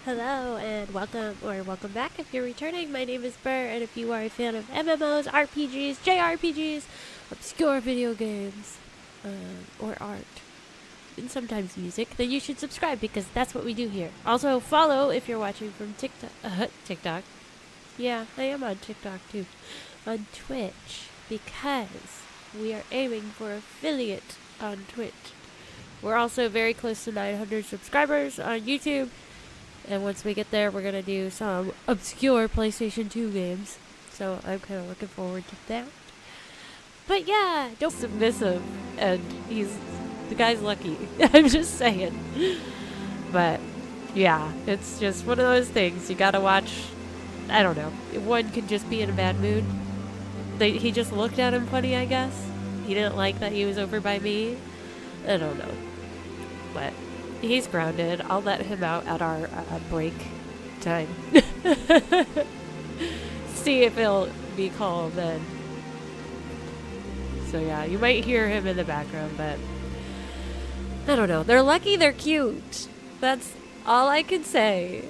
Hello and welcome, or welcome back if you're returning. My name is Burr, and if you are a fan of MMOs, RPGs, JRPGs, obscure video games, or art, and sometimes music, then you should subscribe because that's what we do here. Also, follow if you're watching from TikTok. Yeah, I am on TikTok too. On Twitch, because we are aiming for affiliate on Twitch. We're also very close to 900 subscribers on YouTube. And once we get there, we're going to do some obscure PlayStation 2 games. So I'm kind of looking forward to that. But yeah, don't submissive. And the guy's lucky. I'm just saying. But yeah, it's just one of those things. You got to watch. I don't know. One could just be in a bad mood. He just looked at him funny, I guess. He didn't like that he was over by me. I don't know. But he's grounded. I'll let him out at our break time. See if he'll be calm then. So yeah, you might hear him in the background, but I don't know. They're lucky they're cute. That's all I can say.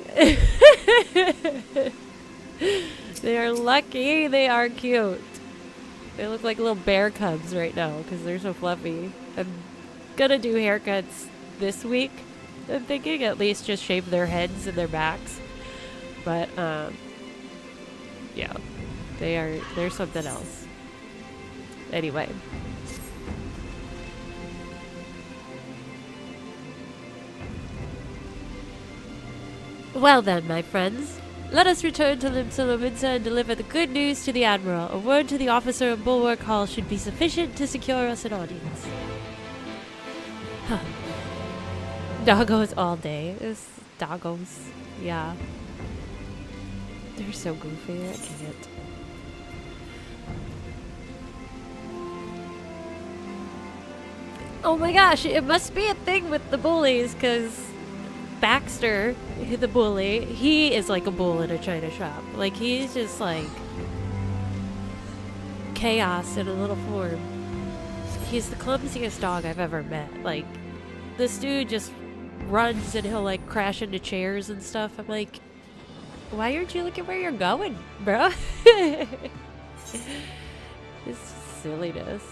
They are lucky they are cute. They look like little bear cubs right now because they're so fluffy. I'm gonna do haircuts this week. I'm thinking at least just shave their heads and their backs. But yeah, they're something else. Anyway. Well then, my friends, let us return to Limsa and deliver the good news to the Admiral. A word to the officer of Bulwark Hall should be sufficient to secure us an audience. Huh. Doggos all day. It's doggos. Yeah. They're so goofy. I can't. Oh my gosh, it must be a thing with the bullies, because Baxter, the bully, he is like a bull in a china shop. Like, he's just like chaos in a little form. He's the clumsiest dog I've ever met. Like, this dude just runs and he'll like crash into chairs and stuff. I'm like, why aren't you looking where you're going, bro? It's silliness.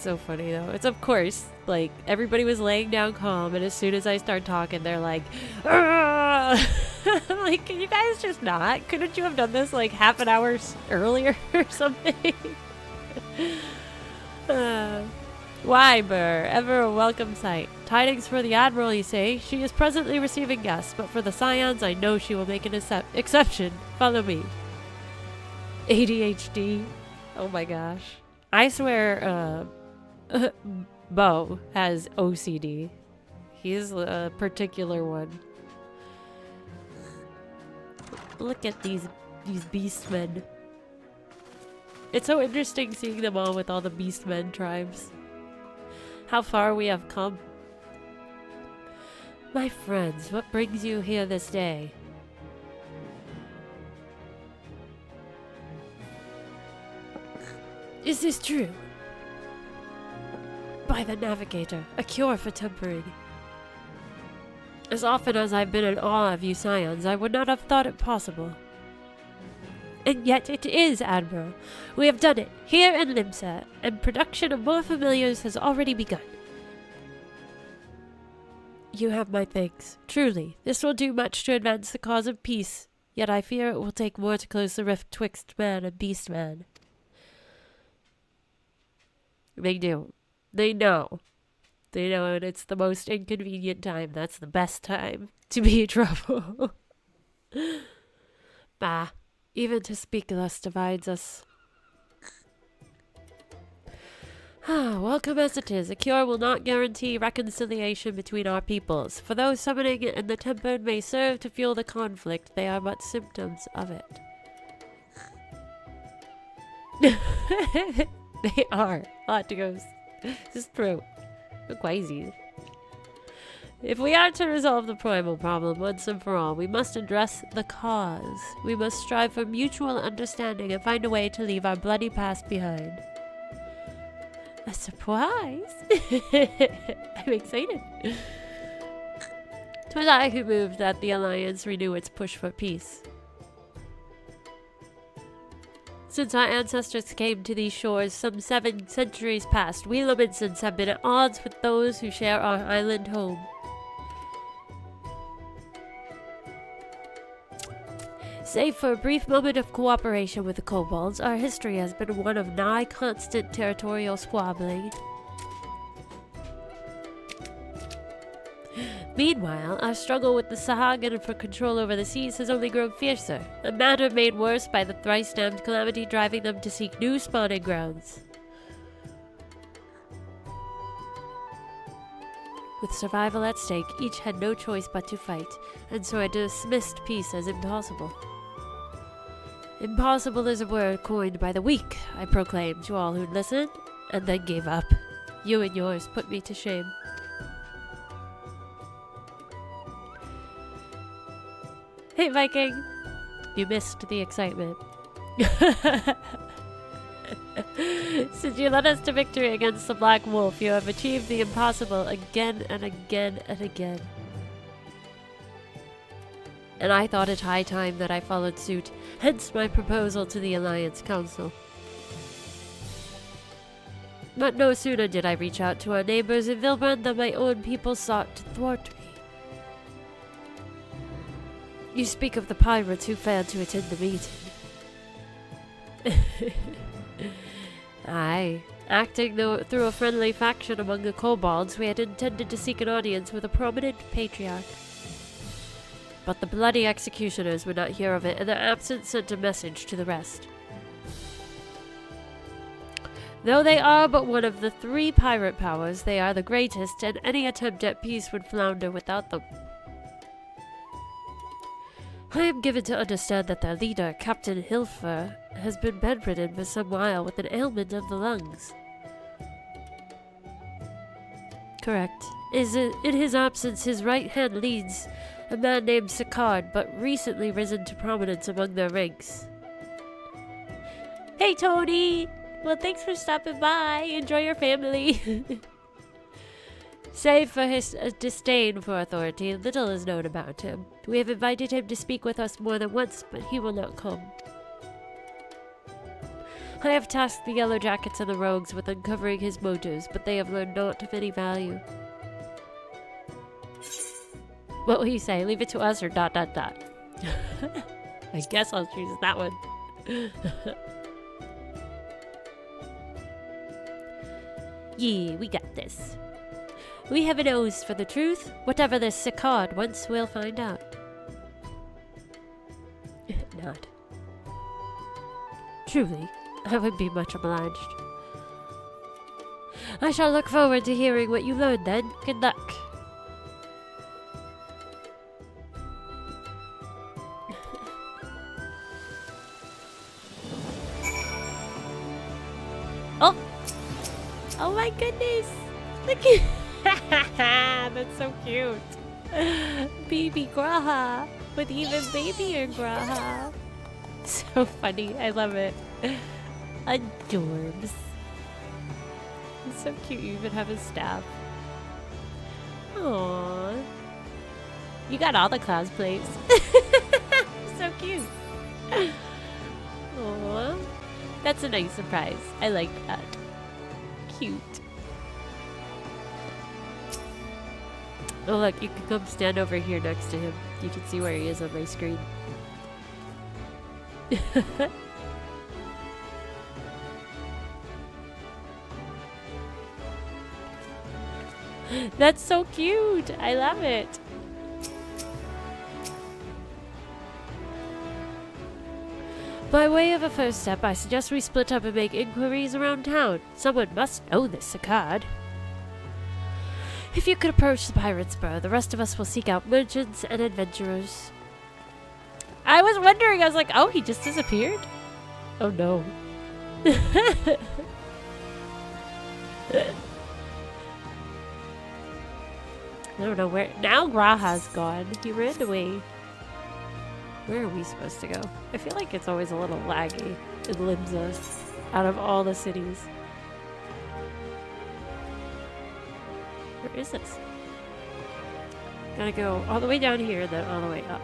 So funny though. It's of course like everybody was laying down calm, and as soon as I start talking, they're like, I'm like, can you guys just not? Couldn't you have done this like half an hour earlier or something? Why, Burr? Ever a welcome sight. Tidings for the Admiral, you say? She is presently receiving guests, but for the Scions, I know she will make an exception. Follow me. ADHD. Oh my gosh. I swear, Bo has OCD. He's a particular one. Look at these beastmen. It's so interesting seeing them all with all the beastmen tribes. How far we have come. My friends, what brings you here this day? Is this true? By the Navigator, a cure for tempering. As often as I've been in awe of you Scions, I would not have thought it possible. And yet it is, Admiral. We have done it, here in Limsa, and production of more familiars has already begun. You have my thanks. Truly, this will do much to advance the cause of peace, yet I fear it will take more to close the rift twixt man and beastman. They do. They know. They know, and it's the most inconvenient time. That's the best time to be in trouble. Bah. Even to speak thus divides us. Welcome as it is, a cure will not guarantee reconciliation between our peoples. For though summoning and the tempered may serve to fuel the conflict, they are but symptoms of it. They are. Hot to go. This is true. Crazy. If we are to resolve the primal problem once and for all, we must address the cause. We must strive for mutual understanding and find a way to leave our bloody past behind. A surprise? I'm excited. 'Twas I who moved that the Alliance renew its push for peace. Since our ancestors came to these shores some 7 centuries past, we Lominsons have been at odds with those who share our island home. Save for a brief moment of cooperation with the kobolds, our history has been one of nigh constant territorial squabbling. Meanwhile, our struggle with the Sahagin for control over the seas has only grown fiercer, a matter made worse by the thrice-damned calamity driving them to seek new spawning grounds. With survival at stake, each had no choice but to fight, and so I dismissed peace as impossible. Impossible is a word coined by the weak, I proclaimed to all who'd listened, and then gave up. You and yours put me to shame. Hey Viking! You missed the excitement. Since you led us to victory against the Black Wolf, you have achieved the impossible again and again and again. And I thought it high time that I followed suit, hence my proposal to the Alliance Council. But no sooner did I reach out to our neighbors in Vilbrand than my own people sought to thwart me. You speak of the pirates who failed to attend the meeting. Aye. Acting through a friendly faction among the kobolds, we had intended to seek an audience with a prominent patriarch. But the bloody executioners would not hear of it, and their absence sent a message to the rest. Though they are but one of the 3 pirate powers, they are the greatest, and any attempt at peace would flounder without them. I am given to understand that their leader, Captain Hilfer, has been bedridden for some while with an ailment of the lungs. Correct. In his absence, his right hand leads a man named Sicard, but recently risen to prominence among their ranks. Hey Tony! Well, thanks for stopping by. Enjoy your family. Save for his disdain for authority, little is known about him. We have invited him to speak with us more than once, but he will not come. I have tasked the Yellow Jackets and the Rogues with uncovering his motives, but they have learned naught of any value. What will you say? Leave it to us or ... I guess I'll choose that one. Yeah, we got this. We have a nose for the truth. Whatever this Sicard wants, we'll find out. Not. Truly, I would be much obliged. I shall look forward to hearing what you learned then. Good luck. Oh! Oh my goodness! Look at that's so cute. Baby Graha with even babier Graha. So funny. I love it. Adorbs. It's so cute. You even have his staff. Aww. You got all the cosplays. So cute. Aww. That's a nice surprise. I like that. Cute. Oh look, you can come stand over here next to him. You can see where he is on my screen. That's so cute! I love it! By way of a first step, I suggest we split up and make inquiries around town. Someone must know this Sicard. If you could approach the Pirate's Spur, the rest of us will seek out merchants and adventurers. I was wondering, I was like, oh, he just disappeared? Oh no. I don't know where. Now Graha's gone. He ran away. Where are we supposed to go? I feel like it's always a little laggy in Limsa out of all the cities. Where is this? Gotta go all the way down here, then all the way up.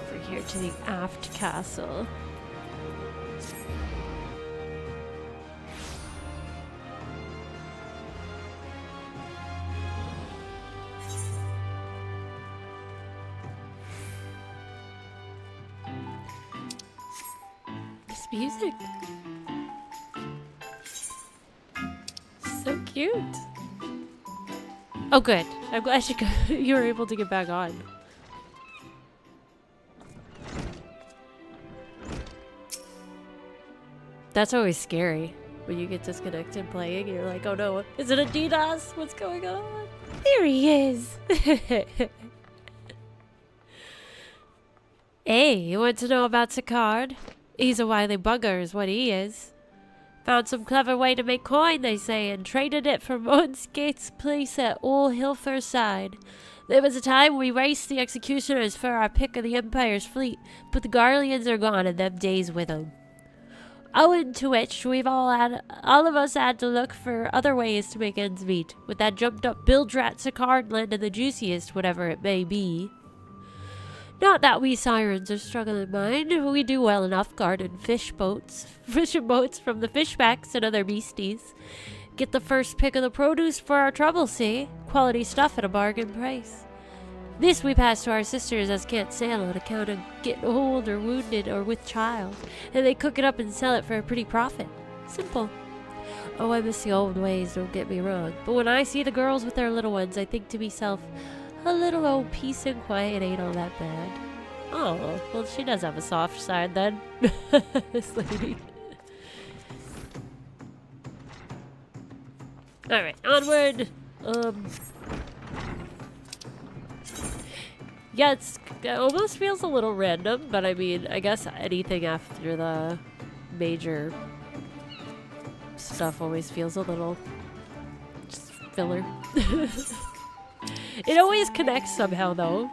Over here to the aft castle. This music. So cute. Oh, good. I'm glad you were able to get back on. That's always scary when you get disconnected playing and you're like, oh no, is it a DDoS? What's going on? There he is. Hey, you want to know about Sakard? He's a wily bugger is what he is. Found some clever way to make coin, they say, and traded it for Monsgate's place at Old Hilfer side. There was a time we raced the executioners for our pick of the Empire's fleet, but the Garleans are gone and them days with them. Owing to which, we've all of us had to look for other ways to make ends meet, with that jumped up bilge-rat Sakard landing the juiciest, whatever it may be. Not that we sirens are struggling mind, we do well enough guarding fishing boats from the fishbacks and other beasties. Get the first pick of the produce for our trouble, see? Quality stuff at a bargain price. This we pass to our sisters as can't sail on account of getting old or wounded or with child, and they cook it up and sell it for a pretty profit. Simple. Oh, I miss the old ways, don't get me wrong, but when I see the girls with their little ones, I think to myself, a little old peace and quiet ain't all that bad. Oh, well, she does have a soft side then, this lady. Alright, onward! Yeah, it almost feels a little random, but I mean, I guess anything after the major stuff always feels a little just filler. It always connects somehow, though.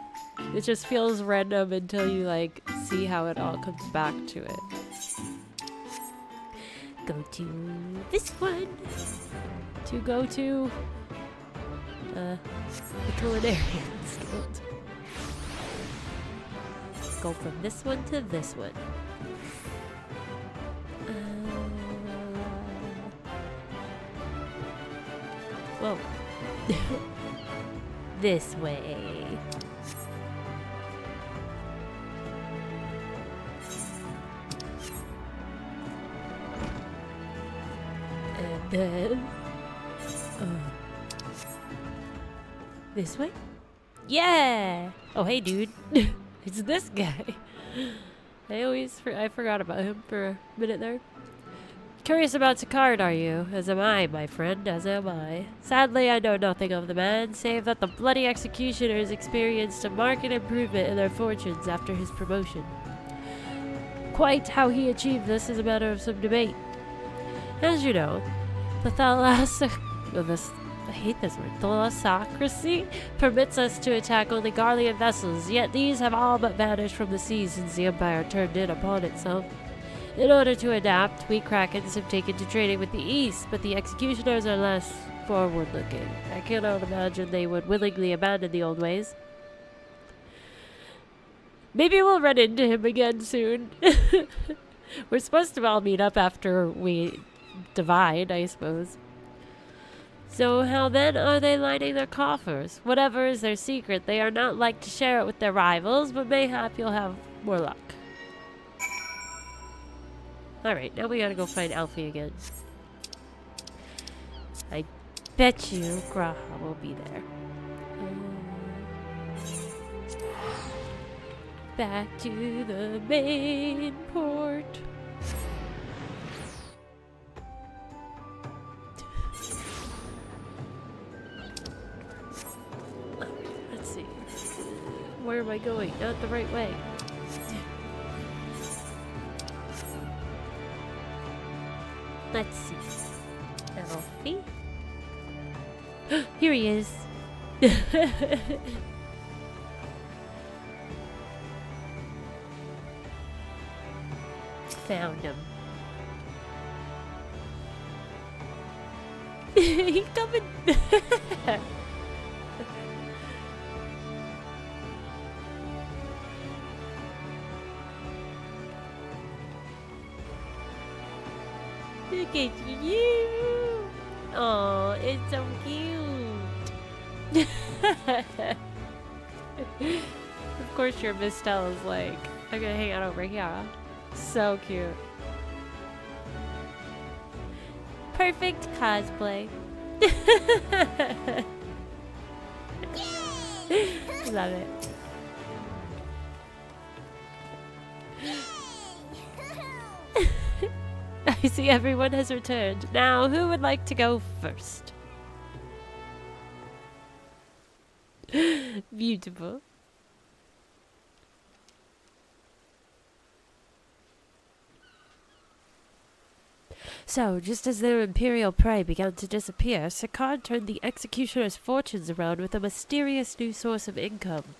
It just feels random until you, like, see how it all comes back to it. Go to this one. To go to the Culinarians Guild. Go from this one to this one. Whoa. This way. And then this way? Yeah! Oh, hey, dude. It's this guy. I forgot about him for a minute there. Curious about Sakard, are you? As am I, my friend, as am I. Sadly, I know nothing of the man, save that the bloody executioners experienced a marked improvement in their fortunes after his promotion. Quite how he achieved this is a matter of some debate. As you know, the thalassocracy permits us to attack only Garlean vessels, yet these have all but vanished from the seas since the Empire turned in upon itself. In order to adapt, we Krakens have taken to trading with the East, but the executioners are less forward-looking. I cannot imagine they would willingly abandon the old ways. Maybe we'll run into him again soon. We're supposed to all meet up after we divide, I suppose. So how then are they lining their coffers? Whatever is their secret, they are not like to share it with their rivals, but mayhap you'll have more luck. Alright, now we gotta go find Alfie again. I bet you Graha will be there. Back to the main port. Let's see. Where am I going? Not the right way. Let's see. Alfie? Here he is. Found him. He's coming. Look at you. Oh, it's so cute. Of course your Miss Stella is like, I'm gonna hang out over here. So cute. Perfect cosplay. Love it. I see everyone has returned. Now, who would like to go first? Beautiful. So, just as their imperial prey began to disappear, Sakar turned the executioner's fortunes around with a mysterious new source of income.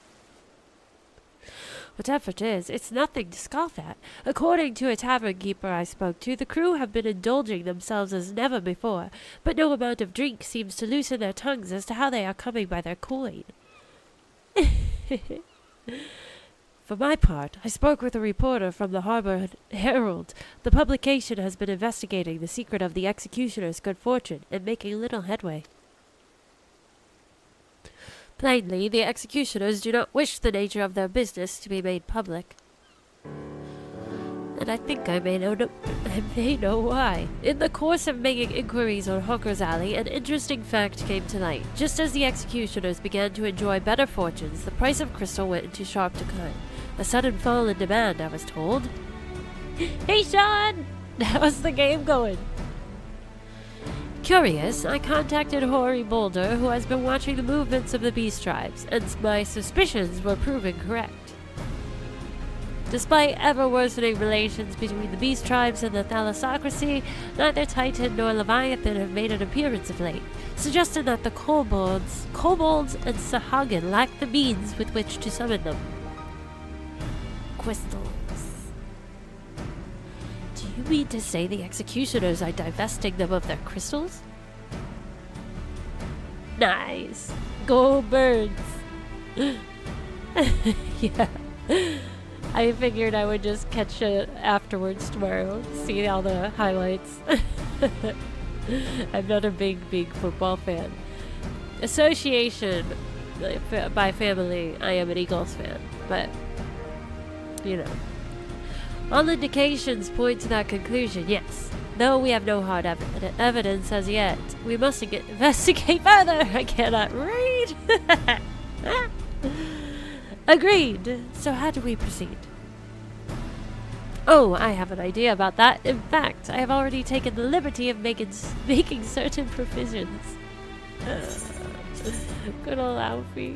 Whatever it is, it's nothing to scoff at. According to a tavern keeper I spoke to, the crew have been indulging themselves as never before, but no amount of drink seems to loosen their tongues as to how they are coming by their coin. For my part, I spoke with a reporter from the Harbor Herald. The publication has been investigating the secret of the executioner's good fortune and making little headway. Plainly, the executioners do not wish the nature of their business to be made public. And I think I may know why. In the course of making inquiries on Hawker's Alley, an interesting fact came to light. Just as the executioners began to enjoy better fortunes, the price of crystal went into sharp decline. A sudden fall in demand, I was told. Hey, Sean! How's the game going? Curious, I contacted Hoary Boulder, who has been watching the movements of the beast tribes, and my suspicions were proven correct. Despite ever-worsening relations between the beast tribes and the thalassocracy, neither Titan nor Leviathan have made an appearance of late, suggesting that the kobolds and Sahagin lack the means with which to summon them. Crystals. Do you mean to say the executioners are divesting them of their crystals? Nice. Go birds. Yeah. I figured I would just catch it afterwards tomorrow, see all the highlights. I'm not a big football fan. Association, by family, I am an Eagles fan, but, you know. All indications point to that conclusion, yes. Though we have no hard evidence as yet, we must investigate further. I cannot read. Agreed. So how do we proceed? Oh, I have an idea about that. In fact, I have already taken the liberty of making certain provisions. Good old Alfie.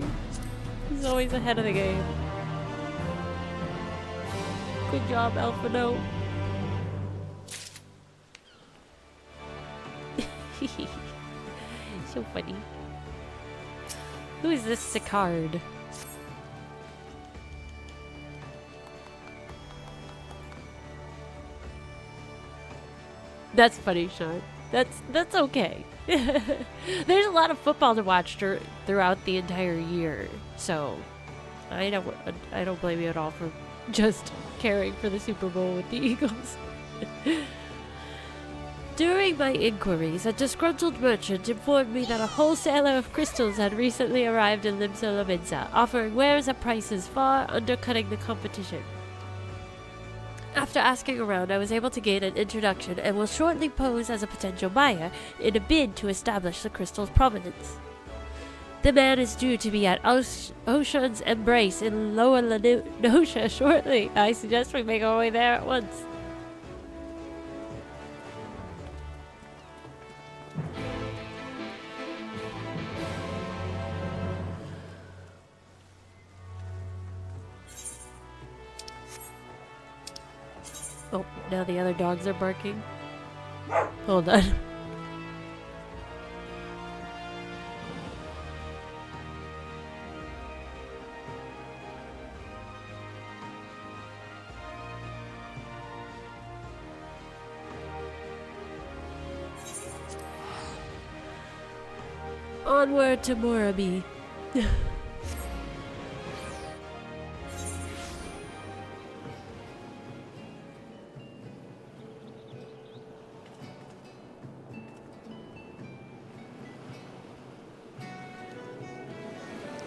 He's always ahead of the game. Good job, Alphino. So funny. Who is this Sicard? That's funny, Sean. That's okay. There's a lot of football to watch throughout the entire year, so I don't blame you at all for just caring for the Super Bowl with the Eagles. During my inquiries, a disgruntled merchant informed me that a wholesaler of crystals had recently arrived in Limsa Laminsa, offering wares at prices far undercutting the competition. After asking around, I was able to gain an introduction and will shortly pose as a potential buyer in a bid to establish the crystal's provenance. The man is due to be at Ocean's Embrace in Lower Lenosha shortly. I suggest we make our way there at once. Oh, now the other dogs are barking. Hold on. Onward to Morabi.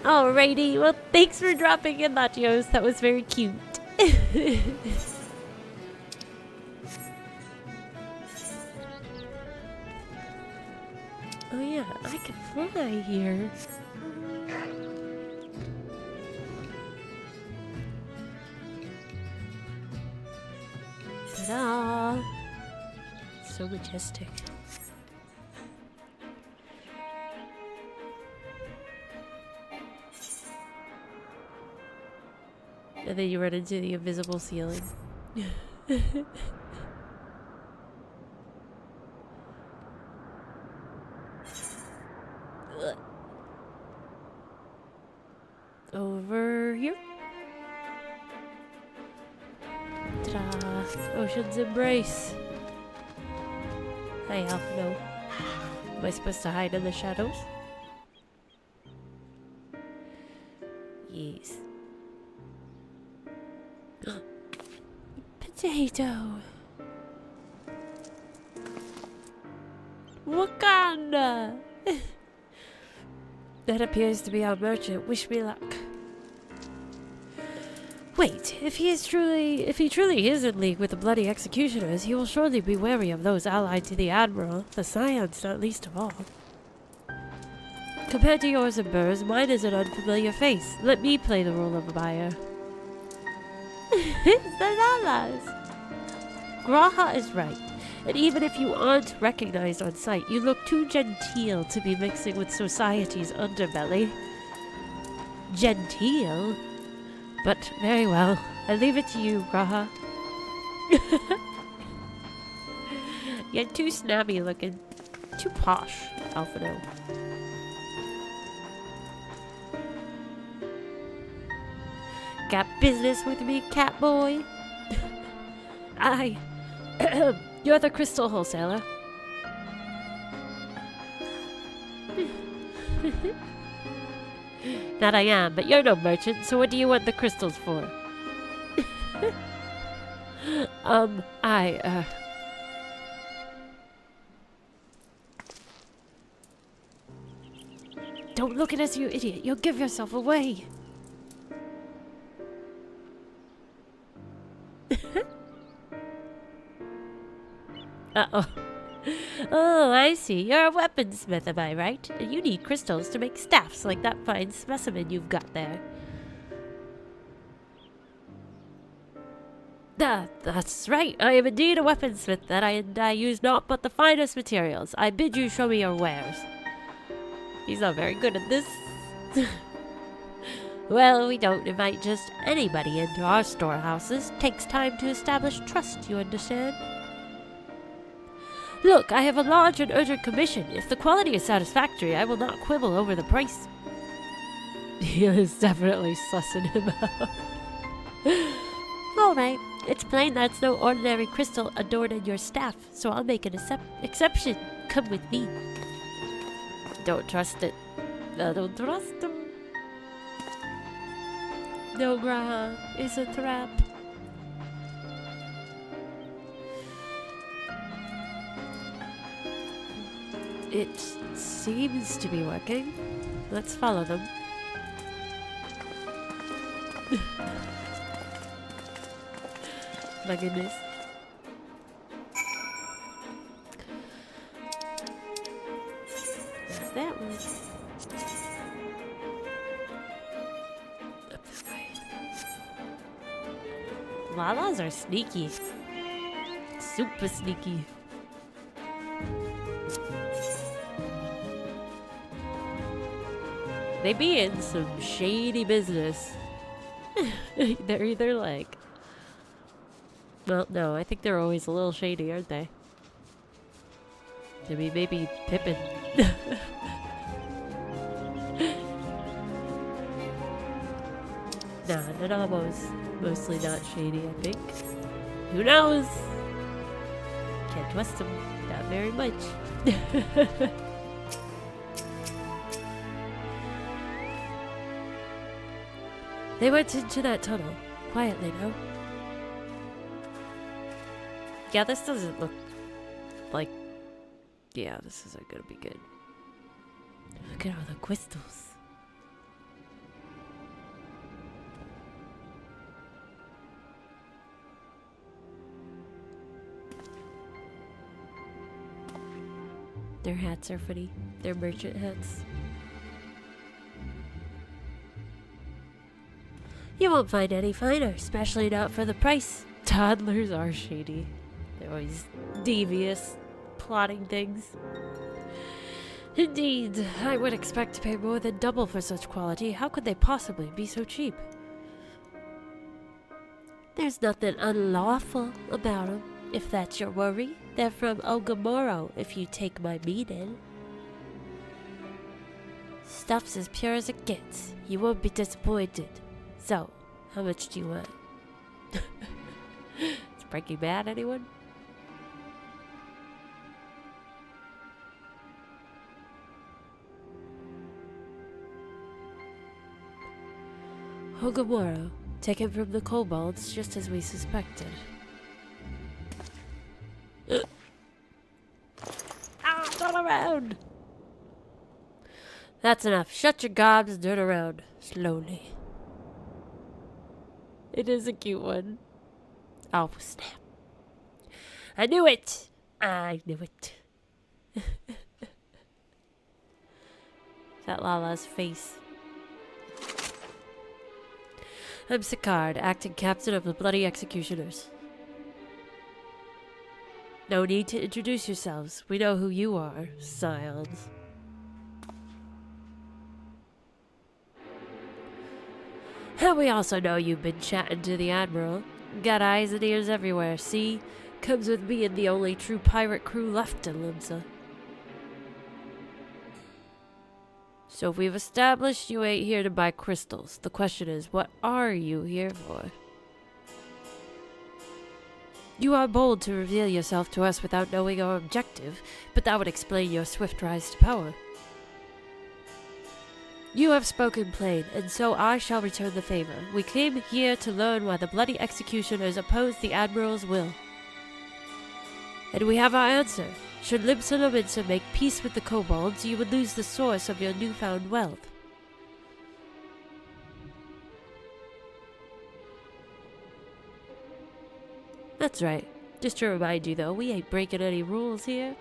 Alrighty, well thanks for dropping in, Nachos. That was very cute. Oh yeah, I can fly here. Ta-da! So majestic. And then you run into the invisible ceiling. Over here. Ta-da! Ocean's embrace. Hi, Alf. No. Am I supposed to hide in the shadows? Yes. Potato. Wakanda. That appears to be our merchant. Wish me luck. Wait, if he truly is in league with the bloody executioners, he will surely be wary of those allied to the admiral, the scions not least of all. Compared to yours and Burr's, mine is an unfamiliar face. Let me play the role of a buyer. It's the Lalas! Graha is right, and even if you aren't recognized on sight, you look too genteel to be mixing with society's underbelly. Genteel? But very well, I leave it to you, Graha. You're too snobby looking. Too posh, Alphino. Got business with me, cat boy? Aye. You're the crystal wholesaler. That I am, but you're no merchant, so what do you want the crystals for? Don't look at us, you idiot. You'll give yourself away. Uh-oh. Oh, I see. You're a weaponsmith, am I right? And you need crystals to make staffs like that fine specimen you've got there. That's right. I am indeed a weaponsmith, and I use naught but the finest materials. I bid you show me your wares. He's not very good at this. Well, we don't invite just anybody into our storehouses. Takes time to establish trust, you understand? Look, I have a large and urgent commission. If the quality is satisfactory, I will not quibble over the price. He is definitely sussing him out. Alright, it's plain that's no ordinary crystal adorning your staff, so I'll make an exception. Come with me. Don't trust it. I don't trust him. No, Graha, it's a trap. It seems to be working. Let's follow them. My goodness. There's that one. Up this way. Lalas are sneaky. Super sneaky. They be in some shady business. They're either like... Well, no, I think they're always a little shady, aren't they? I mean, maybe Pippin. Nah, Nanamo's mostly not shady, I think. Who knows? Can't trust him. Not very much. They went into that tunnel. Quietly, no? Yeah, this doesn't look like... Yeah, this isn't gonna be good. Look at all the crystals. Their hats are funny. They're merchant hats. You won't find any finer, especially not for the price. Toddlers are shady. They're always devious, plotting things. Indeed, I would expect to pay more than double for such quality. How could they possibly be so cheap? There's nothing unlawful about them, if that's your worry. They're from Ogamoro, if you take my meaning. Stuff's as pure as it gets. You won't be disappointed. So, how much do you want? Is Breaking Bad, anyone? Ogamoro, taken from the kobolds just as we suspected. Ah, not around! That's enough. Shut your gobs and turn around. Slowly. It is a cute one. Oh, snap. I knew it! I knew it. That Lala's face. I'm Sicard, acting captain of the Bloody Executioners. No need to introduce yourselves. We know who you are, scions. And we also know you've been chatting to the Admiral. Got eyes and ears everywhere, see? Comes with me and the only true pirate crew left in Limsa. So if we've established you ain't here to buy crystals, the question is, what are you here for? You are bold to reveal yourself to us without knowing our objective, but that would explain your swift rise to power. You have spoken plain, and so I shall return the favor. We came here to learn why the Bloody Executioners oppose the Admiral's will. And we have our answer. Should Limsa make peace with the kobolds, you would lose the source of your newfound wealth. That's right. Just to remind you, though, we ain't breaking any rules here.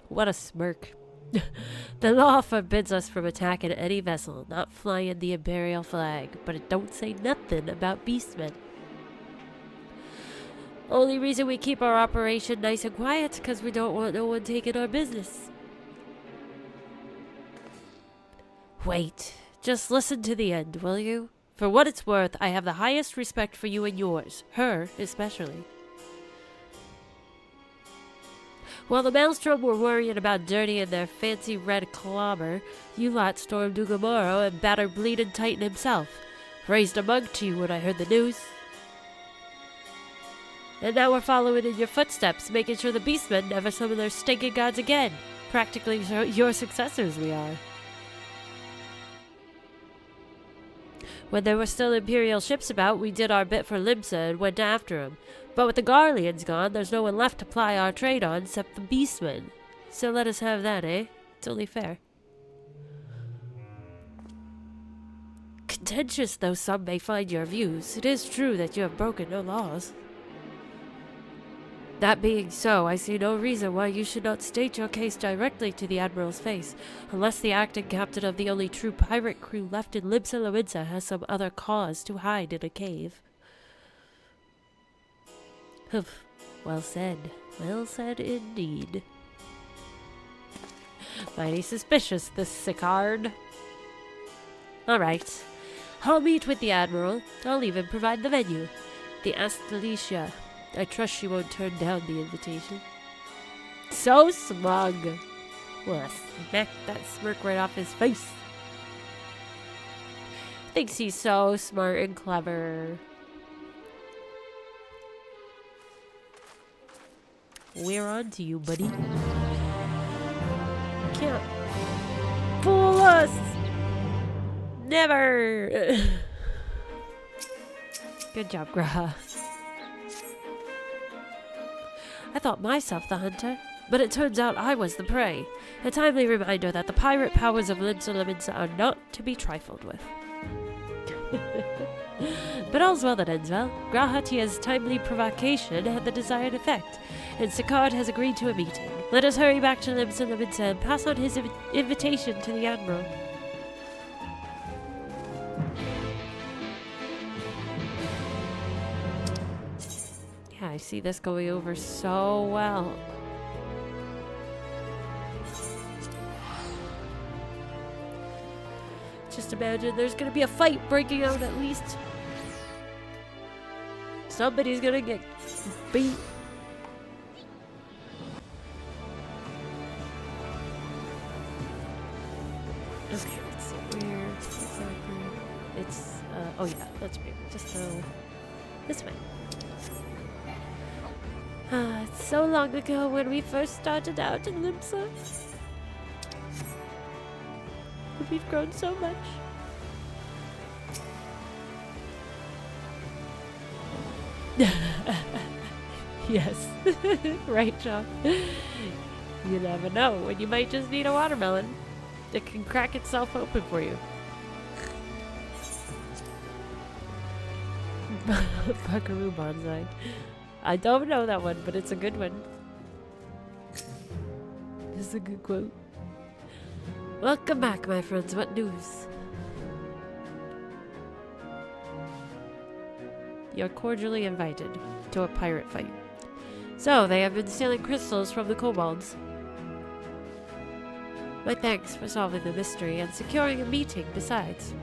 What a smirk. The law forbids us from attacking any vessel, not flying the Imperial flag, but it don't say nothing about beastmen. Only reason we keep our operation nice and quiet, because we don't want no one taking our business. Wait, just listen to the end, will you? For what it's worth, I have the highest respect for you and yours, her especially. While the Maelstrom were worrying about dirtying their fancy red clobber, you lot stormed Ugamoro and battered Bleeding Titan himself. Raised a mug to you when I heard the news. And now we're following in your footsteps, making sure the beastmen never summon their stinking gods again. Practically your successors we are. When there were still Imperial ships about, we did our bit for Limsa and went after them. But with the Garleans gone, there's no one left to ply our trade on except the beastmen. So let us have that, eh? It's only fair. Contentious though some may find your views, it is true that you have broken no laws. That being so, I see no reason why you should not state your case directly to the Admiral's face, unless the acting captain of the only true pirate crew left in Limsa has some other cause to hide in a cave. Humph. Well said. Well said indeed. Mighty suspicious, this Sicard. Alright. I'll meet with the Admiral. I'll even provide the venue. The Astalicia. I trust she won't turn down the invitation. So smug. Well, smack that smirk right off his face. Thinks he's so smart and clever. We're on to you, buddy. Can't fool us. Never. Good job, Graha. I thought myself the hunter, but it turns out I was the prey. A timely reminder that the pirate powers of Limsa are not to be trifled with. But all's well that ends well. Grahatia's timely provocation had the desired effect, and Sicard has agreed to a meeting. Let us hurry back to Limsa and pass on his invitation to the Admiral. Yeah, I see this going over so well. Just imagine there's gonna be a fight breaking out at least. Somebody's gonna get beat. Okay, let's see where exactly. It's oh yeah, that's right. Just go this way. It's so long ago when we first started out in Limsa. We've grown so much. Yes. Right, John. You never know when you might just need a watermelon. It can crack itself open for you. Buckaroo Bonsai. I don't know that one, but it's a good one. It's a good quote. Welcome back, my friends. What news? You're cordially invited to a pirate fight. So, they have been stealing crystals from the kobolds. My thanks for solving the mystery and securing a meeting besides.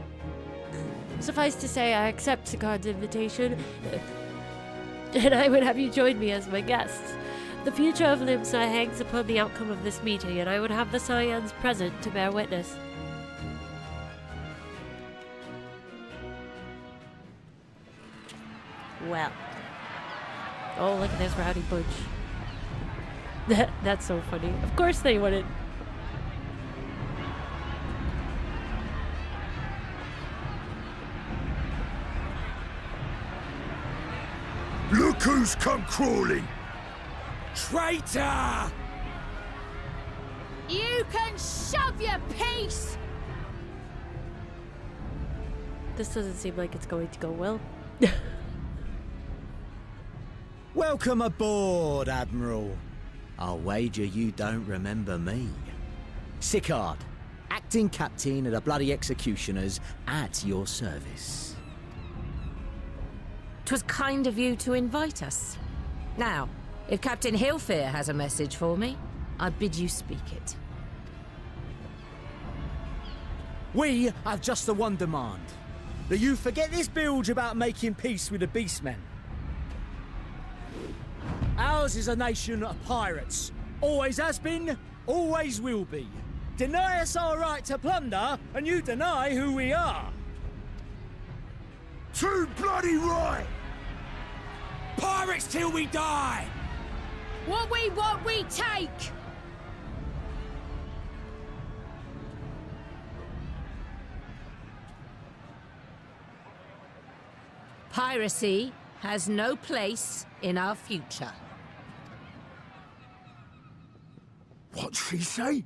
Suffice to say, I accept Sicard's invitation, and I would have you join me as my guests. The future of Limsa hangs upon the outcome of this meeting, and I would have the Scions present to bear witness. Well. Oh, look at this rowdy bunch. That's so funny. Of course they wouldn't. Look who's come crawling! Traitor! You can shove your piece! This doesn't seem like it's going to go well. Welcome aboard, Admiral. I'll wager you don't remember me. Sicard, acting captain of the bloody executioners, at your service. 'Twas kind of you to invite us. Now, if Captain Hillfear has a message for me, I bid you speak it. We have just the one demand. That you forget this bilge about making peace with the beastmen. Ours is a nation of pirates. Always has been, always will be. Deny us our right to plunder, and you deny who we are. Too bloody right! Pirates till we die! What we want, we take! Piracy has no place in our future. What'd she say?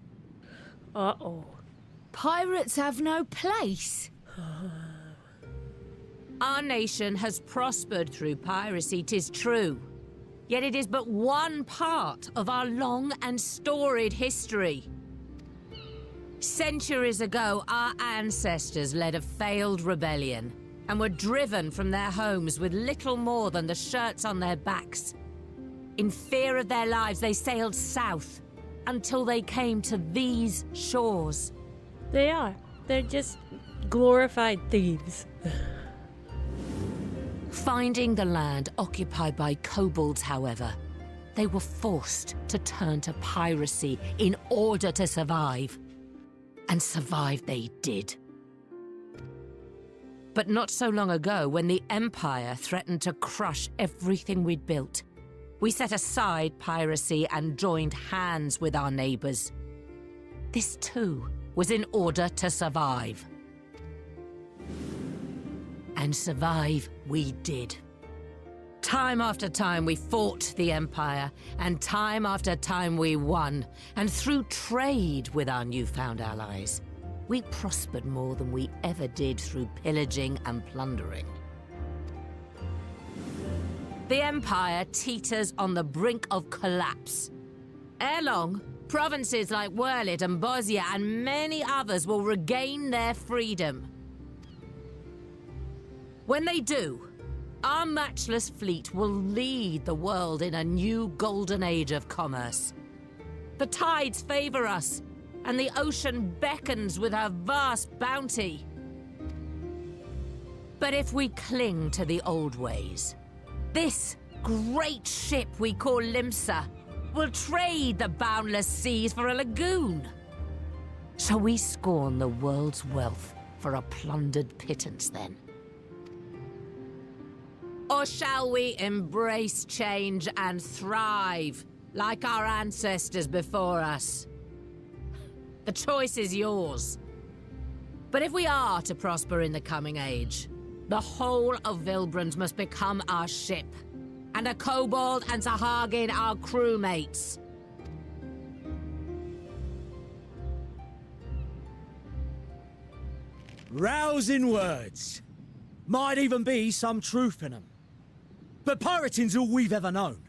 Uh-oh. Pirates have no place. Our nation has prospered through piracy, 'tis true. Yet it is but one part of our long and storied history. Centuries ago, our ancestors led a failed rebellion and were driven from their homes with little more than the shirts on their backs. In fear of their lives, they sailed south until they came to these shores. They are. They're just glorified thieves. Finding the land occupied by kobolds, however, They were forced to turn to piracy in order to survive. And survive they did. But not so long ago, when the Empire threatened to crush everything we'd built, we set aside piracy and joined hands with our neighbors. This too was in order to survive. And survive we did. Time after time we fought the Empire, and time after time we won. And through trade with our newfound allies, we prospered more than we ever did through pillaging and plundering. The Empire teeters on the brink of collapse. Ere long, provinces like Werlit and Bosnia and many others will regain their freedom. When they do, our matchless fleet will lead the world in a new golden age of commerce. The tides favor us, and the ocean beckons with her vast bounty. But if we cling to the old ways, this great ship we call Limsa will trade the boundless seas for a lagoon. Shall we scorn the world's wealth for a plundered pittance then? Or shall we embrace change and thrive, like our ancestors before us? The choice is yours. But if we are to prosper in the coming age, the whole of Vilbrand must become our ship, and a kobold and Sahagin our crewmates. Rousing words. Might even be some truth in them. But pirating's all we've ever known.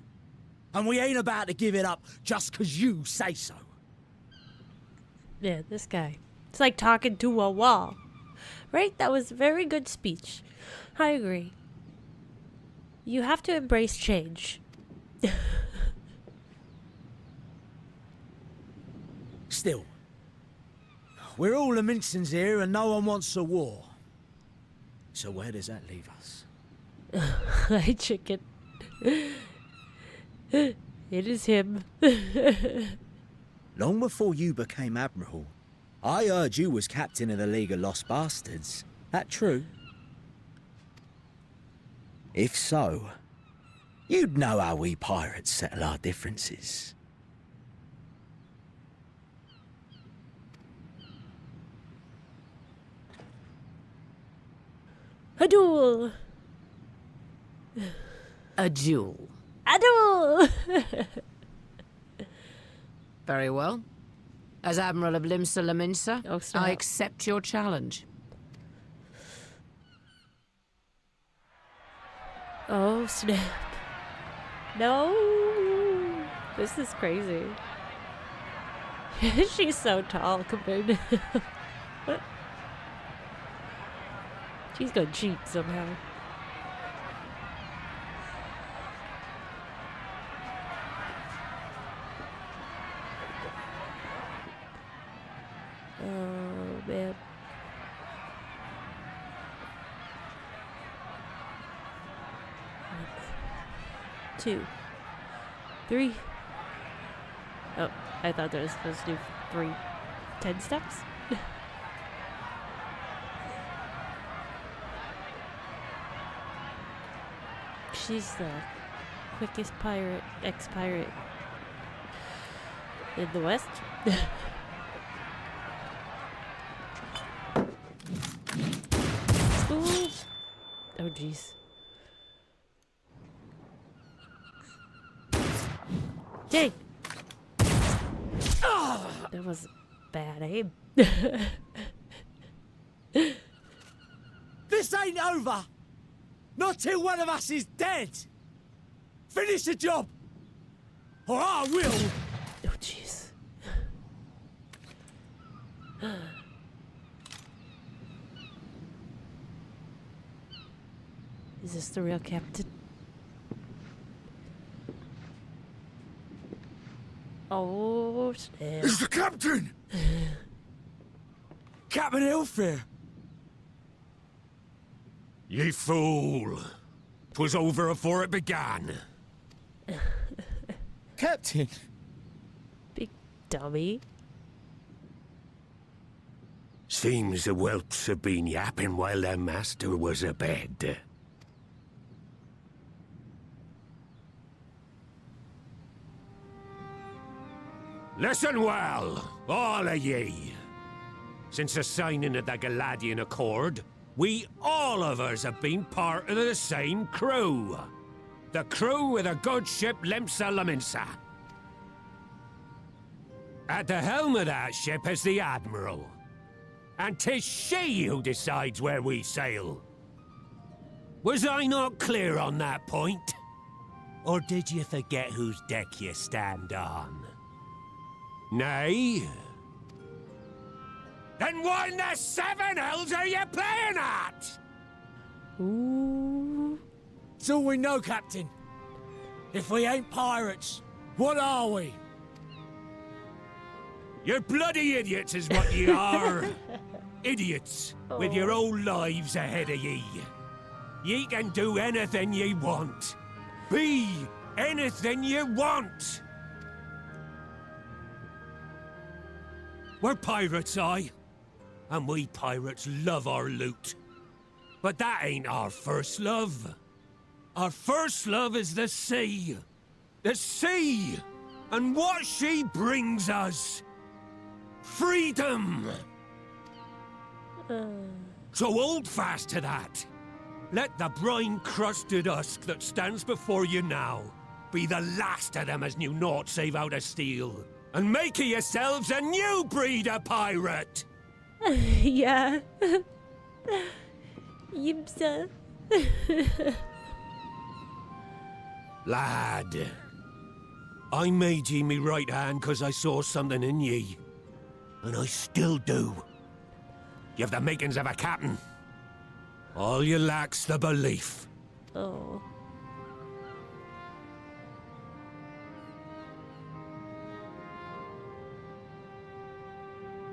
And we ain't about to give it up just 'cause you say so. Yeah, this guy. It's like talking to a wall. Right? That was a very good speech. I agree. You have to embrace change. Still, we're all the Mincins here and no one wants a war. So where does that leave us? Hi, chicken. It is him. Long before you became Admiral, I heard you was captain of the League of Lost Bastards. That true? If so, you'd know how we pirates settle our differences. A duel. A duel. A duel. Very well. As Admiral of Limsa Laminsa, Oh, snap. I accept your challenge. Oh, snap. No. This is crazy. She's so tall compared to him. She's gonna cheat somehow. Oh, man. Two. 3. Oh, I thought there was supposed to do 3 10 steps. She's the quickest pirate, ex-pirate in the West. Ooh. Oh, jeez. Dang! That was bad aim. This ain't over! Not till one of us is dead! Finish the job! Or I will! Oh, jeez. Is this the real captain? Oh, snap. It's the captain! Captain Elfair! Ye fool! 'Twas over afore it began. Captain. Big dummy. Seems the whelps have been yapping while their master was abed. Listen well, all of ye. Since the signing of the Galadian Accord, we all of us have been part of the same crew. The crew of the good ship Lemsa Laminsa. At the helm of that ship is the Admiral. And 'tis she who decides where we sail. Was I not clear on that point? Or did you forget whose deck you stand on? Nay? Then what in the seven hells are you playing at? Ooh. It's all we know, Captain. If we ain't pirates, what are we? You're bloody idiots is what you are. Idiots, with your own lives ahead of ye. Ye can do anything ye want. Be anything you want. We're pirates, aye. And we pirates love our loot. But that ain't our first love. Our first love is the sea. The sea! And what she brings us. Freedom! So hold fast to that. Let the brine-crusted husk that stands before you now be the last of them as knew naught save out of steel. And make of yourselves a new breed of pirate! Yeah. Yimsa. Lad, I made ye me right hand 'cause I saw something in ye. And I still do. You have the makings of a captain. All you lack's the belief. Oh.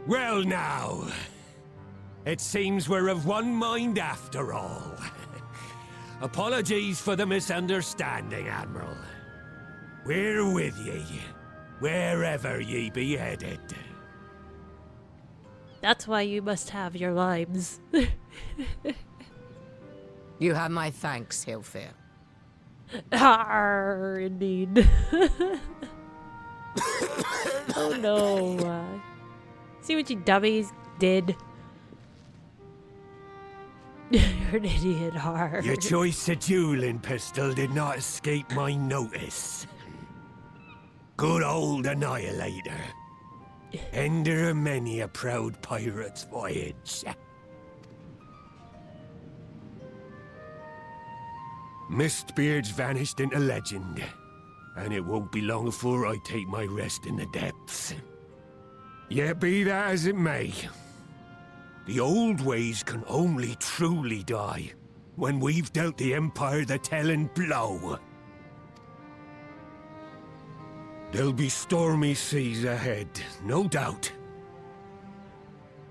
Well now, it seems we're of one mind after all. Apologies for the misunderstanding, Admiral. We're with ye, wherever ye be headed. That's why you must have your limes. You have my thanks, Hilfir. Arr, indeed. Oh no. See what you dummies did? You're an idiot, har. Your choice of dueling pistol did not escape my notice. Good old Annihilator. Ender of many a proud pirate's voyage. Mistbeard's vanished into legend, and it won't be long before I take my rest in the depths. Yet be that as it may, the old ways can only truly die when we've dealt the Empire the telling blow. There'll be stormy seas ahead, no doubt.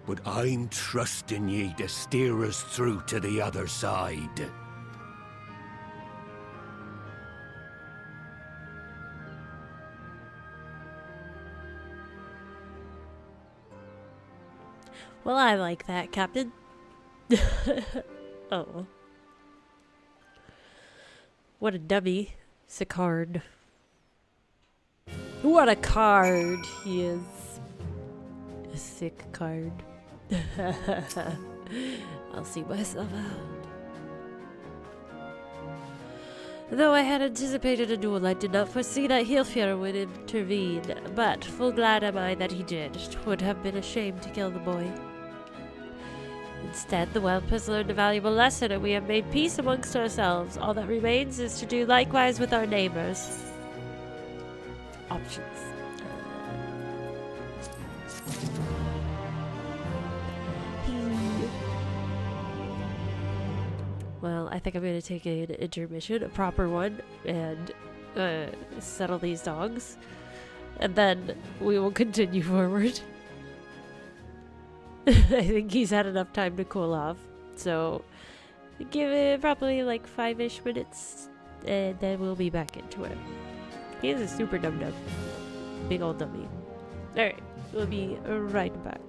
But I'm trusting ye to steer us through to the other side. Well, I like that, Captain. Oh. What a dummy. Sicard. What a card he is. A sick card. I'll see myself out. Though I had anticipated a duel, I did not foresee that Hilfir would intervene, but full glad am I that he did. 'Twould have been a shame to kill the boy. Instead, the whelp has learned a valuable lesson, and we have made peace amongst ourselves. All that remains is to do likewise with our neighbors. Options. Well, I think I'm going to take an intermission, a proper one, and settle these dogs. And then we will continue forward. I think he's had enough time to cool off. So, give it probably like 5-ish minutes, and then we'll be back into it. He is a super dum-dum. Big old dummy. Alright, we'll be right back.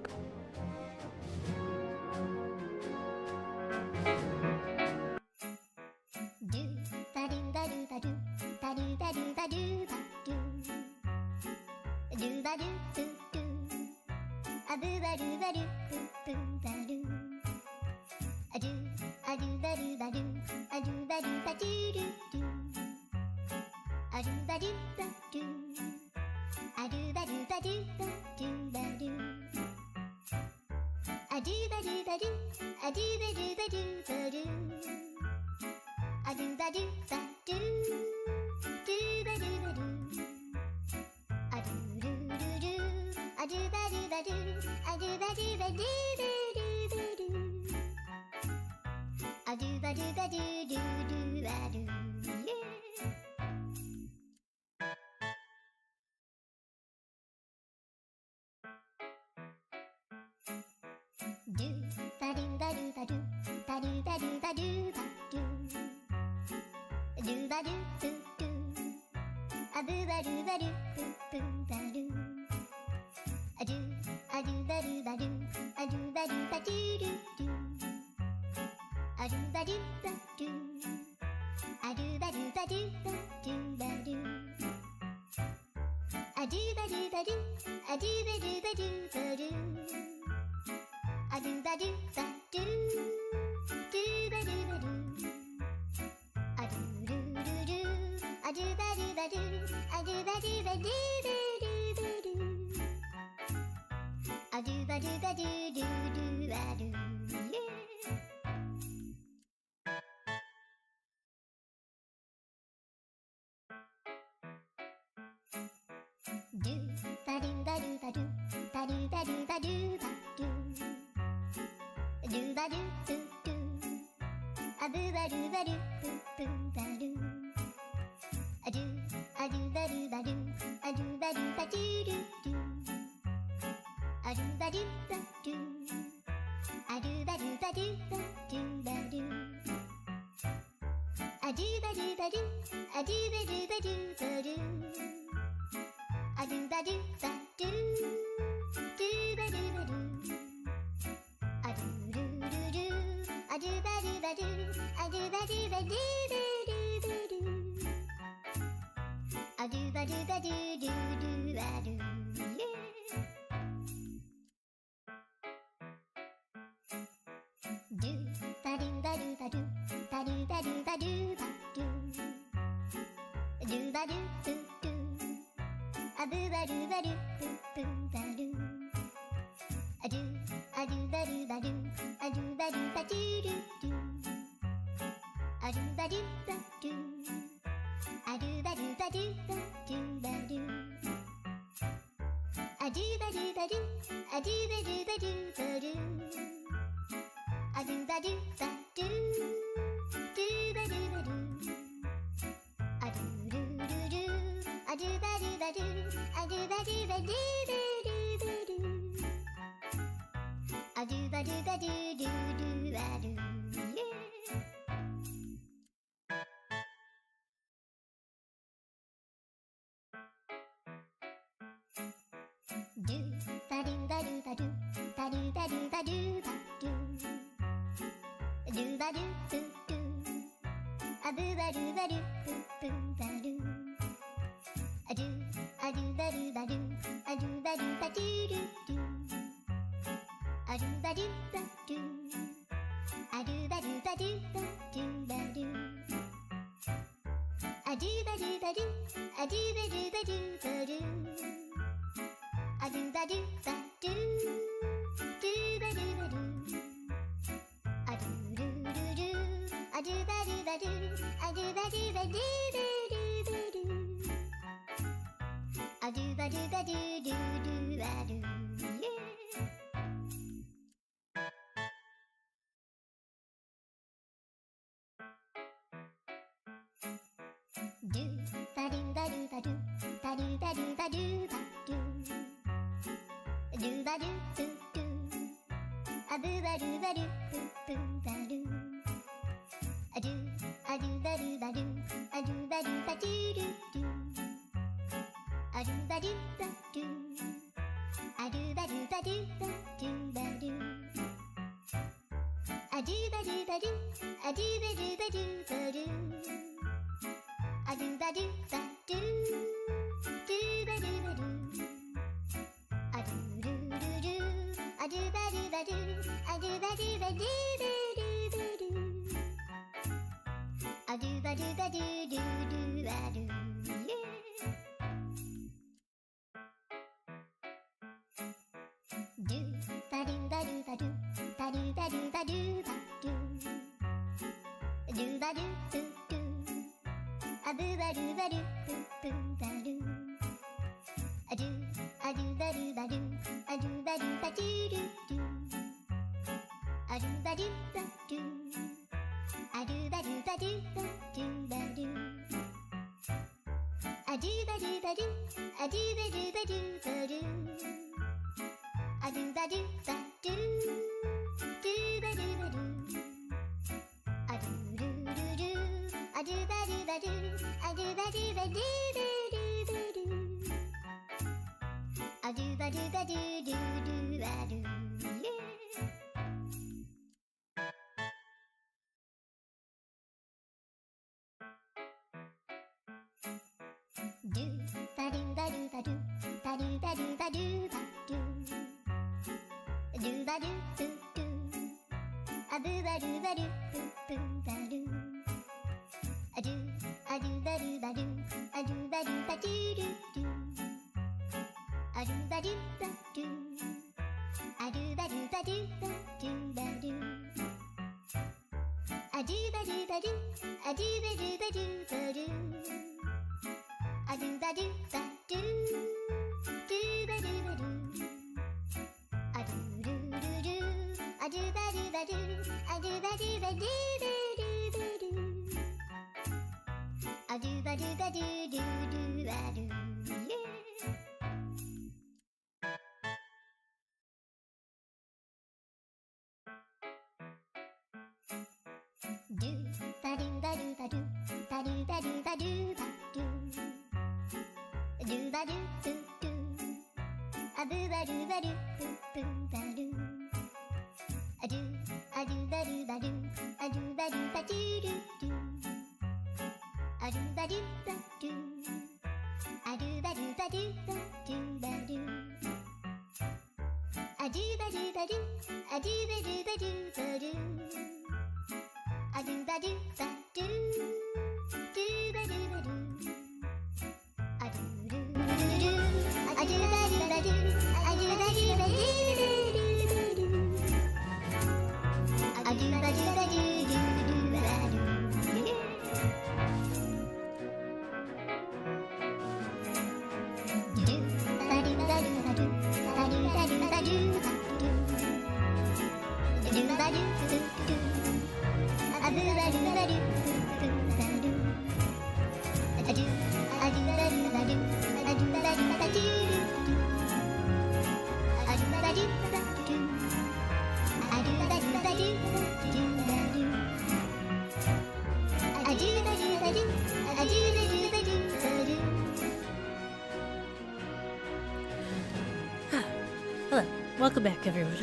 Welcome back, everyone.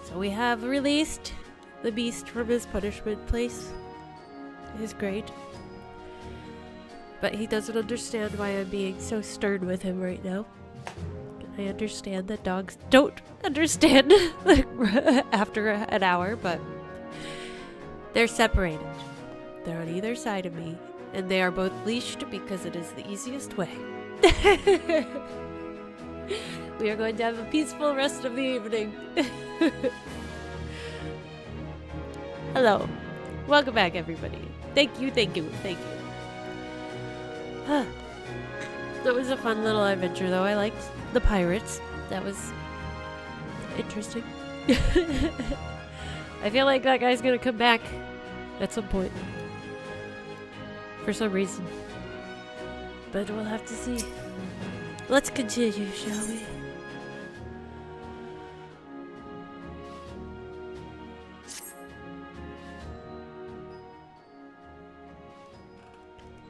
So we have released the beast from his punishment place. It is great. But he doesn't understand why I'm being so stern with him right now. I understand that dogs don't understand after an hour, but they're separated. They're on either side of me, and they are both leashed because it is the easiest way. We are going to have a peaceful rest of the evening. Hello. Welcome back, everybody. Thank you, thank you, thank you. That was a fun little adventure, though. I liked the pirates. That was interesting. I feel like that guy's gonna come back at some point. For some reason. But we'll have to see. Let's continue, shall we?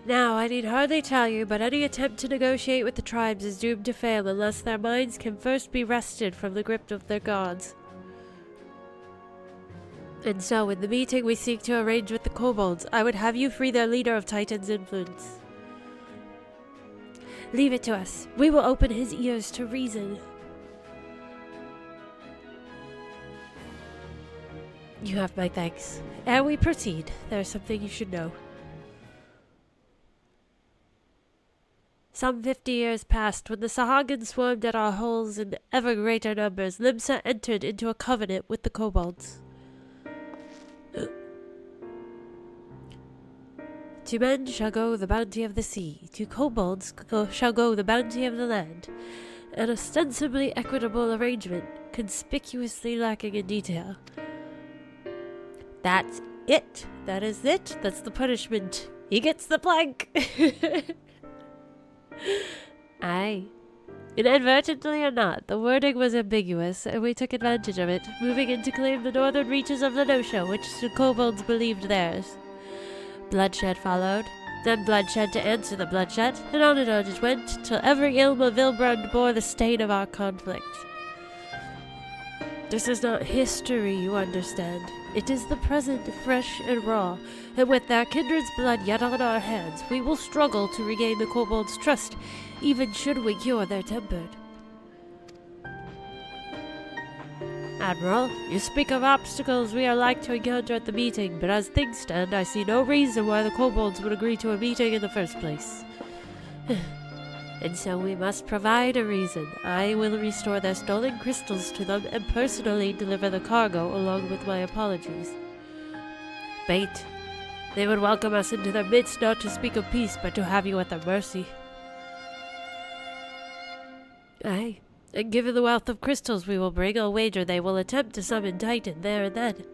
Now, I need hardly tell you, but any attempt to negotiate with the tribes is doomed to fail unless their minds can first be wrested from the grip of their gods. And so, in the meeting we seek to arrange with the kobolds, I would have you free their leader of Titan's influence. Leave it to us. We will open his ears to reason. You have my thanks. Ere we proceed, there is something you should know. Some 50 years passed when the Sahagin swarmed at our halls in ever greater numbers. Limsa entered into a covenant with the kobolds. To men shall go the bounty of the sea, to kobolds shall go the bounty of the land. An ostensibly equitable arrangement, conspicuously lacking in detail. That's it. That is it. That's the punishment. He gets the plank. Aye. Inadvertently or not, the wording was ambiguous, and we took advantage of it, moving in to claim the northern reaches of Lenosha, which the kobolds believed theirs. Bloodshed followed, then bloodshed to answer the bloodshed, and on it went, till every ilm of Vilbrand bore the stain of our conflict. This is not history, you understand. It is the present, fresh and raw, and with their kindred's blood yet on our hands, we will struggle to regain the kobolds' trust, even should we cure their temper. Admiral, you speak of obstacles we are like to encounter at the meeting, but as things stand, I see no reason why the kobolds would agree to a meeting in the first place. And so we must provide a reason. I will restore their stolen crystals to them and personally deliver the cargo along with my apologies. Bait. They would welcome us into their midst not to speak of peace, but to have you at their mercy. Aye. And given the wealth of crystals we will bring, I'll wager they will attempt to summon Titan there and then.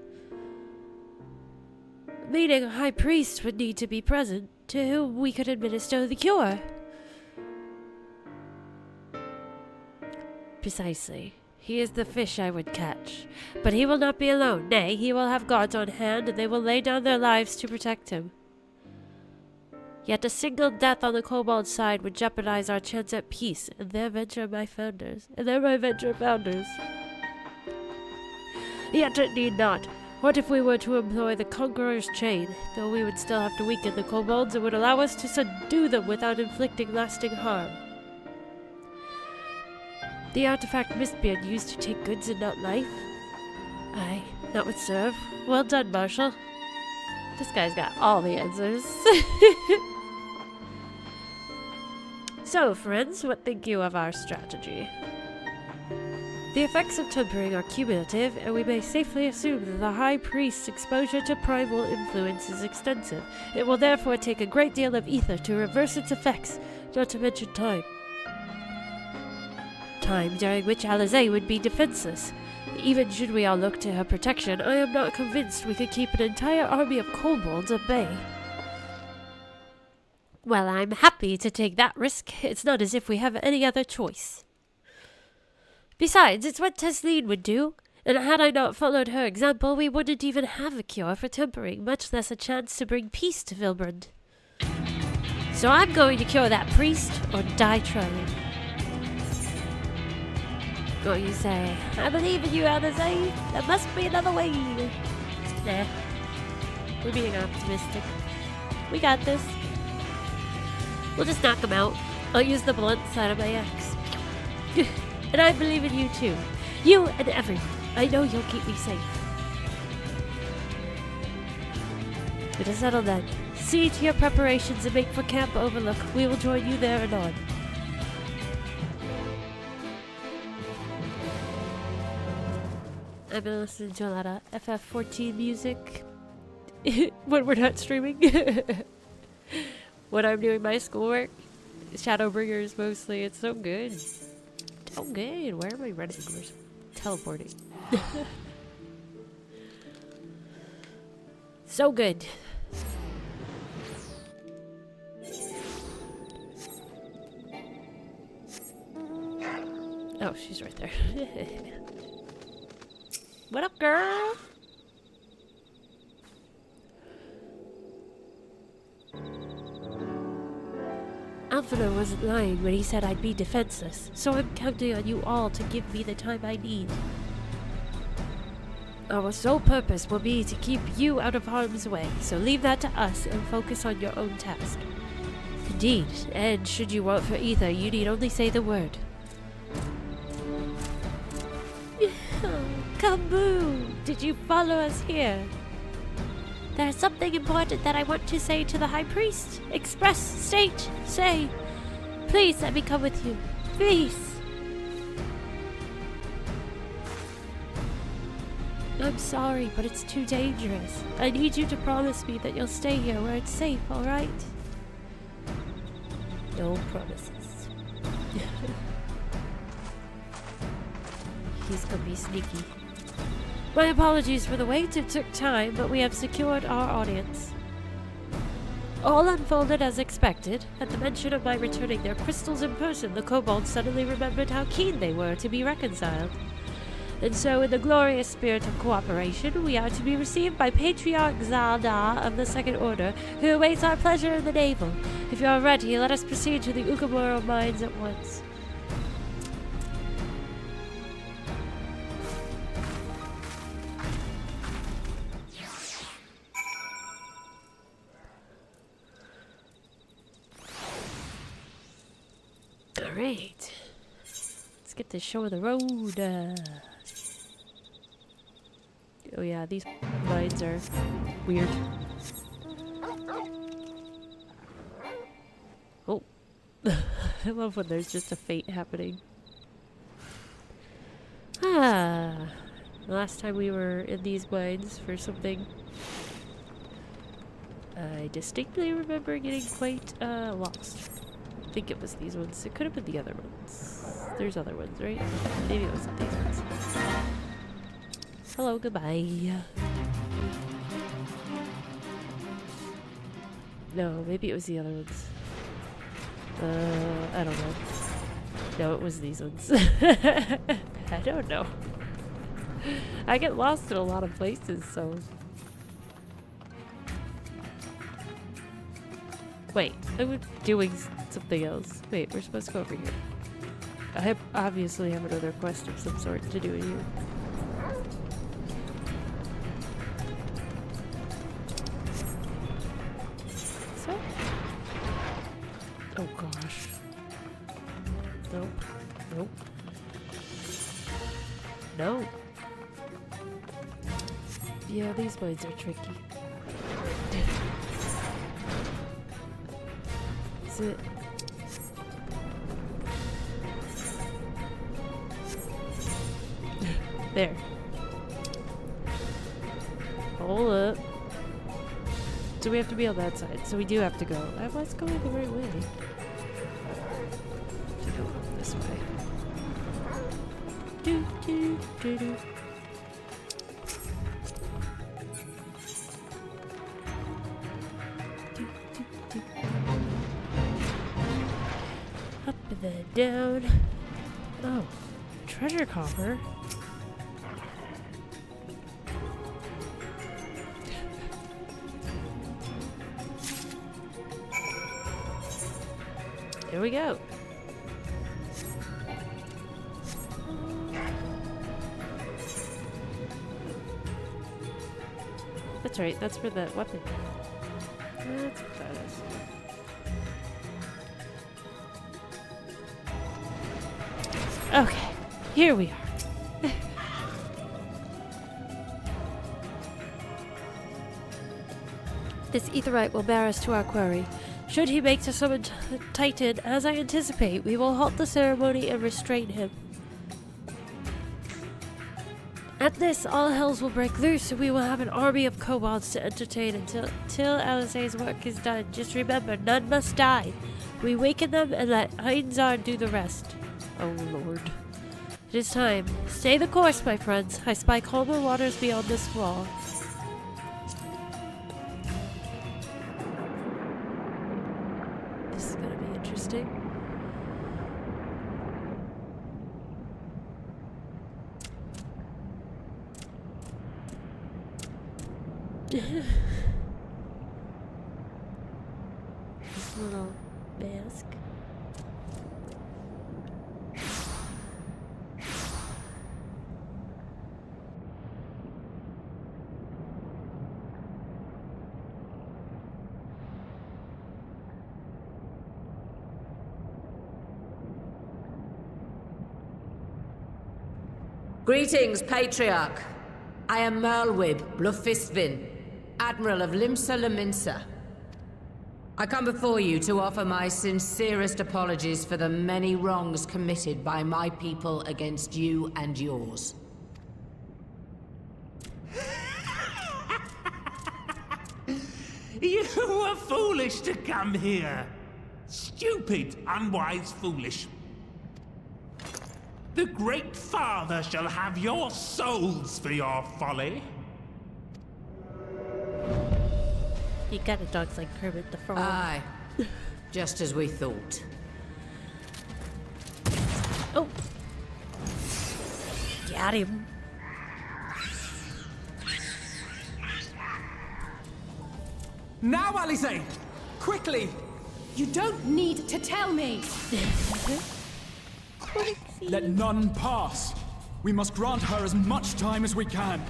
Meaning a high priest would need to be present, to whom we could administer the cure. Precisely. He is the fish I would catch. But he will not be alone. Nay, he will have guards on hand, and they will lay down their lives to protect him. Yet a single death on the kobold side would jeopardize our chance at peace, and they're my founders. Yet it need not. What if we were to employ the Conqueror's Chain? Though we would still have to weaken the kobolds, it would allow us to subdue them without inflicting lasting harm. The artifact Mistbeard used to take goods and not life? Aye, that would serve. Well done, Marshal. This guy's got all the answers. So, friends, what think you of our strategy? The effects of tempering are cumulative, and we may safely assume that the High Priest's exposure to primal influence is extensive. It will therefore take a great deal of ether to reverse its effects, not to mention time. Time during which Alizé would be defenseless. Even should we all look to her protection, I am not convinced we could keep an entire army of kobolds at bay. Well, I'm happy to take that risk. It's not as if we have any other choice. Besides, it's what Tesleen would do, and had I not followed her example, we wouldn't even have a cure for tempering, much less a chance to bring peace to Vilbrand. So I'm going to cure that priest, or die trying. What you say? I believe in you, Alizé. There must be another way. Nah. We're being optimistic. We got this. We'll just knock him out. I'll use the blunt side of my axe. And I believe in you too. You and everyone. I know you'll keep me safe. It is settled then. See to your preparations and make for Camp Overlook. We will join you there anon. I've been listening to a lot of FF14 music when we're not streaming. When I'm doing my schoolwork. Shadowbringers mostly. It's so good. So good. Where am I running? Where's teleporting? So good. Oh, she's right there. What up, girl? governor wasn't lying when he said I'd be defenseless, so I'm counting on you all to give me the time I need. Our sole purpose will be to keep you out of harm's way, so leave that to us and focus on your own task. Indeed, and should you want for either, you need only say the word. Kambu! Did you follow us here? There's something important that I want to say to the High Priest. Express, state, say. Please let me come with you. Please. I'm sorry, but it's too dangerous. I need you to promise me that you'll stay here where it's safe, alright? No promises. He's gonna be sneaky. My apologies for the wait, it took time, but we have secured our audience. All unfolded as expected. At the mention of my returning their crystals in person, the kobolds suddenly remembered how keen they were to be reconciled. And so, in the glorious spirit of cooperation, we are to be received by Patriarch Zaldar of the Second Order, who awaits our pleasure in the navel. If you are ready, let us proceed to the Ukamura mines at once. Alright. Let's get this show on the road. Oh yeah, these mines are weird. Oh. I love when there's just a fate happening. Ah. Last time we were in these mines for something, I distinctly remember getting quite lost. I think it was these ones. It could have been the other ones. There's other ones, right? Maybe it wasn't these ones. Hello, goodbye. No, maybe it was the other ones. I don't know. No, it was these ones. I don't know. I get lost in a lot of places, so... Wait, I'm doing something else. Wait, we're supposed to go over here. I obviously have another quest of some sort to do here. So? Oh gosh. Nope. Nope. No. Yeah, these mines are tricky. Is it? There. Hold up. So we have to be on that side. So we do have to go. I was going the right way. To go this way. Do do do do. Up and then down. Oh, treasure coffer. There we go. That's right, that's for the weapon. That's what that is. Okay, here we are. This aetherite will bear us to our quarry. Should he make to summon Titan, as I anticipate, we will halt the ceremony and restrain him. At this, all hells will break loose, and we will have an army of kobolds to entertain until Alizé's work is done. Just remember, none must die. We waken them and let Einzar do the rest. Oh lord. It is time. Stay the course, my friends. I spy calmer waters beyond this wall. This is gonna be interesting. This little mask. Greetings, Patriarch. I am Merlwib Blufistvin, Admiral of Limsa Laminsa. I come before you to offer my sincerest apologies for the many wrongs committed by my people against you and yours. You were foolish to come here. Stupid, unwise, foolish. The Great Father shall have your souls for your folly. You kind of talks like Kermit the Frog. Aye. Just as we thought. Oh! Got him. Now, Alize! Quickly! You don't need to tell me! Let none pass. We must grant her as much time as we can.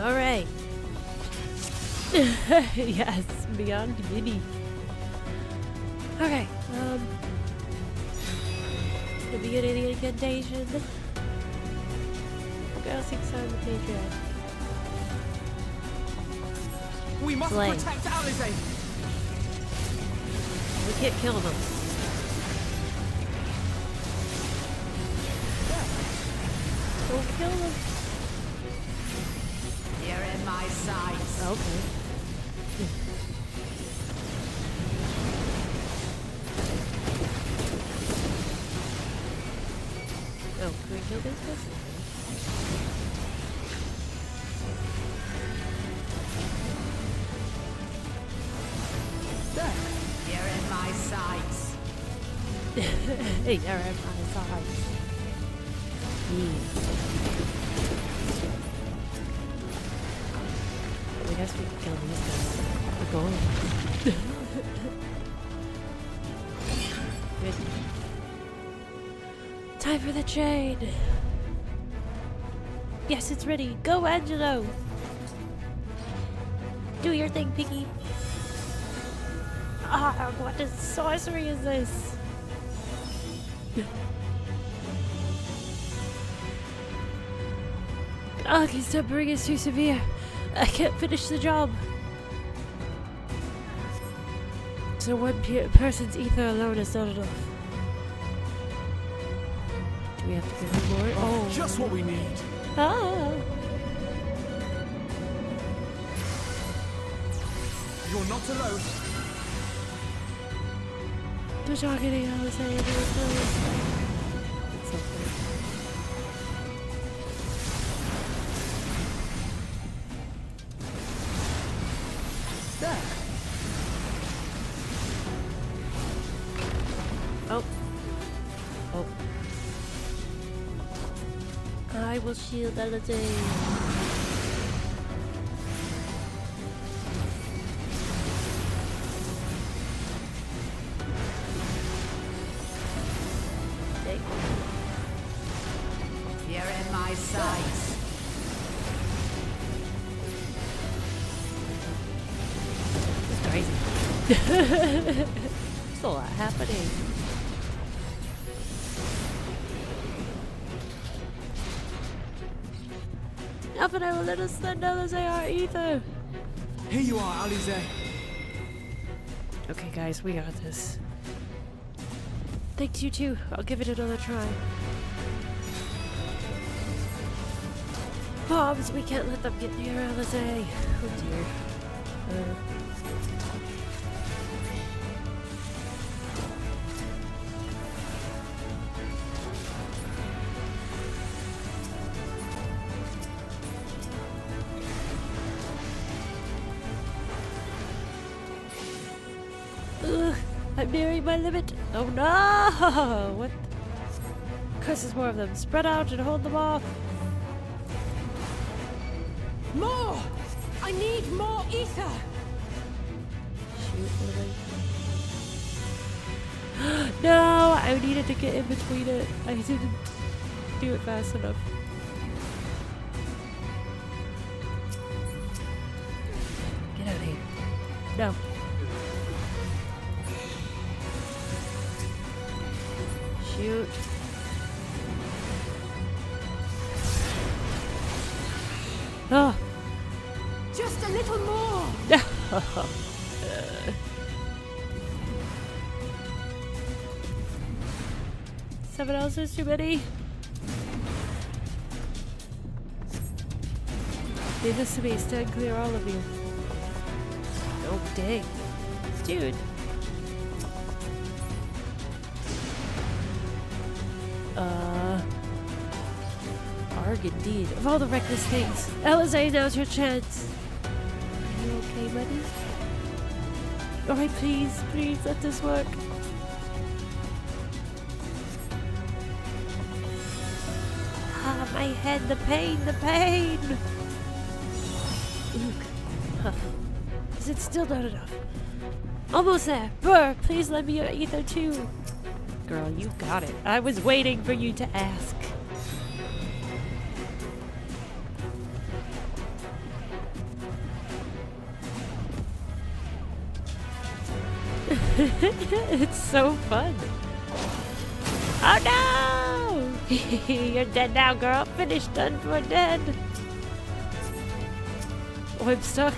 All right. Yes, beyond giddy. Okay. The beginning of the incantation. Girl sings on the Patreon. We must Slay. protect Alize! We can't kill them. Don't kill them. You're in my sights. Okay. Oh, can we kill this person? You're in my sights. Hey, you're in my sights. I guess we can kill these guys. We're going. Good. Time for the chain. Yes, it's ready. Go, Angelo. Do your thing, Piggy. Ah, what is sorcery is this? Ah, his tempering is too severe. I can't finish the job. So one person's ether alone is not enough. Do we have to give him more? Oh. Just what we need. Ah. You're not alone. They're talking to Alice. It's so funny. There. Oh. Oh. I will shield Alice. You're in my sights. It's crazy. There's a lot happening. Up and I will let us send Alice our ether. Here you are, Alize. Okay, guys, we got this. Thanks, you too. I'll give it another try. Bombs, we can't let them get near Alice. Oh dear. Ugh, I'm nearing my limit. Oh no! What? Curse, there's more of them. Spread out and hold them off. More! I need more ether! Shoot, what am I... No! I needed to get in between it. I didn't do it fast enough. Get out of here. No. Shoot. Oh. Just a little more. Someone else is too many. Leave this to me. Stand clear, all of you. Oh, dang. Dude. Arg indeed. Of all the reckless things. Alizé, now's your chance. Are you okay, buddy? Alright, please, please, let this work. Ah, my head, the pain, the pain! Luke. Huh. Is it still not enough? Almost there. Burr, please let me your ether too. Girl, you got it. I was waiting for you to ask. It's so fun. Oh no! You're dead now, girl. Finished, done for, dead. Oh, I'm stuck.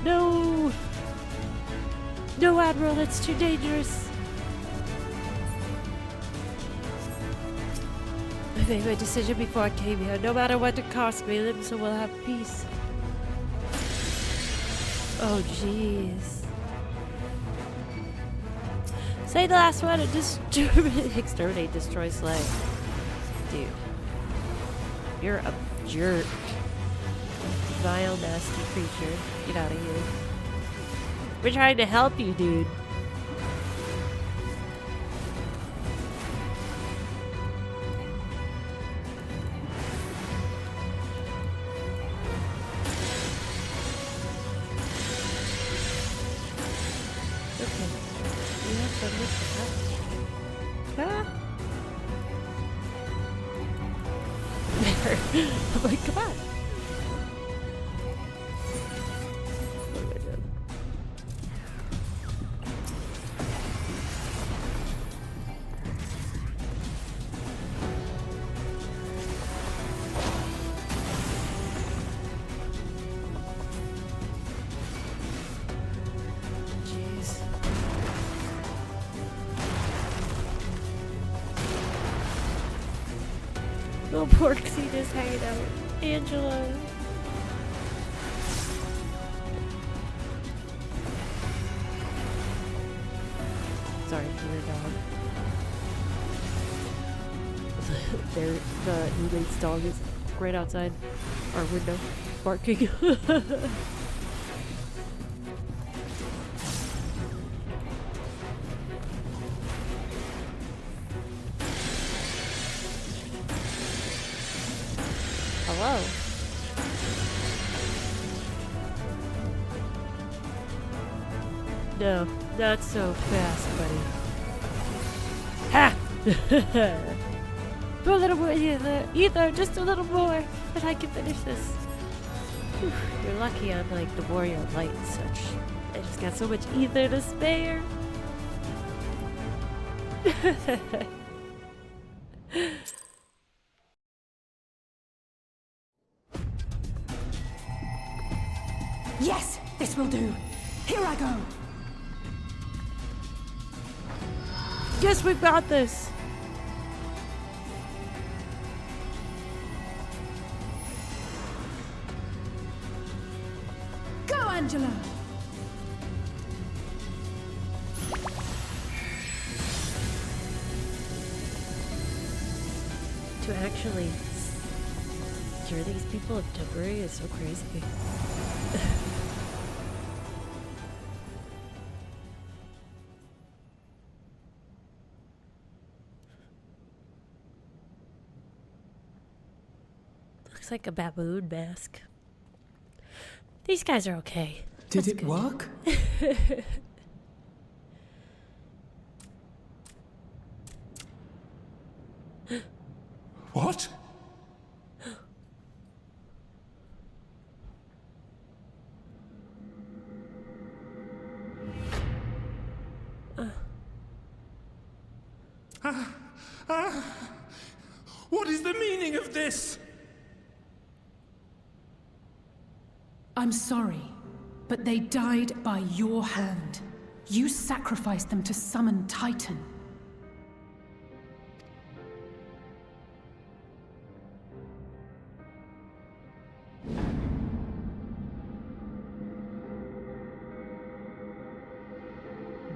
No! No, Admiral, that's too dangerous. I made my decision before I came here. No matter what it costs me, Limsa will have peace. Oh, jeez. Say the last one and exterminate, destroy, slay. Dude. You're a jerk. Vile, nasty creature. Get out of here. We're trying to help you, dude. Okay. You have fun with that. Ah! I'm like, come on. Oh my god. Jeez. Oh, poor Xena's hanging out. Angela. Sorry for your dog. The roommate's dog is right outside our window, barking. Hello. No, not so fast, buddy. Ha! Put a little more ether, just a little more, and I can finish this. Whew, you're lucky I'm like the warrior of light and such. I just got so much ether to spare. Yes, this will do. Here I go. Yes, we've got this. Go, Angela. To actually cure these people of temporary is so crazy. Looks like a baboon mask. These guys are okay. Did That's it good. work? What? What is the meaning of this? I'm sorry, but they died by your hand. You sacrificed them to summon Titan.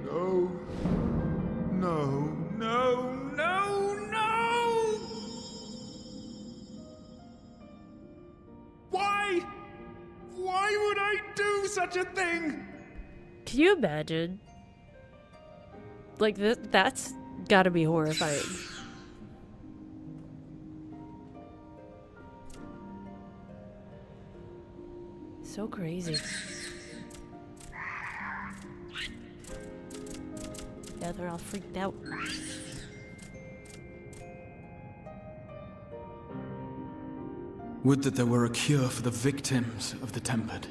No. No, no, no, no! Why? Why would I do such a thing? Can you imagine? Like, that's gotta be horrifying. So crazy. Yeah, they're all freaked out. Would that there were a cure for the victims of the Tempered.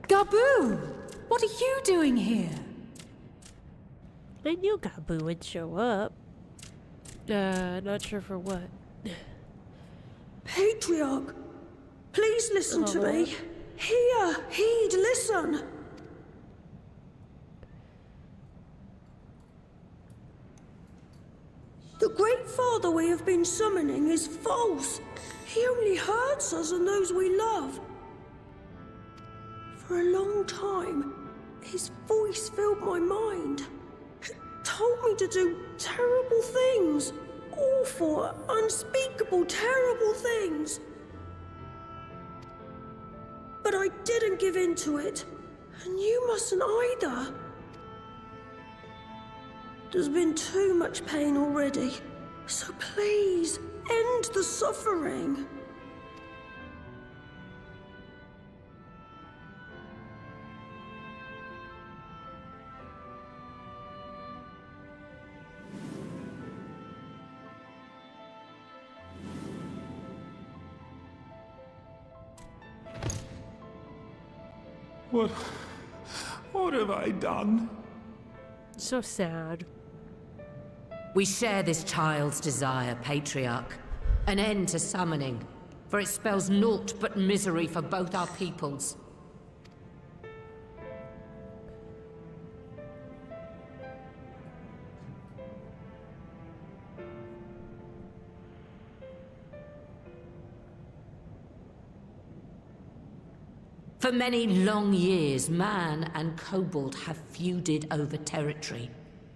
Gabu! What are you doing here? I knew Gabu would show up. Not sure for what. Patriarch, please listen to me. Hear, heed, listen. The Great Father we have been summoning is false. He only hurts us and those we love. For a long time, his voice filled my mind. It told me to do terrible things. Awful, unspeakable, terrible things. But I didn't give in to it. And you mustn't either. There's been too much pain already. So please, end the suffering. What have I done? So sad. We share this child's desire, Patriarch. An end to summoning, for it spells naught but misery for both our peoples. For many long years, man and kobold have feuded over territory,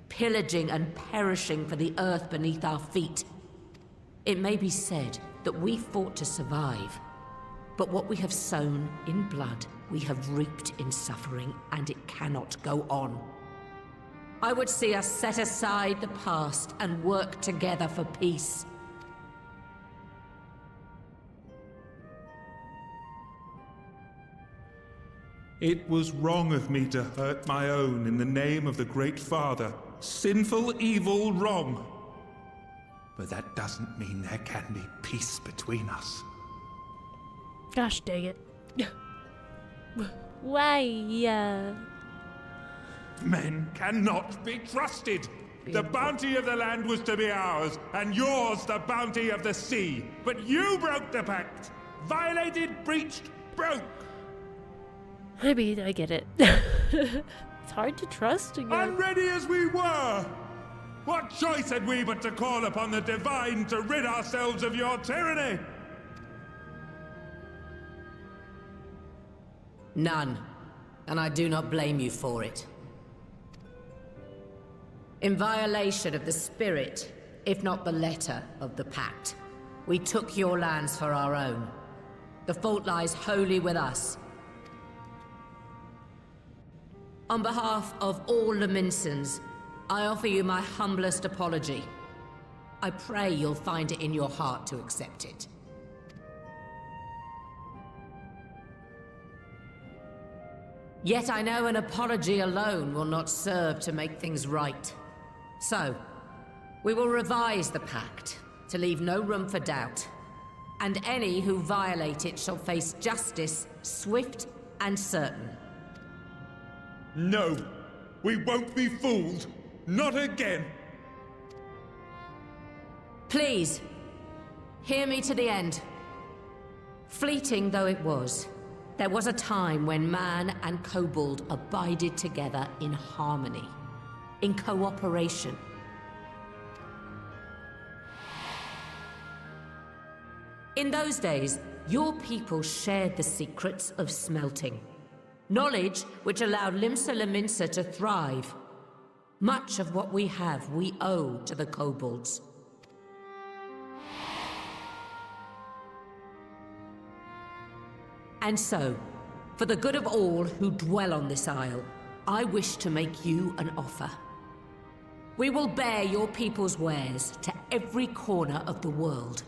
pillaging and perishing for the earth beneath our feet. It may be said that we fought to survive, but what we have sown in blood, we have reaped in suffering, and it cannot go on. I would see us set aside the past and work together for peace. It was wrong of me to hurt my own in the name of the Great Father. Sinful, evil, wrong. But that doesn't mean there can be peace between us. Gosh dang it. Why? Men cannot be trusted. The bounty of the land was to be ours, and yours the bounty of the sea. But you broke the pact. Violated, breached, broke. I mean, I get it. It's hard to trust again. Unready as we were! What choice had we but to call upon the divine to rid ourselves of your tyranny? None, and I do not blame you for it. In violation of the spirit, if not the letter, of the pact, we took your lands for our own. The fault lies wholly with us. On behalf of all Laminsons, I offer you my humblest apology. I pray you'll find it in your heart to accept it. Yet I know an apology alone will not serve to make things right. So, we will revise the pact to leave no room for doubt. and any who violate it shall face justice, swift and certain. No, we won't be fooled. Not again. Please, hear me to the end. Fleeting though it was, there was a time when man and kobold abided together in harmony, in cooperation. In those days, your people shared the secrets of smelting. Knowledge which allowed Limsa Lominsa to thrive. Much of what we have, we owe to the kobolds. And so, for the good of all who dwell on this isle, I wish to make you an offer. We will bear your people's wares to every corner of the world,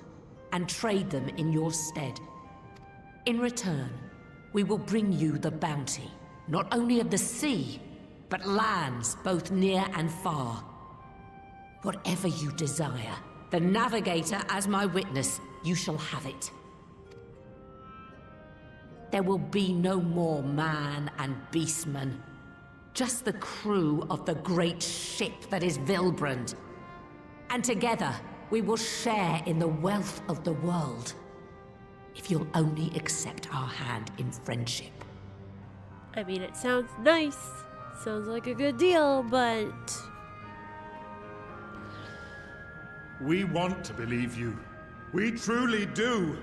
and trade them in your stead. In return, we will bring you the bounty, not only of the sea, but lands both near and far. Whatever you desire, the Navigator as my witness, you shall have it. There will be no more man and beastman, just the crew of the great ship that is Vilbrand. And together, we will share in the wealth of the world, if you'll only accept our hand in friendship. I mean, it sounds nice. Sounds like a good deal, but... We want to believe you. We truly do.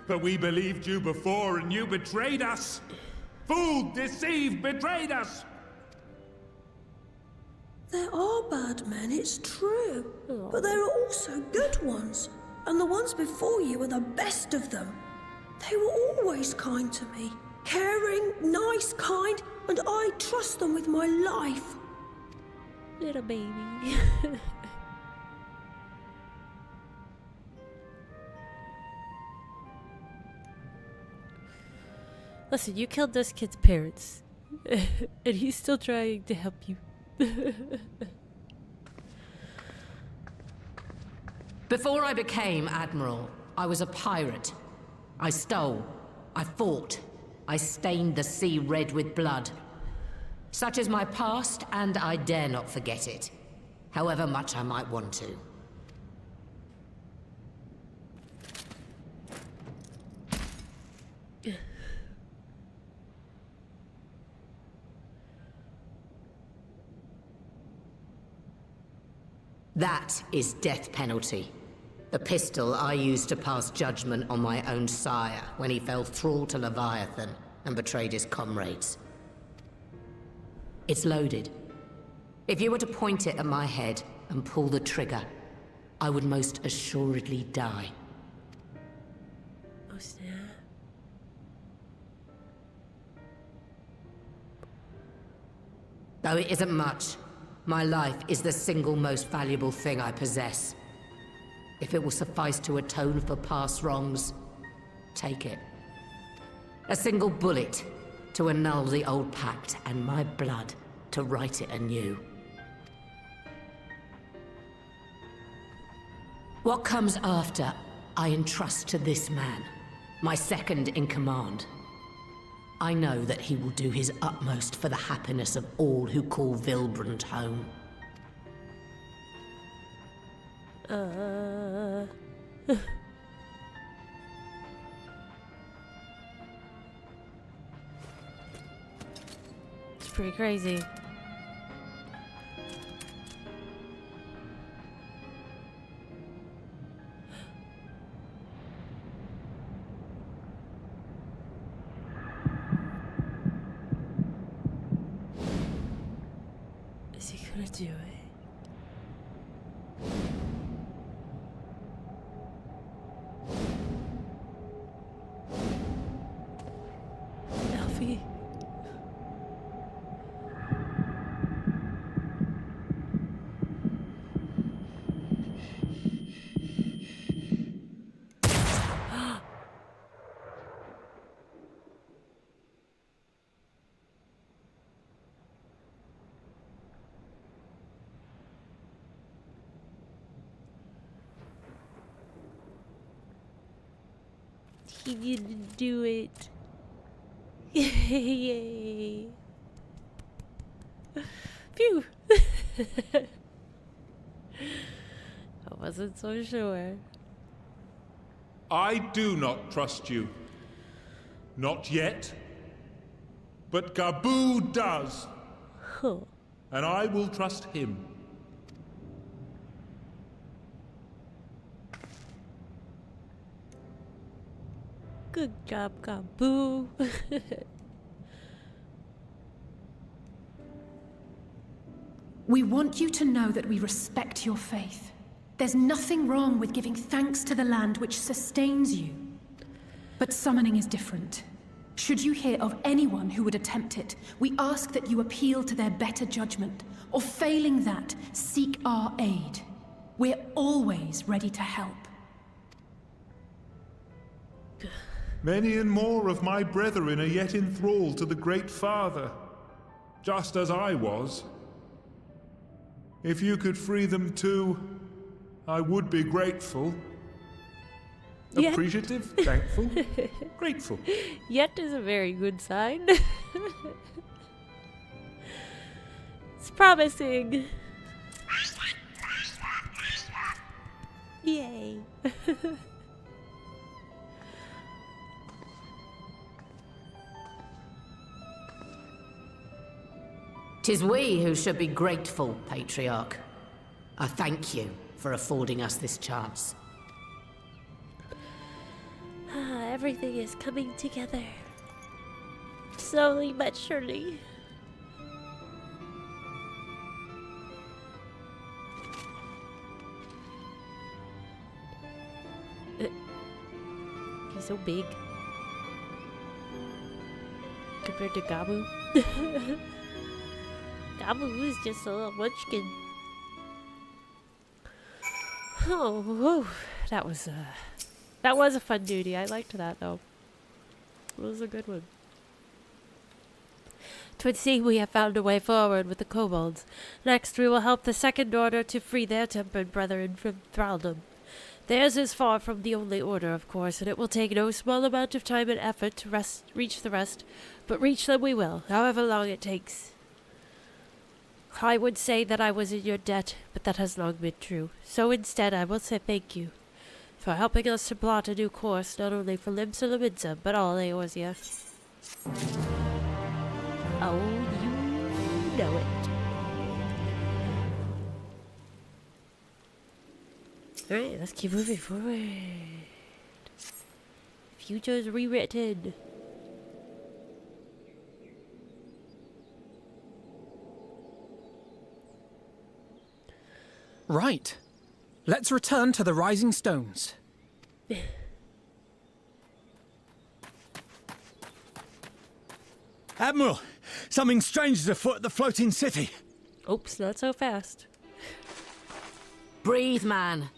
But we believed you before and you betrayed us. Fooled, deceived, betrayed us. There are bad men, it's true. But there are also good ones. And the ones before you are the best of them. They were always kind to me. Caring, nice, kind, and I trust them with my life. Little baby. Listen, you killed this kid's parents. And he's still trying to help you. Before I became Admiral, I was a pirate. I stole, I fought, I stained the sea red with blood. Such is my past, and I dare not forget it, however much I might want to. That is death penalty. The pistol I used to pass judgment on my own sire when he fell thrall to Leviathan and betrayed his comrades. It's loaded. If you were to point it at my head and pull the trigger, I would most assuredly die. Oh, snap. Though it isn't much, my life is the single most valuable thing I possess. If it will suffice to atone for past wrongs, take it. A single bullet to annul the old pact, and my blood to write it anew. What comes after, I entrust to this man, my second in command. I know that he will do his utmost for the happiness of all who call Vilbrand home. It's pretty crazy. Is he gonna do it? Elfie? You didn't do it. Yay. Phew. I wasn't so sure. I do not trust you. Not yet. But Gaboo does. Huh. And I will trust him. Good job, Gaboo. We want you to know that we respect your faith. There's nothing wrong with giving thanks to the land which sustains you. But summoning is different. Should you hear of anyone who would attempt it, we ask that you appeal to their better judgment, or failing that, seek our aid. We're always ready to help. Many and more of my brethren are yet enthralled to the Great Father, just as I was. If you could free them too, I would be grateful. Yeah. Appreciative, thankful, grateful. Yet is a very good sign. It's promising. Yay. 'Tis we who should be grateful, Patriarch. I thank you for affording us this chance. Everything is coming together. Slowly but surely. He's so big. Compared to Gaboo. Gaboo is just a little munchkin. Oh, whew. That was a fun duty. I liked that though. It was a good one. 'Twould seem we have found a way forward with the kobolds. Next we will help the Second Order to free their tempered brethren from thraldom. Theirs is far from the only order, of course, and it will take no small amount of time and effort to reach the rest, but reach them we will, however long it takes. I would say that I was in your debt, but that has long been true. So instead I will say thank you for helping us to plot a new course, not only for Limsa Lominsa, but all Eorzea. Oh, you know it. Alright, let's keep moving forward. Future's rewritten. Right. Let's return to the Rising Stones. Admiral, something strange is afoot at the floating city. Oops, not so fast. Breathe, man.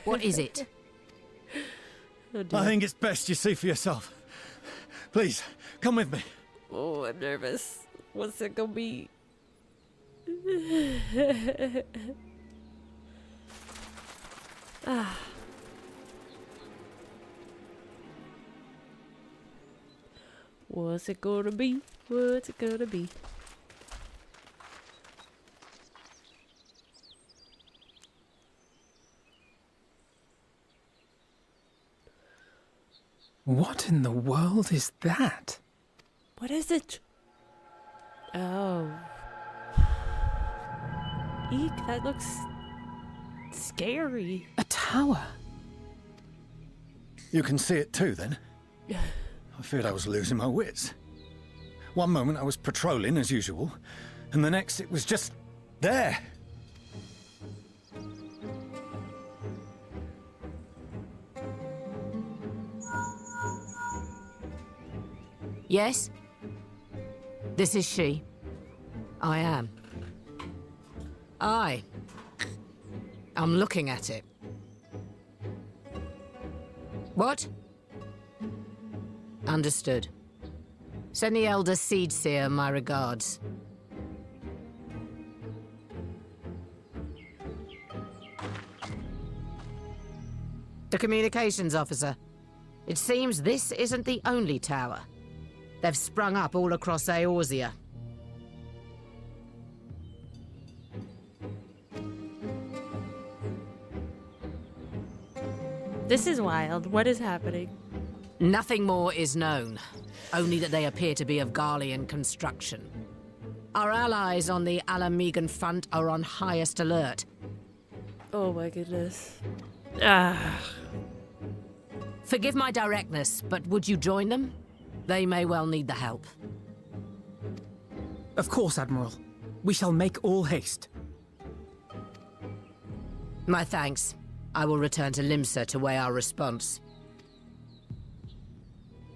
What is it? Oh, dear. I think it's best you see for yourself. Please, come with me. Oh, I'm nervous. What's it gonna be? Ah. What's it gonna be? What's it gonna be? What in the world is that? What is it? Oh. Eek, that looks scary. A tower. You can see it too, then? I feared I was losing my wits. One moment I was patrolling as usual, and the next it was just there. Yes? This is she. I am. I'm looking at it. What? Understood. Send the Elder Seedseer my regards. The communications officer. It seems this isn't the only tower. They've sprung up all across Eorzea. This is wild. What is happening? Nothing more is known, only that they appear to be of Garlean construction. Our allies on the Alamegan front are on highest alert. Oh my goodness. Ah. Forgive my directness, but would you join them? They may well need the help. Of course, Admiral. We shall make all haste. My thanks. I will return to Limsa to weigh our response.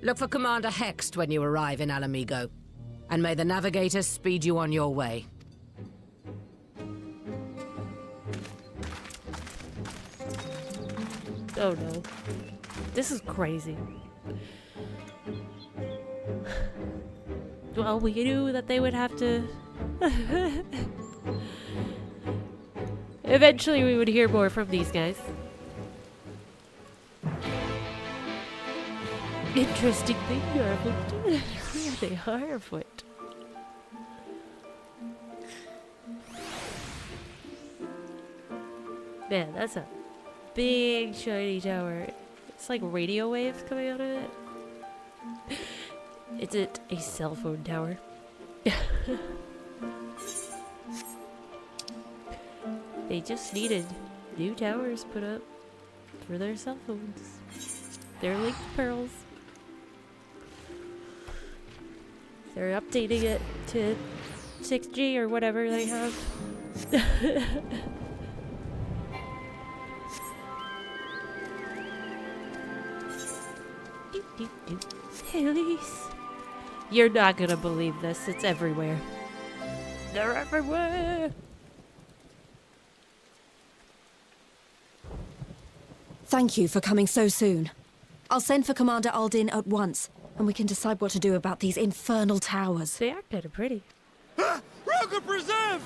Look for Commander Hext when you arrive in Alamigo, and may the Navigator speed you on your way. Oh no. This is crazy. Well, we knew that they would have to... Eventually we would hear more from these guys. Interesting thing, you're afoot. Yeah, they are afoot. Man, that's a big shiny tower. It's like radio waves coming out of it. Is it a cell phone tower? They just needed new towers put up for their cell phones. They're linked pearls. They're updating it to 6G or whatever they have. Elise. You're not gonna believe this. It's everywhere. They're everywhere. Thank you for coming so soon. I'll send for Commander Aldin at once, and we can decide what to do about these infernal towers. They are kind of pretty. Roger preserved!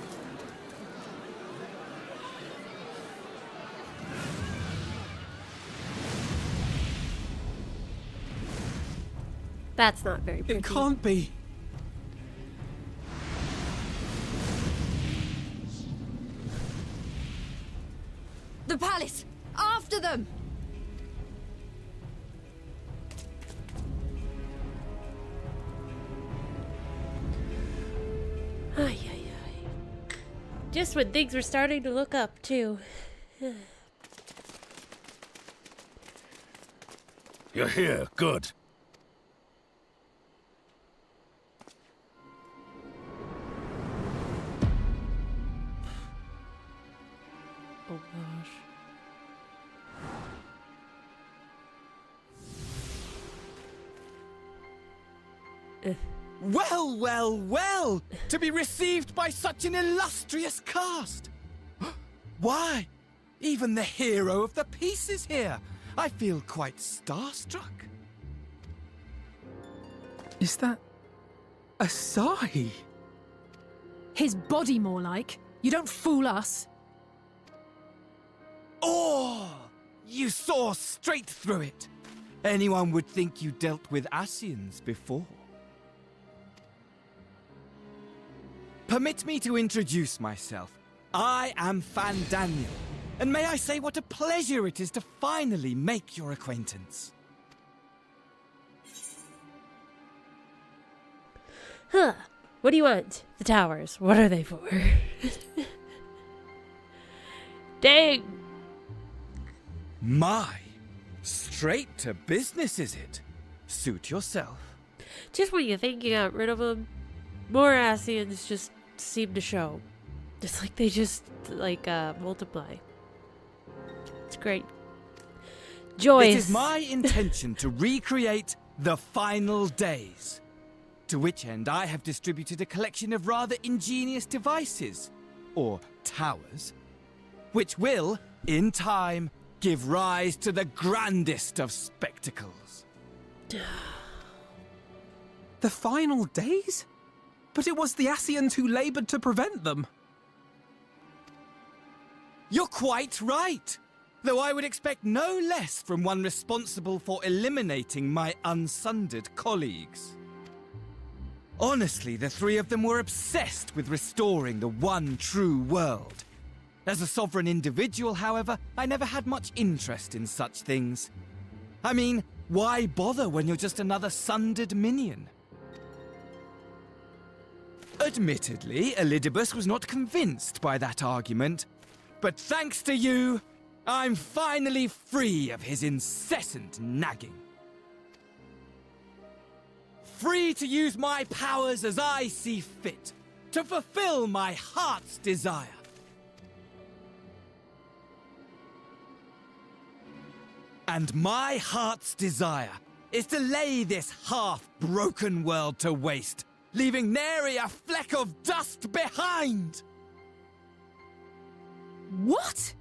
That's not very pretty. It can't be. The palace! After them! Ay, ay, ay. Just when things were starting to look up, too. You're here, good. Oh gosh. Well, well, well! To be received by such an illustrious cast! Why, even the hero of the piece is here! I feel quite starstruck. Is that... Asahi? His body, more like. You don't fool us. Oh! You saw straight through it! Anyone would think you dealt with Ascians before. Permit me to introduce myself. I am Fandaniel, and may I say what a pleasure it is to finally make your acquaintance. Huh. What do you want? The towers. What are they for? Dang! My, straight to business is it? Suit yourself. Just when you think you got rid of them, more Ascians just seem to show. It's like they just, like, multiply. It's great. Joyce. It is my intention to recreate the final days. To which end I have distributed a collection of rather ingenious devices, or towers, which will, in time, give rise to the grandest of spectacles. The final days? But it was the Ascians who labored to prevent them. You're quite right. though I would expect no less from one responsible for eliminating my unsundered colleagues. Honestly, the three of them were obsessed with restoring the one true world. As a sovereign individual, however, I never had much interest in such things. I mean, why bother when you're just another sundered minion? Admittedly, Elidibus was not convinced by that argument, but thanks to you, I'm finally free of his incessant nagging. Free to use my powers as I see fit, to fulfill my heart's desire. And my heart's desire is to lay this half-broken world to waste, leaving nary a fleck of dust behind! What?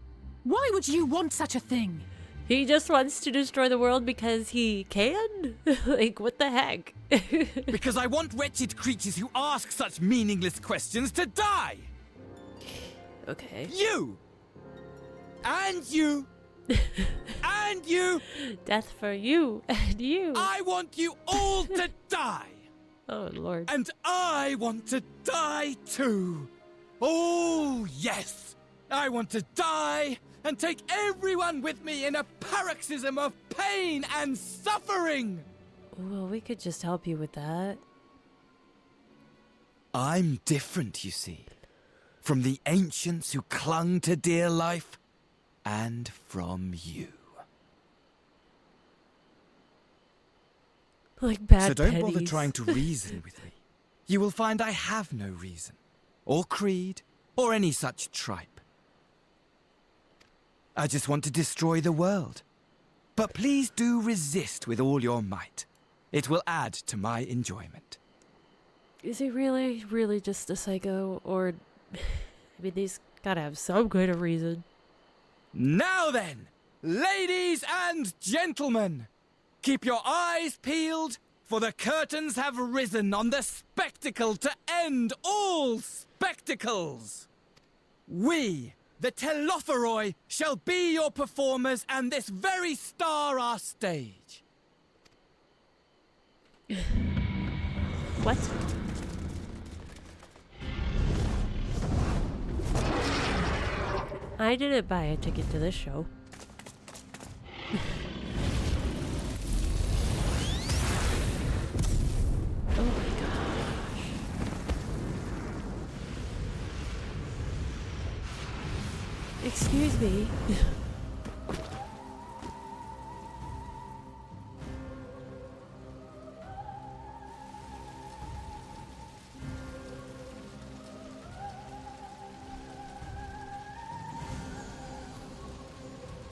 Why would you want such a thing? He just wants to destroy the world because he can? Like, what the heck? Because I want wretched creatures who ask such meaningless questions to die! Okay. You! And you! And you! Death for you and you. I want you all to die! Oh, Lord. And I want to die too! Oh, yes! I want to die and take everyone with me in a paroxysm of pain and suffering! Well, we could just help you with that. I'm different, you see. From the ancients who clung to dear life, and from you. Like bad So don't pennies. bother trying to reason with me. You will find I have no reason, or creed, or any such tripe. I just want to destroy the world. But please do resist with all your might. It will add to my enjoyment. Is he really just a psycho? Or, I mean, he's gotta have some kind of reason. Now then, ladies and gentlemen, keep your eyes peeled, for the curtains have risen on the spectacle to end all spectacles. We, the Telophoroi, shall be your performers, and this very star our stage. What? I didn't buy a ticket to this show. Oh my gosh. Excuse me.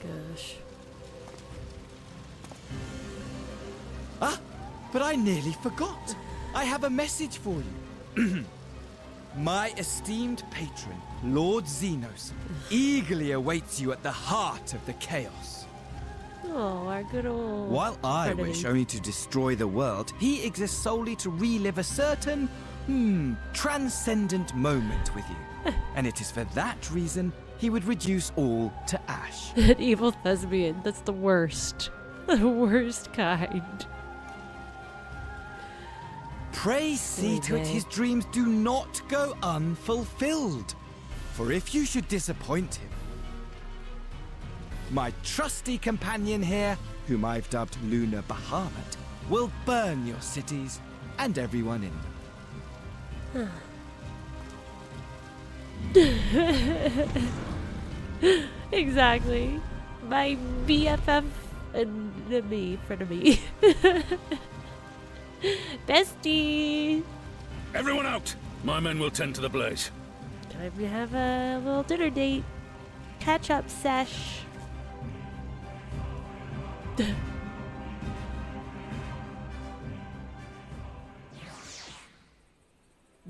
Gosh. Ah, but I nearly forgot. I have a message for you. My esteemed patron, Lord Xenos, eagerly awaits you at the heart of the chaos. Oh, our good old... While I Trinity. wish only to destroy the world, he exists solely to relive a certain, transcendent moment with you. And it is for that reason he would reduce all to ash. An evil thespian. That's the worst. The worst kind. Pray see to it his dreams do not go unfulfilled. For if you should disappoint him, my trusty companion here, whom I've dubbed Lunar Bahamut, will burn your cities and everyone in them. Exactly. My BFF and me, frenemy. Bestie! Everyone out! My men will tend to the blaze. Time to have a little dinner date. Catch up sesh.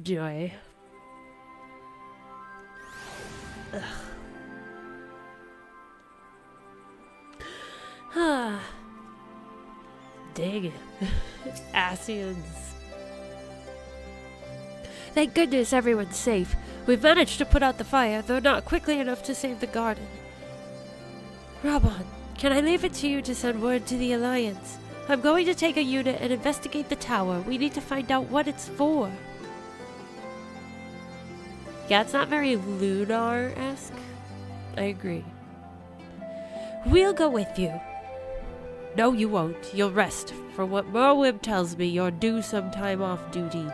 Joy. Ugh. Dang it. Asians. Thank goodness everyone's safe. We've managed to put out the fire, though not quickly enough to save the garden. Rabon, can I leave it to you to send word to the Alliance? I'm going to take a unit and investigate the tower. We need to find out what it's for. Yeah, it's not very Lunar-esque. I agree. We'll go with you. No, you won't. You'll rest. For what Merwib tells me, you're due some time off duty.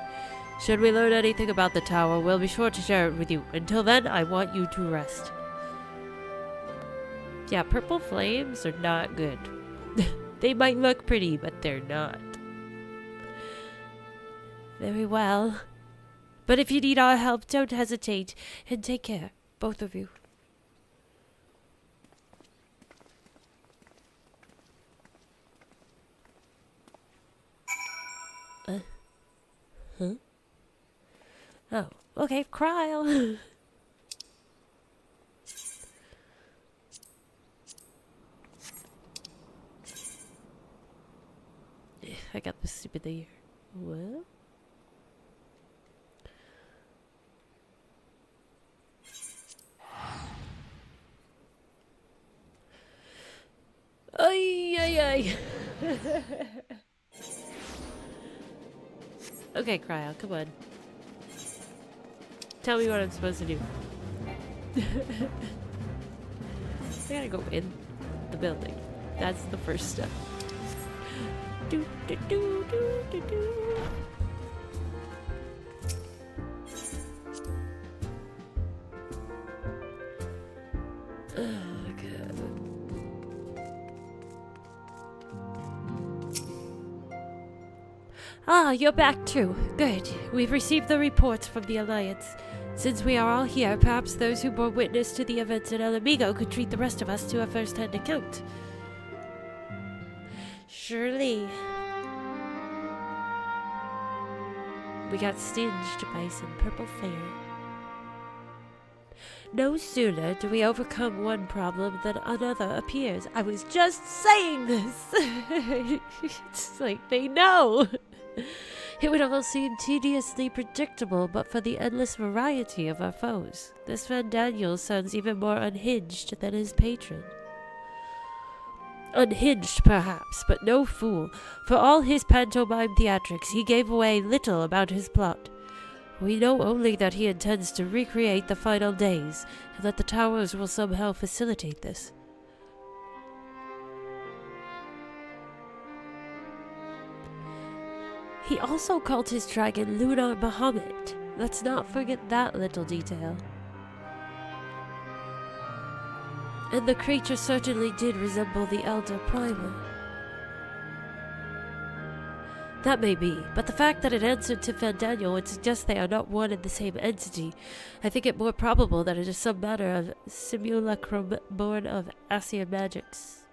Should we learn anything about the tower, we'll be sure to share it with you. Until then, I want you to rest. Yeah, purple flames are not good. They might look pretty, but they're not. Very well. But if you need our help, don't hesitate. And take care, both of you. Huh? Oh, okay, Kryle. I got this stupid thing here. What? Ay, ay, ay. Okay, Kryle, come on. Tell me what I'm supposed to do. I gotta go in the building. That's the first step. Do, do, do, do, do, do. Oh, God. Ah, you're back too. Good. We've received the reports from the Alliance. Since we are all here, perhaps those who bore witness to the events in El Amigo could treat the rest of us to a first-hand account. Surely. We got stinged by some purple fire. No sooner do we overcome one problem than another appears. I was just saying this! It's like they know! It would all seem tediously predictable but for the endless variety of our foes. This Van Daniel sounds even more unhinged than his patron. Unhinged, perhaps, but no fool. For all his pantomime theatrics, he gave away little about his plot. We know only that he intends to recreate the final days, and that the towers will somehow facilitate this. He also called his dragon Lunar Bahamut. Let's not forget that little detail. And the creature certainly did resemble the Elder Primer. That may be, but the fact that it answered to Van Daniel would suggest they are not one and the same entity. I think it more probable that it is some manner of simulacrum born of Asian magics.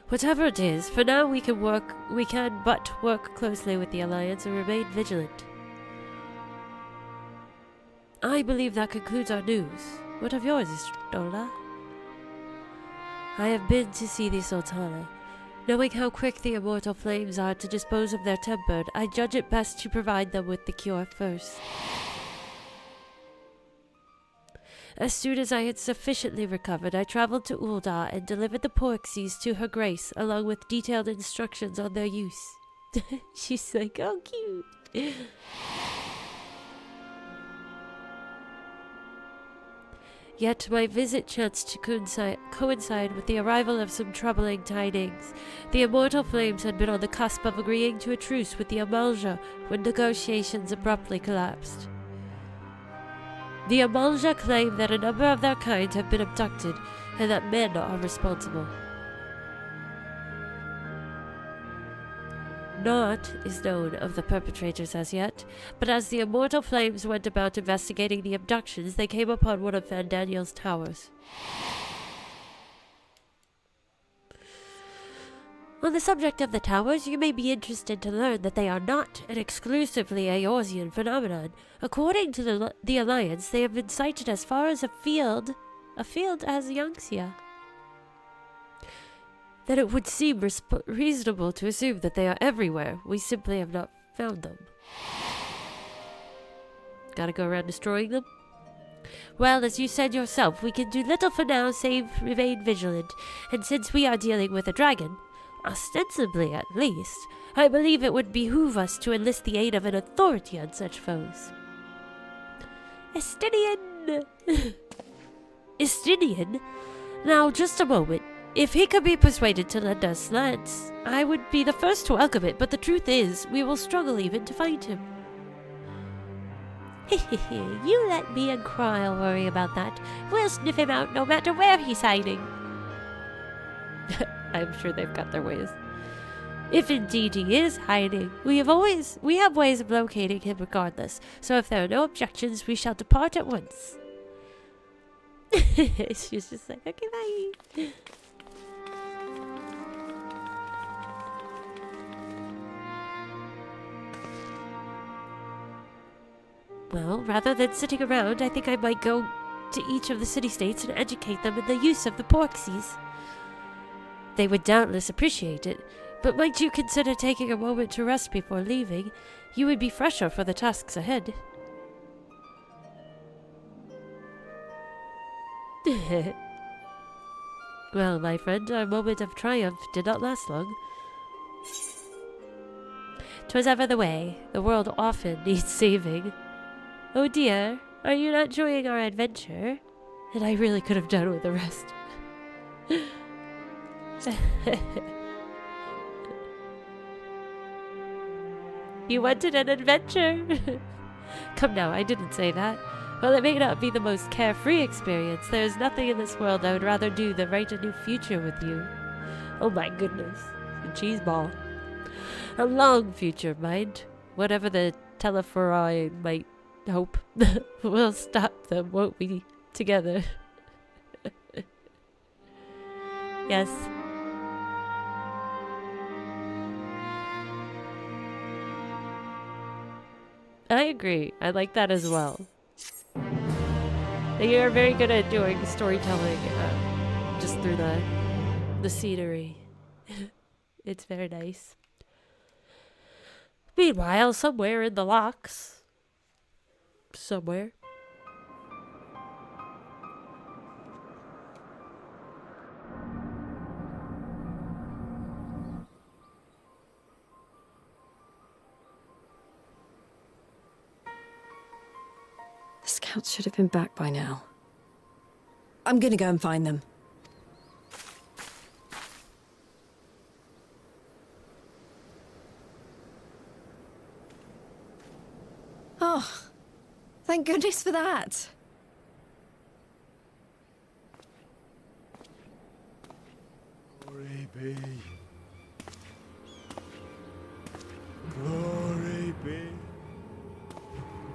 Whatever it is, for now we can but work closely with the Alliance and remain vigilant. I believe that concludes our news. What of yours, Stola? I have been to see the Sultana. Knowing how quick the immortal flames are to dispose of their temper, I judge it best to provide them with the cure first. As soon as I had sufficiently recovered, I traveled to Ul'dah and delivered the Porxies to Her Grace, along with detailed instructions on their use. She's like, oh, cute. Yet my visit chanced to coincide with the arrival of some troubling tidings. The immortal flames had been on the cusp of agreeing to a truce with the Amalja when negotiations abruptly collapsed. The Amalja claim that a number of their kind have been abducted and that men are responsible. Naught is known of the perpetrators as yet, but as the immortal flames went about investigating the abductions, they came upon one of Van Daniel's towers. On the subject of the towers, you may be interested to learn that they are not an exclusively Eorzean phenomenon. According to the Alliance, they have been sighted as far as a field as Yangxia. That it would seem reasonable to assume that they are everywhere. We simply have not found them. Gotta go around destroying them? Well, as you said yourself, we can do little for now save remain vigilant, and since we are dealing with a dragon, ostensibly at least, I believe it would behoove us to enlist the aid of an authority on such foes. Estinian! Estinian? Now, just a moment. If he could be persuaded to lend us lands, I would be the first to welcome it, but the truth is, we will struggle even to find him. You let me and Cry'll worry about that. We'll sniff him out no matter where he's hiding. I'm sure they've got their ways. If indeed he is hiding, we have ways of locating him regardless, so if there are no objections, we shall depart at once. She's just like, okay, bye. Well, rather than sitting around, I think I might go to each of the city-states and educate them in the use of the porxies. They would doubtless appreciate it, but might you consider taking a moment to rest before leaving? You would be fresher for the tasks ahead. Well, my friend, our moment of triumph did not last long. 'Twas ever the way. The world often needs saving. Oh dear, are you not enjoying our adventure? And I really could have done with the rest. You wanted an adventure? Come now, I didn't say that. While it may not be the most carefree experience, there is nothing in this world I would rather do than write a new future with you. Oh my goodness. A cheese ball. A long future, mind. Whatever the Telephori might hope. We'll stop them, won't we? Together. Yes. I agree. I like that as well. They are very good at doing storytelling just through the scenery. It's very nice. Meanwhile, somewhere in the locks. Somewhere. The scouts should have been back by now. I'm gonna go and find them. Oh, thank goodness for that. Glory be. Glory be.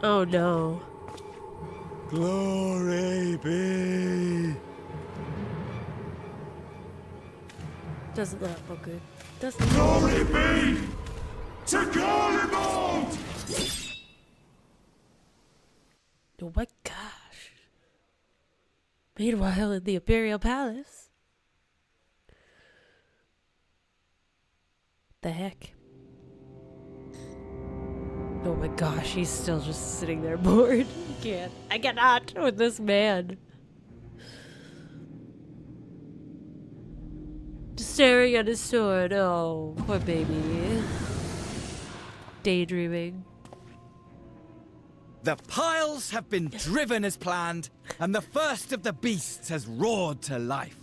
Oh no. Glory be. Doesn't that look good? Doesn't Glory be to Garlemald! Oh my gosh. Meanwhile, in the Imperial Palace. The heck? Oh my gosh, he's still just sitting there bored. I cannot with this man. Just staring at his sword. Oh, poor baby. Daydreaming. The piles have been driven as planned, and the first of the beasts has roared to life.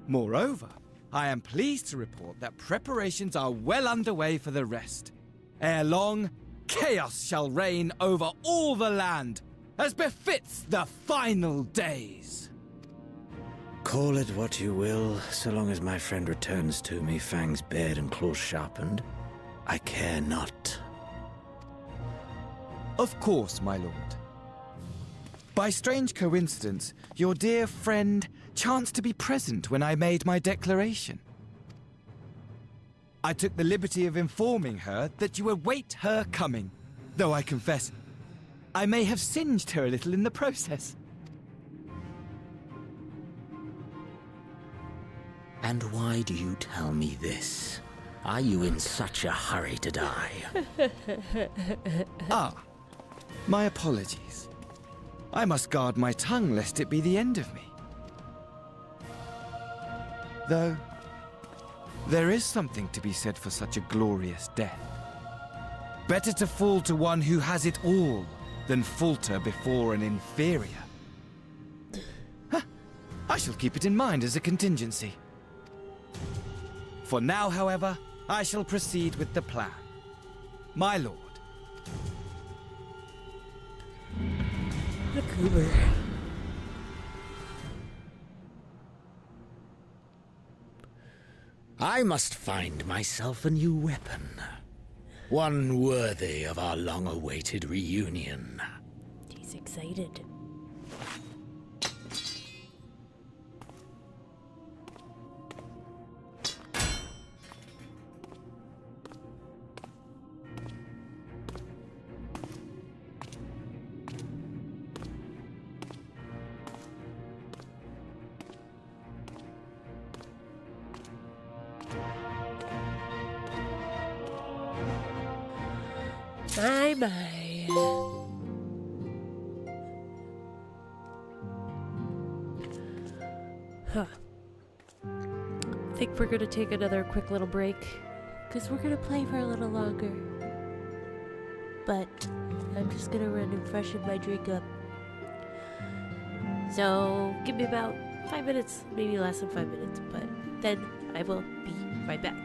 Moreover, I am pleased to report that preparations are well underway for the rest. Ere long, chaos shall reign over all the land, as befits the final days. Call it what you will, so long as my friend returns to me, fangs bared and claws sharpened. I care not. Of course, my lord. By strange coincidence, your dear friend chanced to be present when I made my declaration. I took the liberty of informing her that you await her coming, though I confess, I may have singed her a little in the process. And why do you tell me this? Are you in such a hurry to die? Ah, my apologies. I must guard my tongue lest it be the end of me. Though, there is something to be said for such a glorious death. Better to fall to one who has it all than falter before an inferior. I shall keep it in mind as a contingency. For now, however, I shall proceed with the plan. My lord. The Cooper. I must find myself a new weapon. One worthy of our long-awaited reunion. He's excited. My. Huh. I think we're gonna take another quick little break, because we're gonna play for a little longer. But I'm just gonna run and freshen my drink up. So give me about 5 minutes, maybe less than 5 minutes, but then I will be right back.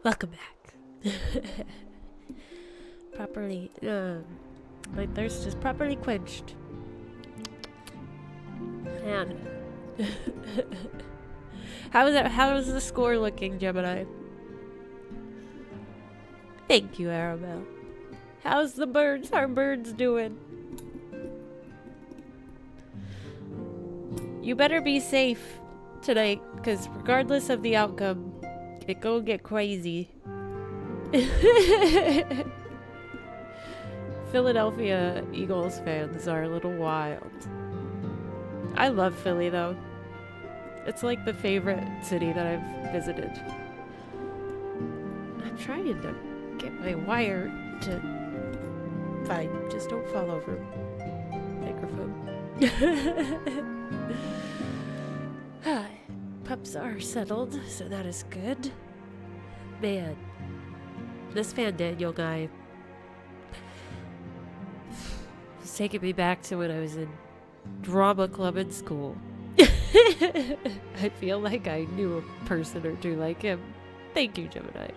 Welcome back. Properly, my thirst is properly quenched. Man. How is the score looking, Gemini? Thank you, Arabelle. How's the birds? How are birds doing? You better be safe tonight, because regardless of the outcome, it go get crazy. Philadelphia Eagles fans are a little wild. I love Philly though. It's like the favorite city that I've visited. I'm trying to get my wire to... Fine, just don't fall over. Microphone. Pups are settled, so that is good. Man, this Fan Daniel guy is taking me back to when I was in drama club in school. I feel like I knew a person or two like him. Thank you, Gemini.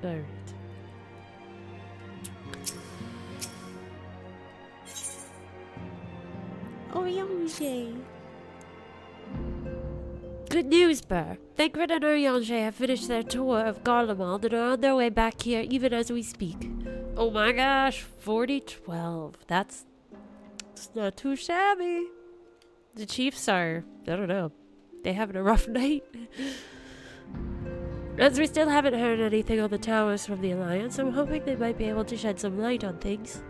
Alright. Oriange. Good news, Burr. Thancred and Oriange have finished their tour of Garlemald and are on their way back here even as we speak. Oh my gosh, 40-12. That's not too shabby. The Chiefs are, I don't know, they having a rough night. As we still haven't heard anything on the towers from the Alliance, I'm hoping they might be able to shed some light on things.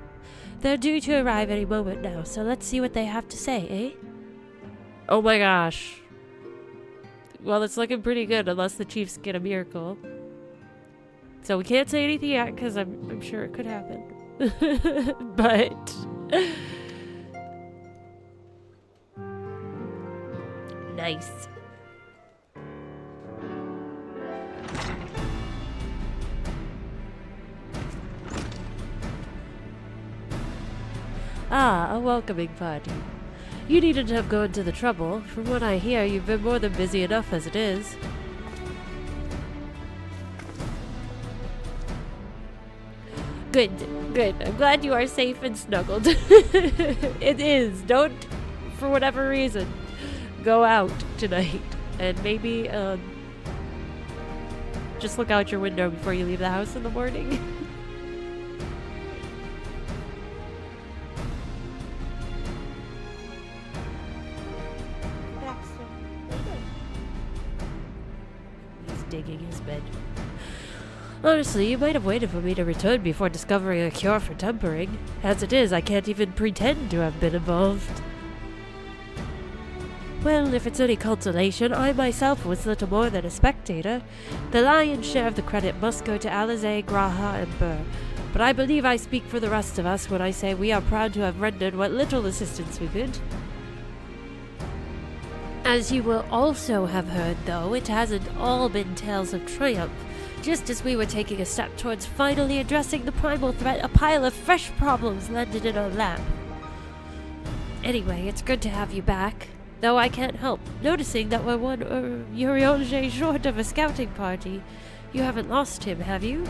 They're due to arrive any moment now, so let's see what they have to say, eh? Oh my gosh. Well, it's looking pretty good unless the Chiefs get a miracle. So we can't say anything yet because I'm sure it could happen. But... nice. Ah, a welcoming party. You needn't have gone to the trouble. From what I hear, you've been more than busy enough as it is. Good, good. I'm glad you are safe and snuggled. It is. Don't, for whatever reason, go out tonight. And maybe, just look out your window before you leave the house in the morning. He's digging his bed. Honestly, you might have waited for me to return before discovering a cure for tempering. As it is, I can't even pretend to have been involved. Well, if it's any consolation, I myself was little more than a spectator. The lion's share of the credit must go to Alizé, Graha, and Burr, but I believe I speak for the rest of us when I say we are proud to have rendered what little assistance we could. As you will also have heard, though, it hasn't all been tales of triumph. Just as we were taking a step towards finally addressing the primal threat, a pile of fresh problems landed in our lap. Anyway, it's good to have you back. Though I can't help noticing that we're one Urianger short of a scouting party. You haven't lost him, have you?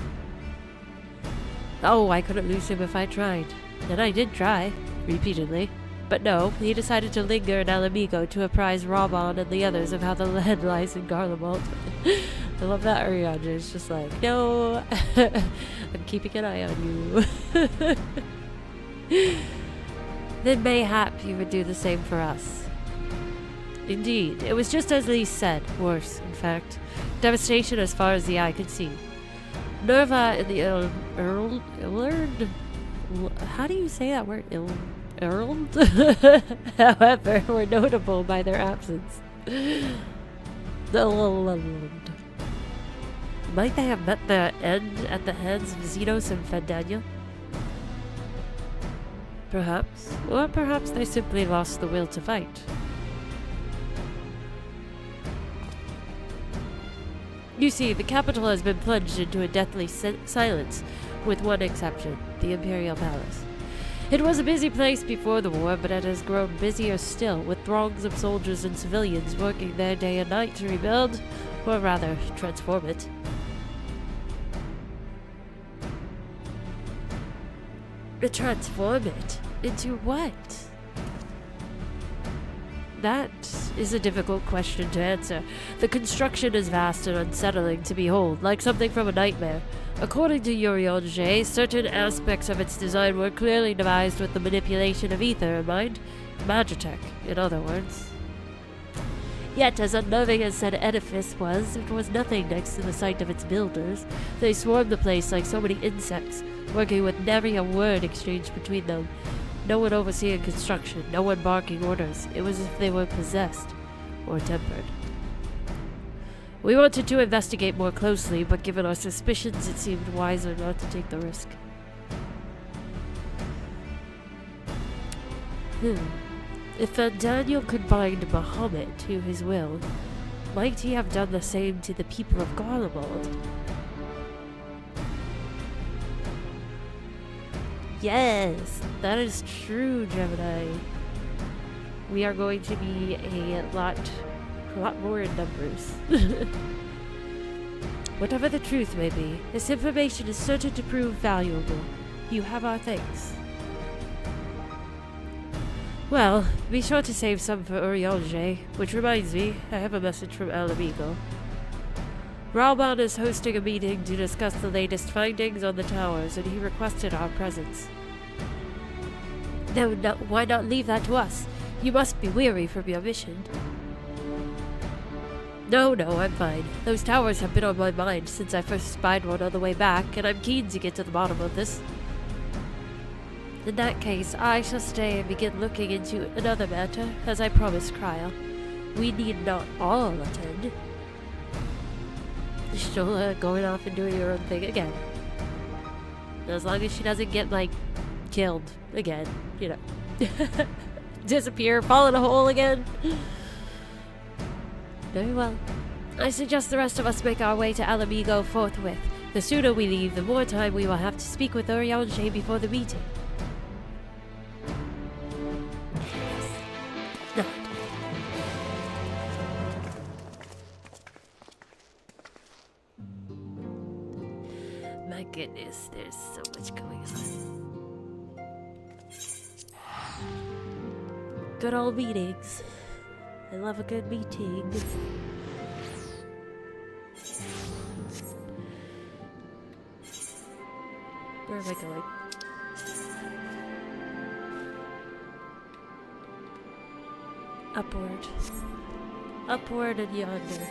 Oh, I couldn't lose him if I tried. And I did try, repeatedly. But no, he decided to linger in Alamigo to apprise Raubon and the others of how the land lies in Garlemald. I love that Urianger. It's just like, no, I'm keeping an eye on you. Then mayhap you would do the same for us. Indeed, it was just as Lee said, worse, in fact. Devastation as far as the eye could see. Nerva and the Illard? How do you say that word? Earled? However, were notable by their absence. Might they have met the end at the hands of Xenos and Fandania? Perhaps. Or perhaps they simply lost the will to fight. You see, the capital has been plunged into a deathly silence, with one exception, the Imperial Palace. It was a busy place before the war, but it has grown busier still, with throngs of soldiers and civilians working there day and night to rebuild, or rather, transform it. Transform it? Into what? That is a difficult question to answer. The construction is vast and unsettling to behold, like something from a nightmare. According to Urianger, certain aspects of its design were clearly devised with the manipulation of ether in mind. Magitech, in other words. Yet, as unnerving as said edifice was, it was nothing next to the sight of its builders. They swarmed the place like so many insects, working with never a word exchanged between them. No one overseeing construction, no one barking orders. It was as if they were possessed, or tempered. We wanted to investigate more closely, but given our suspicions, it seemed wiser not to take the risk. If Daniel could bind Bahamut to his will, might he have done the same to the people of Garlemald? Yes, that is true, Gemini. We are going to be a lot more in numbers. Whatever the truth may be, this information is certain to prove valuable. You have our thanks. Well, be sure to save some for Urianger, which reminds me, I have a message from Alamigo. Raubon is hosting a meeting to discuss the latest findings on the towers, and he requested our presence. No, why not leave that to us? You must be weary from your mission. No, I'm fine. Those towers have been on my mind since I first spied one on the way back, and I'm keen to get to the bottom of this. In that case, I shall stay and begin looking into another matter, as I promised Cryle. We need not all attend. She'll going off and doing her own thing again. As long as she doesn't get, killed again, you know. Disappear, fall in a hole again. Very well. I suggest the rest of us make our way to Alamigo forthwith. The sooner we leave, the more time we will have to speak with Urianger before the meeting. goodness, there's so much going on. Good old meetings. I love a good meeting. Where am I going? Upward. Upward and yonder.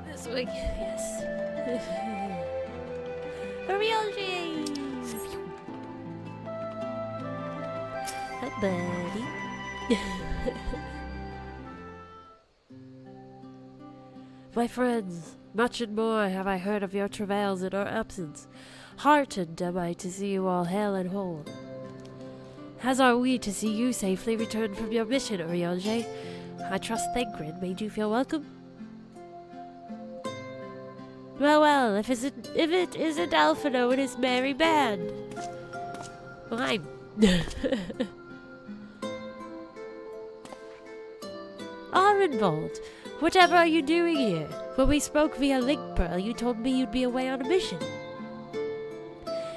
This way, yes. Berrrrlynn! Hi, buddy. My friends, much and more have I heard of your travails in our absence. Heartened am I to see you all hale and whole. As are we to see you safely returned from your mission, Urianger. I trust Thancred made you feel welcome. Well, well, if it isn't Alphino and his merry band. Well, I'm... Arenvold, whatever are you doing here? When we spoke via Link Pearl, you told me you'd be away on a mission.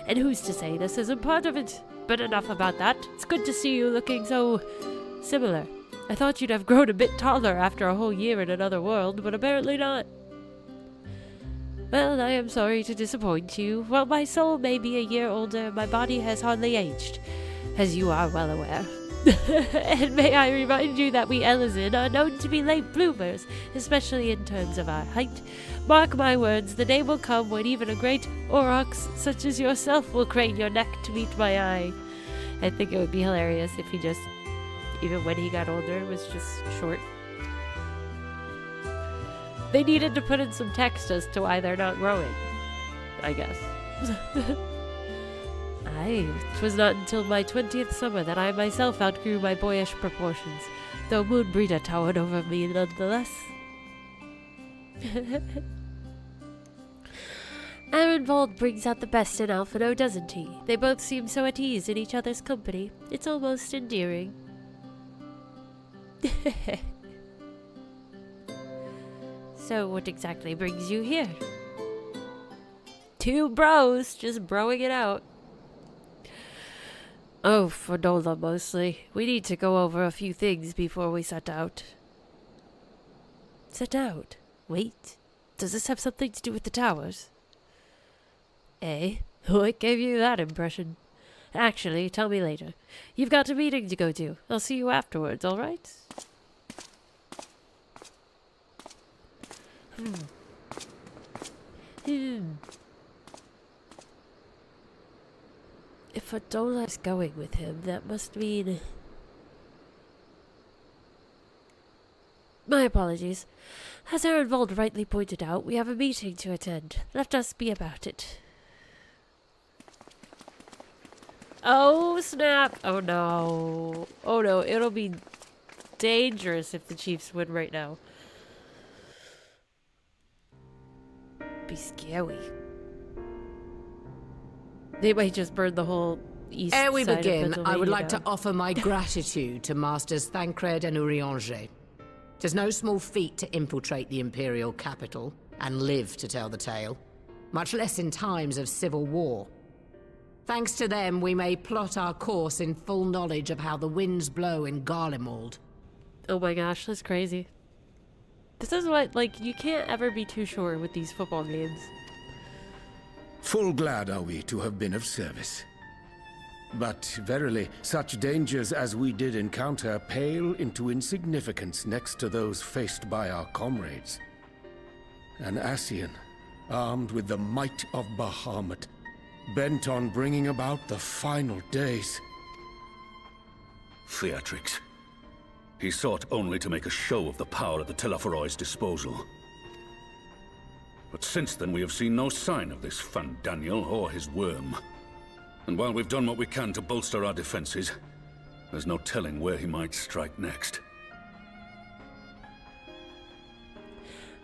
And who's to say this isn't part of it? But enough about that. It's good to see you looking so... similar. I thought you'd have grown a bit taller after a whole year in another world, but apparently not. Well, I am sorry to disappoint you. While my soul may be a year older, my body has hardly aged, as you are well aware. And may I remind you that we Elizin are known to be late bloomers, especially in terms of our height. Mark my words, the day will come when even a great aurochs such as yourself will crane your neck to meet my eye. I think it would be hilarious if he just, even when he got older, was just short. They needed to put in some text as to why they're not growing, I guess. It was not until my 20th summer that I myself outgrew my boyish proportions, though Moonbreeder towered over me nonetheless. Arenvold brings out the best in Alphino, doesn't he? They both seem so at ease in each other's company. It's almost endearing. So what exactly brings you here? Two bros, just broing it out. Oh, for Nola mostly. We need to go over a few things before we set out. Set out? Wait, does this have something to do with the towers? Eh? What gave you that impression? Actually, tell me later. You've got a meeting to go to. I'll see you afterwards, alright? If Adola is going with him, that must mean... My apologies. As Arenvold rightly pointed out, we have a meeting to attend. Let us be about it. Oh, snap! Oh, no. Oh, no. It'll be dangerous if the Chiefs win right now. Be scary. They might just burn the whole east side Ere we of begin, Pennsylvania I would like down. to offer my gratitude to Masters Thancred and Urianger. 'Tis no small feat to infiltrate the Imperial capital and live to tell the tale, much less in times of civil war. Thanks to them, we may plot our course in full knowledge of how the winds blow in Garlemald. Oh my gosh, that's crazy. This is what, like, you can't ever be too sure with these football games. Full glad are we to have been of service. But verily, such dangers as we did encounter pale into insignificance next to those faced by our comrades. An Ascian, armed with the might of Bahamut, bent on bringing about the final days. Theatrix. He sought only to make a show of the power at the Teleforoi's disposal. But since then we have seen no sign of this Fandaniel or his worm. And while we've done what we can to bolster our defenses, There's no telling where he might strike next.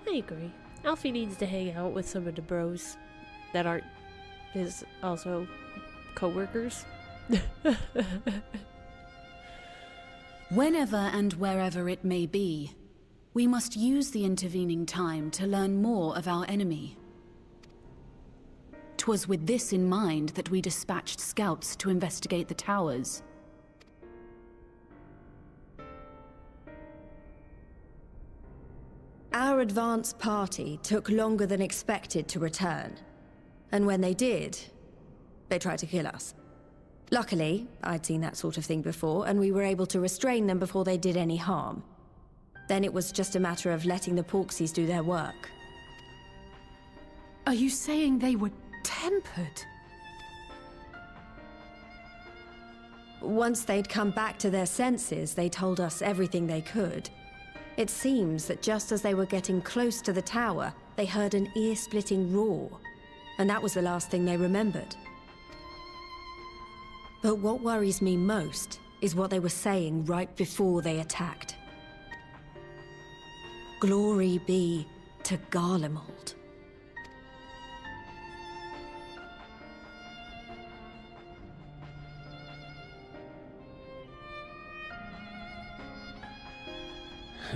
I agree. Alfie needs to hang out with some of the bros that aren't his also co-workers. Whenever and wherever it may be, we must use the intervening time to learn more of our enemy. 'Twas with this in mind that we dispatched scouts to investigate the towers. Our advance party took longer than expected to return. And when they did, they tried to kill us. Luckily, I'd seen that sort of thing before, and we were able to restrain them before they did any harm. Then it was just a matter of letting the Porksies do their work. Are you saying they were tempered? Once they'd come back to their senses, they told us everything they could. It seems that just as they were getting close to the tower, they heard an ear-splitting roar, and that was the last thing they remembered. But what worries me most is what they were saying right before they attacked. Glory be to Garlemald.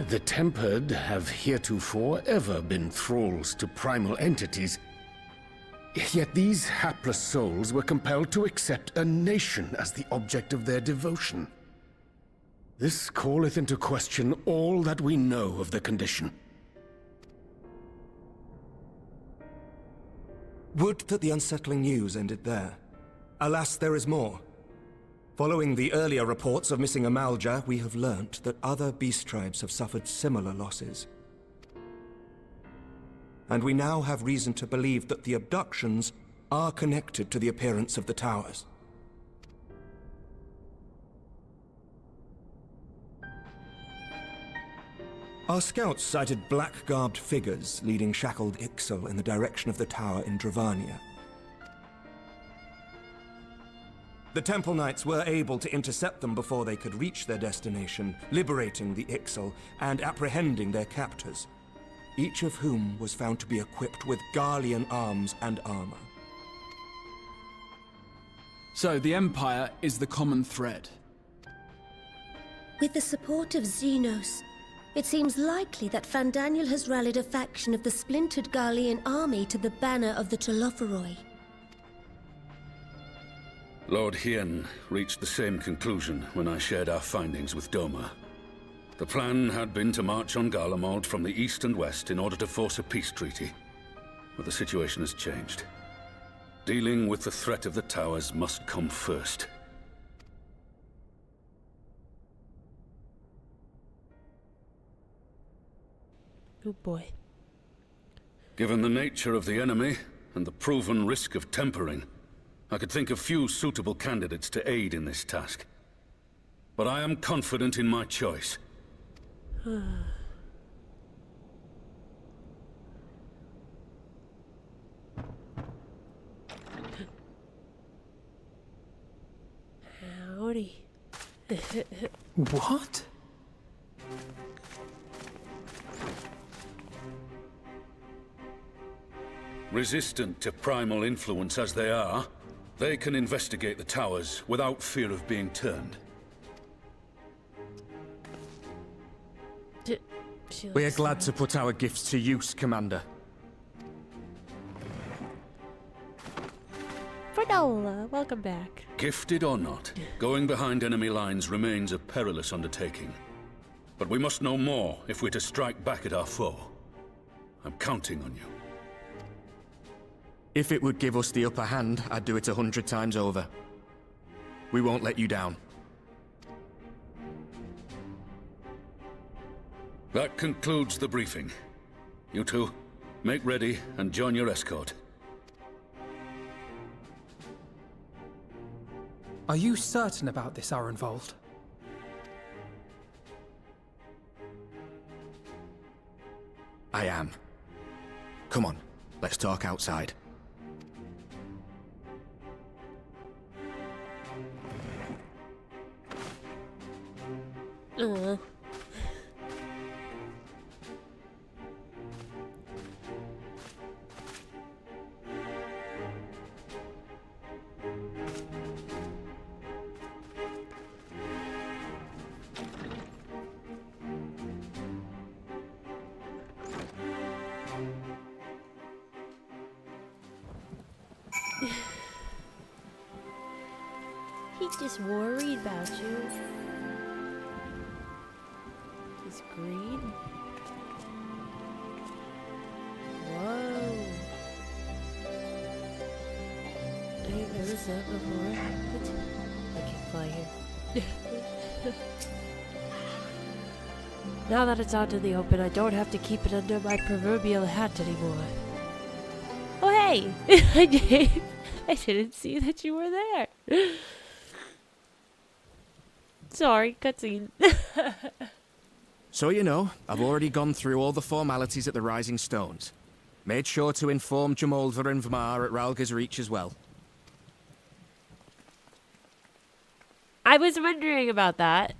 The Tempered have heretofore ever been thralls to primal entities. Yet these hapless souls were compelled to accept a nation as the object of their devotion. This calleth into question all that we know of the condition. Would that the unsettling news ended there. Alas, there is more. Following the earlier reports of missing Amalja, we have learnt that other beast tribes have suffered similar losses. And we now have reason to believe that the abductions are connected to the appearance of the towers. Our scouts sighted black-garbed figures leading shackled Ixal in the direction of the tower in Dravania. The Temple Knights were able to intercept them before they could reach their destination, liberating the Ixal and apprehending their captors, each of whom was found to be equipped with Garlean arms and armor. So the Empire is the common thread. With the support of Xenos, it seems likely that Fandaniel has rallied a faction of the splintered Garlean army to the banner of the Telophoroi. Lord Hien reached the same conclusion when I shared our findings with Doma. The plan had been to march on Garlemald from the east and west in order to force a peace treaty. But the situation has changed. Dealing with the threat of the towers must come first. Oh boy. Given the nature of the enemy and the proven risk of tempering, I could think of few suitable candidates to aid in this task. But I am confident in my choice. Howdy. What? Resistant to primal influence as they are, they can investigate the towers without fear of being turned. We are glad to put our gifts to use, Commander. Fernola, welcome back. Gifted or not, going behind enemy lines remains a perilous undertaking. But we must know more if we're to strike back at our foe. I'm counting on you. If it would give us the upper hand, I'd do it 100 times over. We won't let you down. That concludes the briefing. You two, make ready and join your escort. Are you certain about this, Arenvold? I am. Come on, let's talk outside. He just worried about you. He's green. Whoa. I didn't notice that before. What? I can't fly here. Now that it's out in the open, I don't have to keep it under my proverbial hat anymore. Oh hey! I didn't see that you were there. Sorry, cutscene. So you know, I've already gone through all the formalities at the Rising Stones. Made sure to inform Jamolva and Vmar at Ralga's Reach as well. I was wondering about that.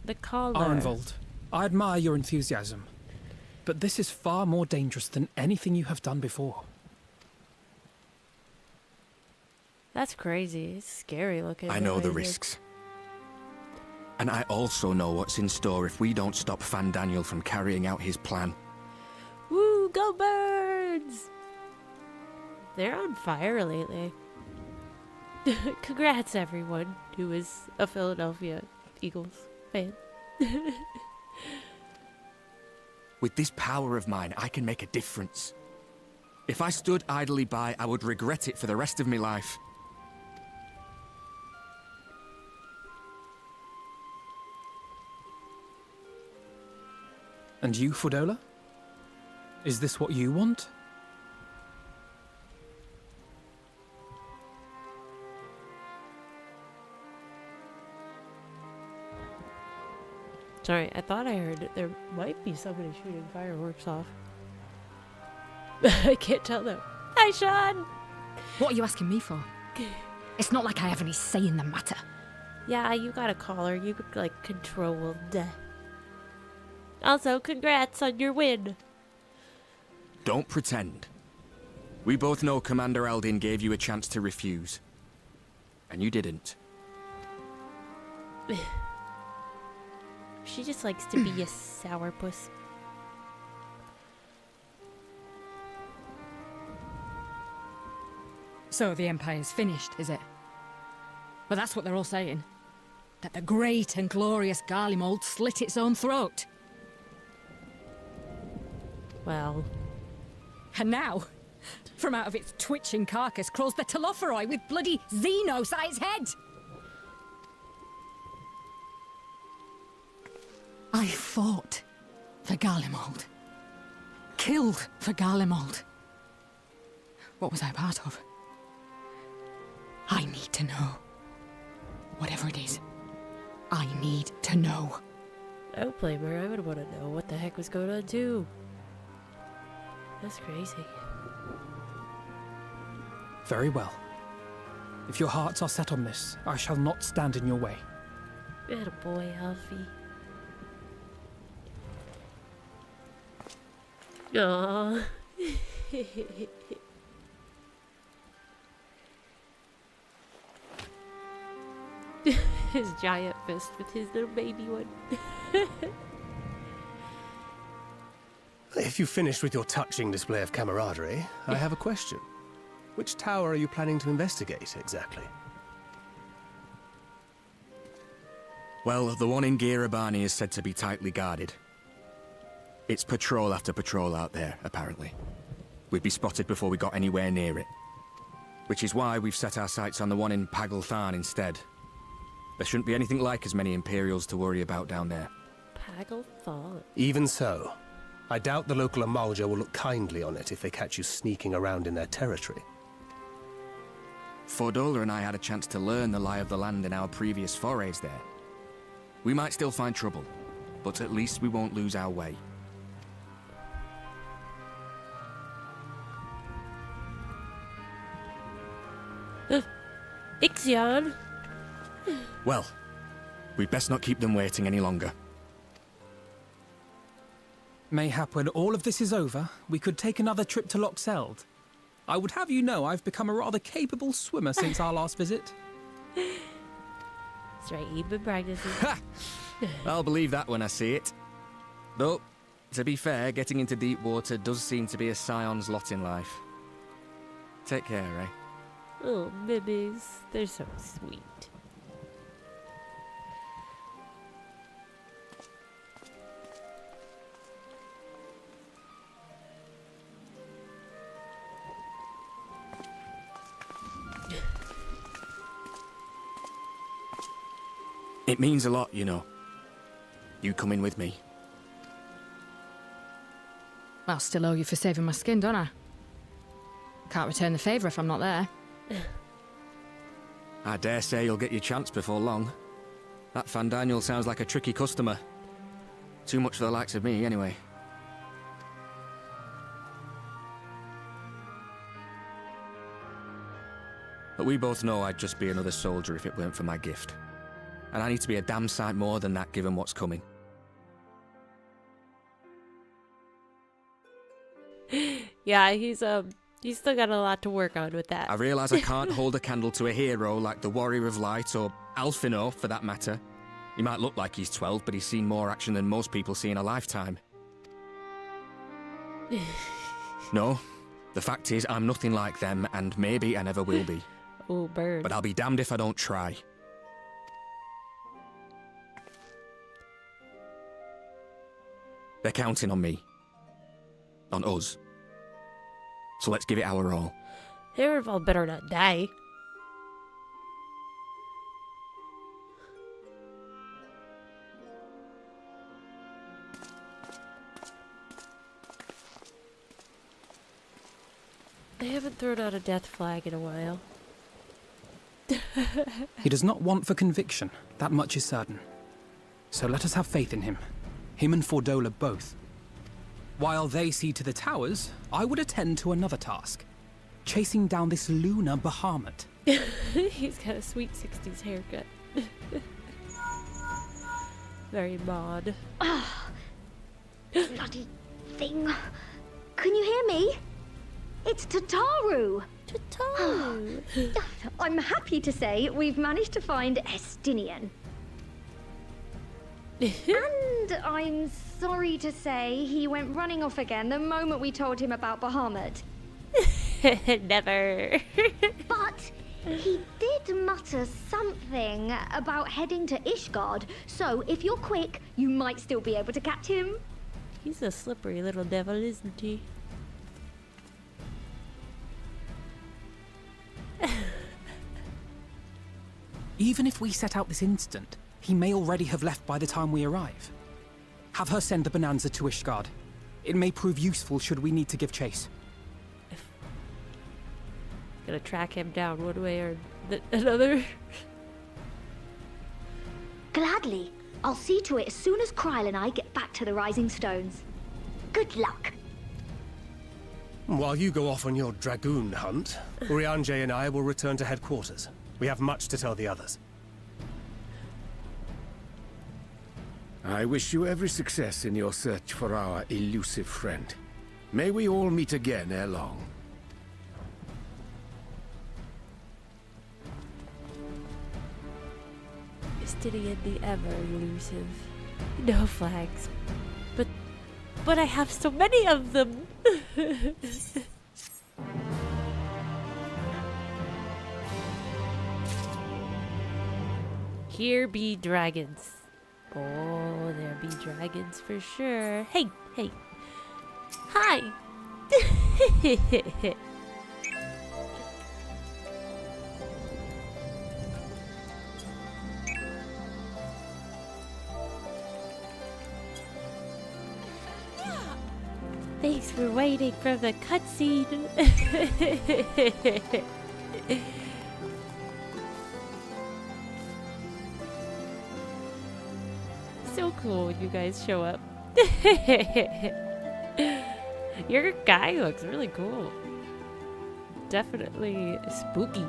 The collar. Arenvold, I admire your enthusiasm. But this is far more dangerous than anything you have done before. That's crazy. It's scary looking. I know the risks. And I also know what's in store if we don't stop Fandaniel from carrying out his plan. Woo, go birds! They're on fire lately. Congrats everyone who is a Philadelphia Eagles fan. With this power of mine, I can make a difference. If I stood idly by, I would regret it for the rest of my life. And you, Fordola? Is this what you want? Sorry, I thought I heard there might be somebody shooting fireworks off. I can't tell though. Hi, Sean! What are you asking me for? It's not like I have any say in the matter. Yeah, you got a collar. You like controlled. Also, congrats on your win. Don't pretend. We both know Commander Eldin gave you a chance to refuse. And you didn't. She just likes to be a sourpuss. So the Empire's finished, is it? But that's what they're all saying. That the great and glorious Garlemald slit its own throat. Well. And now, from out of its twitching carcass crawls the Telophoroi with bloody Xenos at its head! I fought for Garlemald. Killed for Garlemald. What was I part of? I need to know. Whatever it is, I need to know. I don't blame her. I would want to know what the heck was going on too. That's crazy. Very well. If your hearts are set on this, I shall not stand in your way. Good boy, Alfie. Aww. His giant fist with his little baby one. If you've finished with your touching display of camaraderie, I have a question. Which tower are you planning to investigate, exactly? Well, the one in Girabani is said to be tightly guarded. It's patrol after patrol out there, apparently. We'd be spotted before we got anywhere near it. Which is why we've set our sights on the one in Pagalthan instead. There shouldn't be anything like as many Imperials to worry about down there. Pagalthan? Even so, I doubt the local Amalja will look kindly on it if they catch you sneaking around in their territory. Fordola and I had a chance to learn the lie of the land in our previous forays there. We might still find trouble, but at least we won't lose our way. Ixion? Well, we'd best not keep them waiting any longer. Mayhap when all of this is over, we could take another trip to Lochseld. I would have you know I've become a rather capable swimmer since our last visit. That's right, you've been practicing. I'll believe that when I see it. Though, to be fair, getting into deep water does seem to be a scion's lot in life. Take care, eh? Oh, babies. They're so sweet. It means a lot, you know. You coming with me. I'll still owe you for saving my skin, don't I? Can't return the favour if I'm not there. I dare say you'll get your chance before long. That Van Daniel sounds like a tricky customer. Too much for the likes of me, anyway. But we both know I'd just be another soldier if it weren't for my gift. And I need to be a damn sight more than that given what's coming. Yeah, he's still got a lot to work on with that. I realise I can't hold a candle to a hero like the Warrior of Light or Alphino, for that matter. He might look like he's 12, but he's seen more action than most people see in a lifetime. No, the fact is I'm nothing like them, and maybe I never will be. Oh, bird. But I'll be damned if I don't try. They're counting on me. On us. So let's give it our all. Harival better not die. They haven't thrown out a death flag in a while. He does not want for conviction, that much is certain. So let us have faith in him. Him and Fordola both. While they see to the towers, I would attend to another task. Chasing down this lunar Bahamut. He's got a sweet 60s haircut. Very mod. Ah, bloody thing. Can you hear me? It's Tataru. Tataru. I'm happy to say we've managed to find Estinian. And I'm sorry to say he went running off again the moment we told him about Bahamut. Never. But he did mutter something about heading to Ishgard, so if you're quick, you might still be able to catch him. He's a slippery little devil, isn't he? Even if we set out this instant, he may already have left by the time we arrive. Have her send a bonanza to Ishgard. It may prove useful should we need to give chase. Gonna track him down one way or another. Gladly. I'll see to it as soon as Kryl and I get back to the Rising Stones. Good luck. While you go off on your dragoon hunt, Urianger and I will return to headquarters. We have much to tell the others. I wish you every success in your search for our elusive friend. May we all meet again ere long. Estinian the ever elusive. No flags. But I have so many of them. Here be dragons. Oh, there be dragons for sure. Hey, hey. Hi. Thanks for waiting for the cutscene. So cool when you guys show up. Your guy looks really cool. Definitely spooky.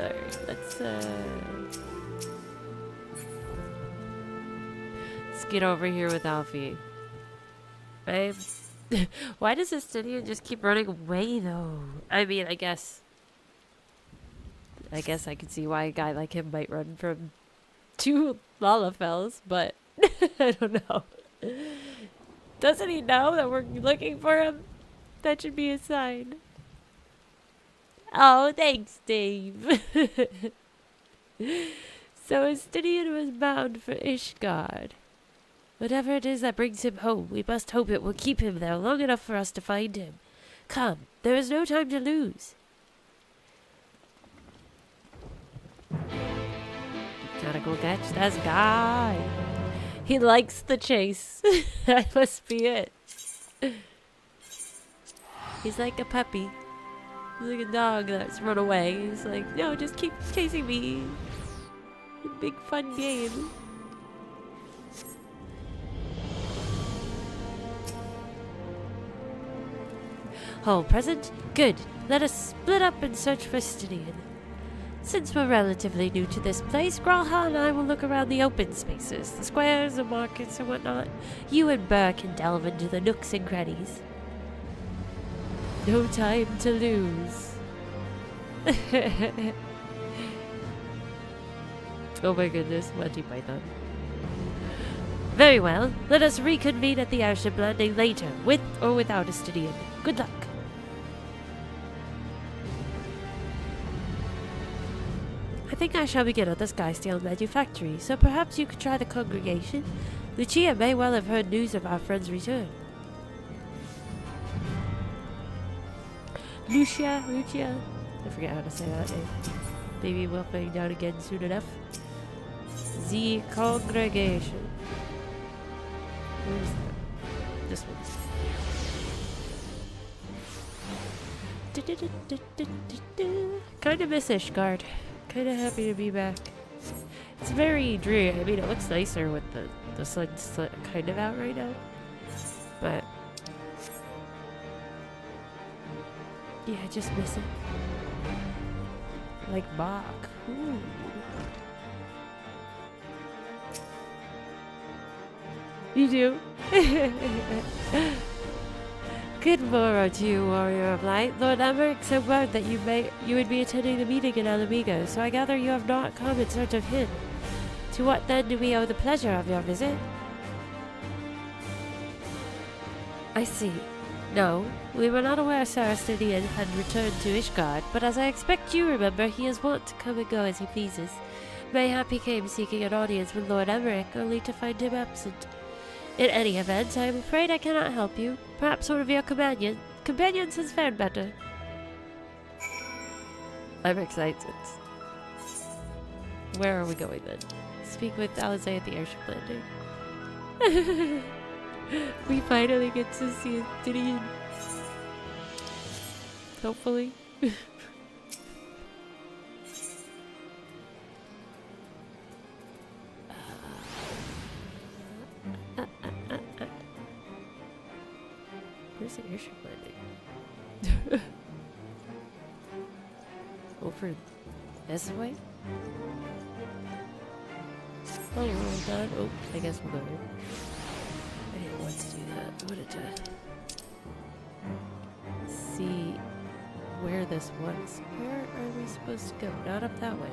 Alright. Let's get over here with Alfie. Why does Estinian just keep running away, though? I mean, I guess I could see why a guy like him might run from 2 Lalafells, but I don't know. Doesn't he know that we're looking for him? That should be a sign. Oh, thanks, Dave. So Estinian was bound for Ishgard. Whatever it is that brings him home, we must hope it will keep him there long enough for us to find him. Come, there is no time to lose. Gotta go catch this guy. He likes the chase. That must be it. He's like a puppy. He's like a dog that's run away. He's like, no, just keep chasing me. Big fun game. All present? Good. Let us split up and search for Estinian. Since we're relatively new to this place, Gralha and I will look around the open spaces, the squares, the markets, and whatnot. You and Burr can delve into the nooks and crannies. No time to lose. Oh my goodness, Monty Python. Very well, let us reconvene at the airship landing later, with or without Estinian. Good luck. I think I shall begin at the Skysteel Manufactory, so perhaps you could try the congregation. Lucia may well have heard news of our friend's return. Lucia? I forget how to say that name. Maybe we'll find out again soon enough. The congregation. Where's that? This one. Kinda miss Ishgard. Kinda happy to be back. It's very dreary. I mean, it looks nicer with the sun's kind of out right now. But yeah, I just miss it. Like Bach. Ooh. You do? Good morrow to you, Warrior of Light. Lord Emmerich said word that you would be attending the meeting in Alamigo, so I gather you have not come in search of him. To what then do we owe the pleasure of your visit? I see. No, we were not aware Sir Estinian had returned to Ishgard, but as I expect you remember, he is wont to come and go as he pleases. Mayhap he came seeking an audience with Lord Emmerich, only to find him absent. In any event, I am afraid I cannot help you. Perhaps one of your companions has fared better. I'm excited. Where are we going then? Speak with Alizé at the airship landing. We finally get to see Estinian. Hopefully. Where's the airship landing? Over this way? Oh, we're all done. Oh, I guess we'll go here. I didn't want to do that. I wanted to see where this was. Where are we supposed to go? Not up that way.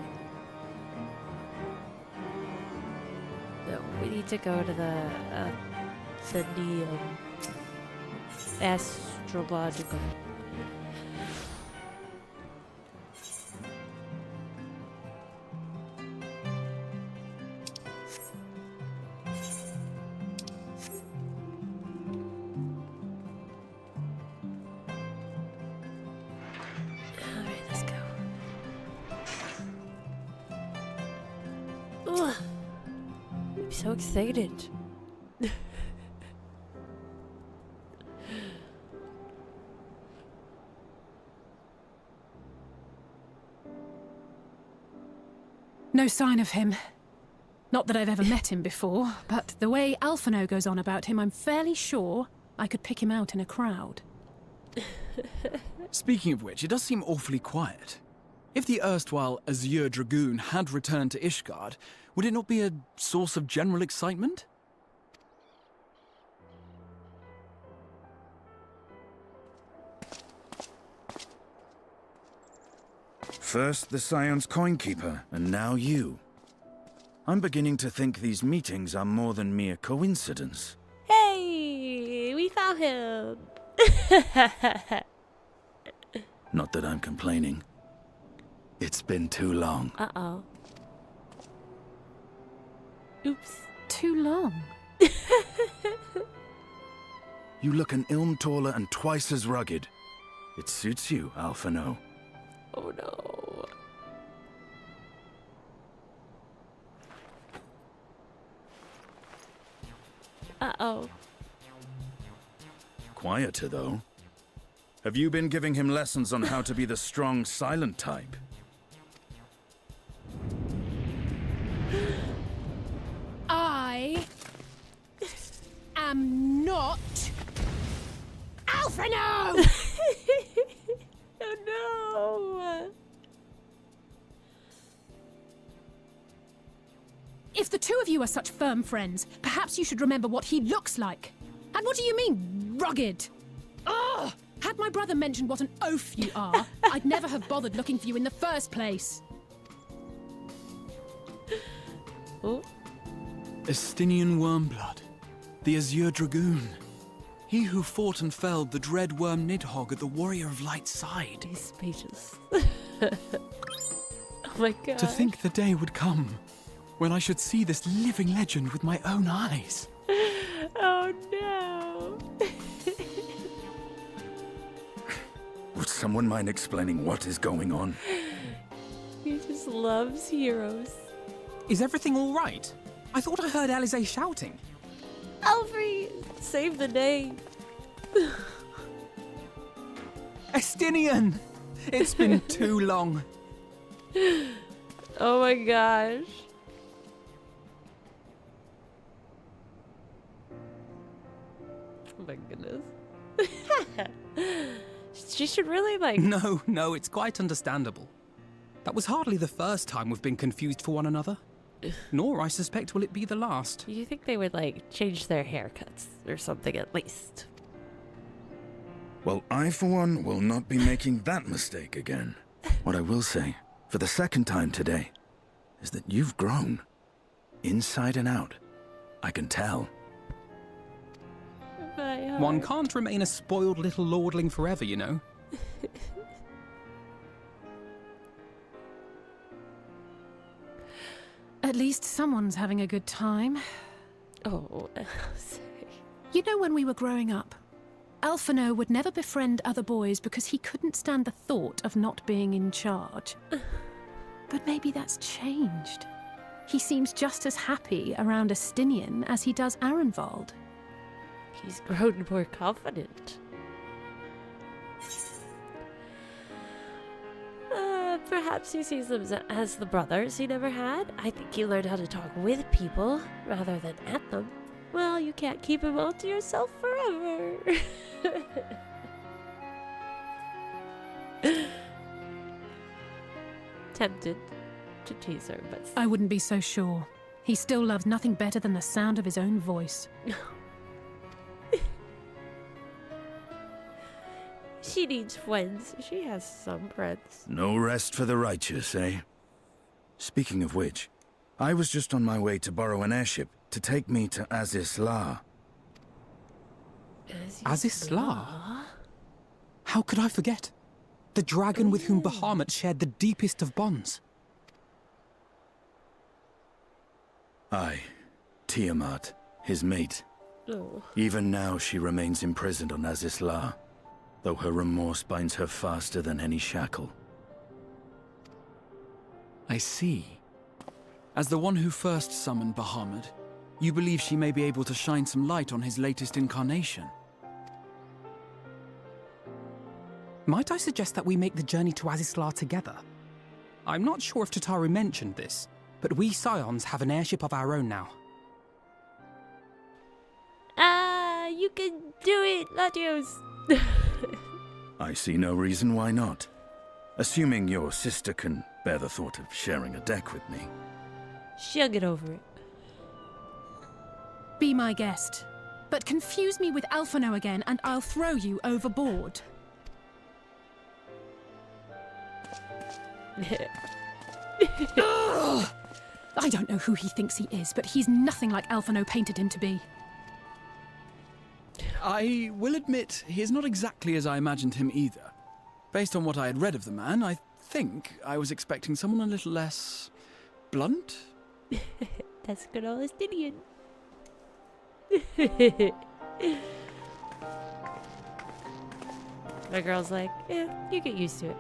No, we need to go to the astrological. Alright, let's go. Ugh. I'm so excited. No sign of him. Not that I've ever met him before, but the way Alphino goes on about him, I'm fairly sure I could pick him out in a crowd. Speaking of which, it does seem awfully quiet. If the erstwhile Azure Dragoon had returned to Ishgard, would it not be a source of general excitement? First the Scion's Coinkeeper, and now you. I'm beginning to think these meetings are more than mere coincidence. Hey, we found him. Not that I'm complaining. It's been too long. Uh-oh. Oops. Too long. You look an ilm taller and twice as rugged. It suits you, Alphino. Oh no. Uh-oh. Quieter, though. Have you been giving him lessons on how to be the strong, silent type? I am not Alphino! Oh no! If the two of you are such firm friends, perhaps you should remember what he looks like. And what do you mean, rugged? Ugh! Had my brother mentioned what an oaf you are, I'd never have bothered looking for you in the first place. Oh. Estinian Wormblood, the Azure Dragoon. He who fought and felled the dread worm Nidhogg at the Warrior of Light's side. He's speechless. Oh my god. To think the day would come when I should see this living legend with my own eyes. Oh no. Would someone mind explaining what is going on? He just loves heroes. Is everything all right? I thought I heard Alize shouting. Alfred, save the day. Estinian! It's been too long. Oh my gosh. Oh my goodness. She should really like... No, it's quite understandable. That was hardly the first time we've been confused for one another. Nor, I suspect, will it be the last. You think they would, like, change their haircuts or something at least? Well, I, for one, will not be making that mistake again. What I will say, for the second time today, is that you've grown. Inside and out. I can tell. One can't remain a spoiled little lordling forever, you know. At least someone's having a good time. Oh, you know, when we were growing up, Alphino would never befriend other boys because he couldn't stand the thought of not being in charge. But maybe that's changed. He seems just as happy around Estinian as he does Arenvald. He's grown more confident. Perhaps he sees them as the brothers he never had. I think he learned how to talk with people rather than at them. Well, you can't keep him all to yourself forever. Tempted to tease her, but... I wouldn't be so sure. He still loves nothing better than the sound of his own voice. She needs friends. She has some friends. No rest for the righteous, eh? Speaking of which, I was just on my way to borrow an airship to take me to Azisla. Azisla? How could I forget? The dragon with whom Bahamut shared the deepest of bonds. Aye, Tiamat, his mate. Oh. Even now she remains imprisoned on Azisla, though her remorse binds her faster than any shackle. I see. As the one who first summoned Bahamut, you believe she may be able to shine some light on his latest incarnation. Might I suggest that we make the journey to Azisla together? I'm not sure if Tataru mentioned this, but we Scions have an airship of our own now. You can do it, Latios. I see no reason why not. Assuming your sister can bear the thought of sharing a deck with me. She'll get over it. Be my guest. But confuse me with Alphino again and I'll throw you overboard. Ugh! I don't know who he thinks he is, but he's nothing like Alphino painted him to be. I will admit, he is not exactly as I imagined him either. Based on what I had read of the man, I think I was expecting someone a little less... blunt? That's good old Estinian. My girl's like, yeah, you get used to it.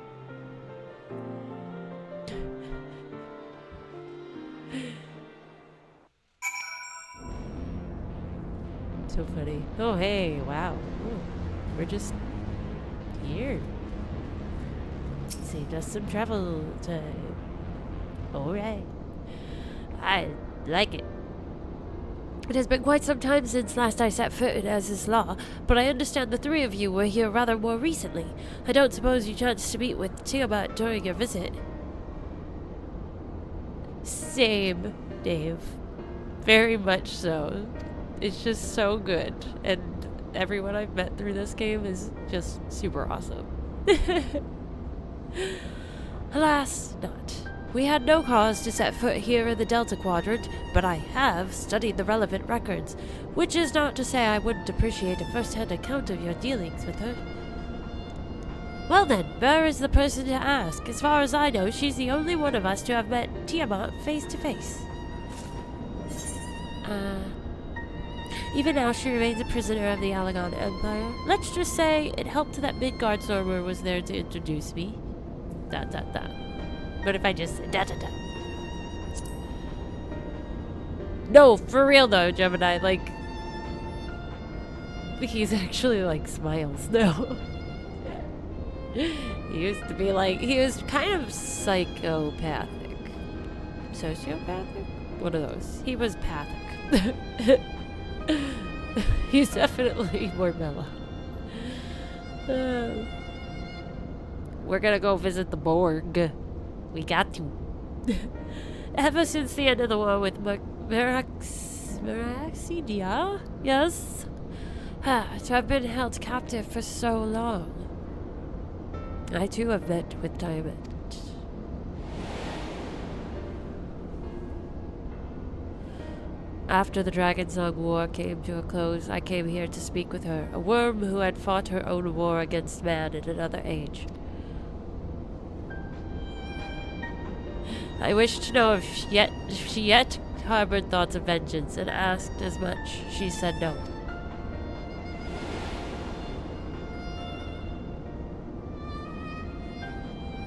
So funny. Oh, hey, wow. Ooh, we're just here. Saved us some travel time. Alright. I like it. It has been quite some time since last I set foot in Az's Law, but I understand the three of you were here rather more recently. I don't suppose you chanced to meet with Tiamat during your visit. Same, Dave. Very much so. It's just so good, and everyone I've met through this game is just super awesome. Alas, not. We had no cause to set foot here in the Delta Quadrant, but I have studied the relevant records, which is not to say I wouldn't appreciate a first-hand account of your dealings with her. Well then, Burr is the person to ask. As far as I know, she's the only one of us to have met Tiamat face to face. Even now, she remains a prisoner of the Alagon Empire. Let's just say it helped that Midgardsormr was there to introduce me. ... But if I just said ... No, for real though, Gemini, like... He's actually like smiles now. He used to be like... He was kind of psychopathic. Sociopathic? One of those. He was pathic. He's definitely more mellow. We're gonna go visit the Borg. We got to. Ever since the end of the war with Meraxidia? Yes? To have been held captive for so long. I too have met with Diamond. After the Dragonsong War came to a close, I came here to speak with her, a worm who had fought her own war against man in another age. I wished to know if she yet harbored thoughts of vengeance, and asked as much. She said no.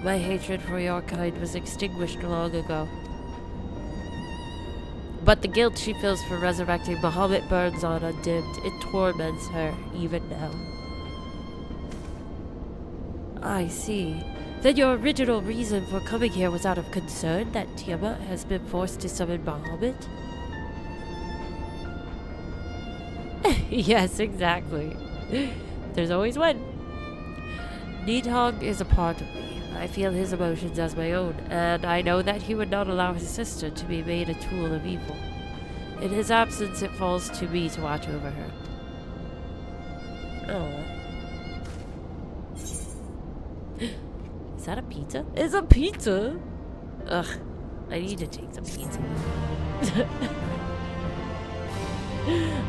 My hatred for your kind was extinguished long ago. But the guilt she feels for resurrecting Bahamut burns on undimmed. It torments her, even now. I see. Then your original reason for coming here was out of concern that Tiamat has been forced to summon Bahamut? Yes, exactly. There's always one. Nidhogg is a part of me. I feel his emotions as my own, and I know that he would not allow his sister to be made a tool of evil. In his absence, it falls to me to watch over her. Oh. Is that a pizza? It's a pizza! Ugh. I need to take some pizza.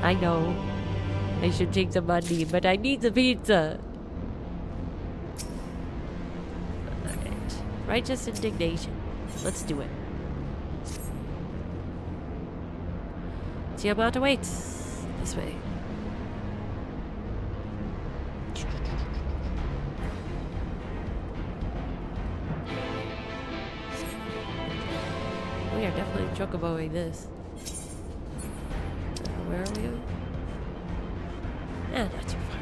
I know. I should take some money, but I need the pizza! Alright. Righteous indignation. Let's do it. Tiamat awaits. This way. We are definitely chocoboing this. Where are we going? Not too far.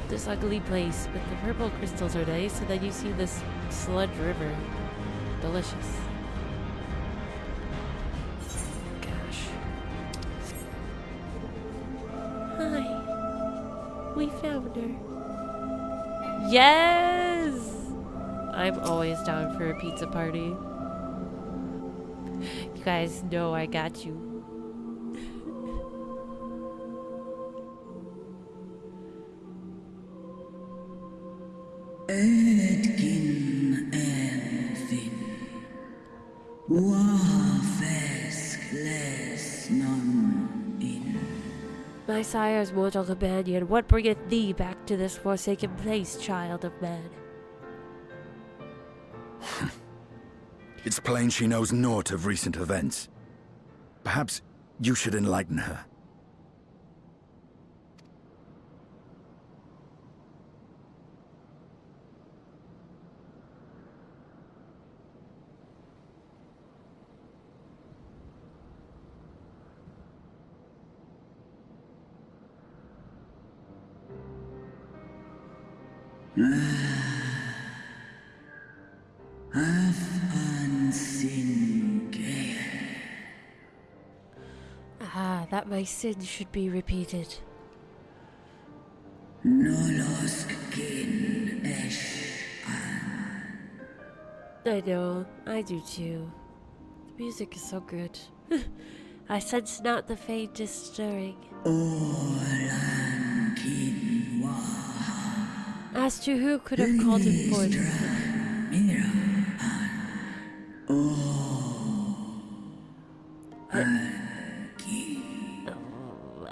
This ugly place, but the purple crystals are nice, and then you see this sludge river. Delicious. Gosh. Hi. We found her. Yes! I'm always down for a pizza party. You guys know I got you. Edkin Elfin. Wafes non in. My sire's mortal companion, what bringeth thee back to this forsaken place, child of man? It's plain she knows naught of recent events. Perhaps you should enlighten her. Ah, that my sins should be repeated. I know, I do too. The music is so good. I sense not the faintest stirring. As to who could have called him forth.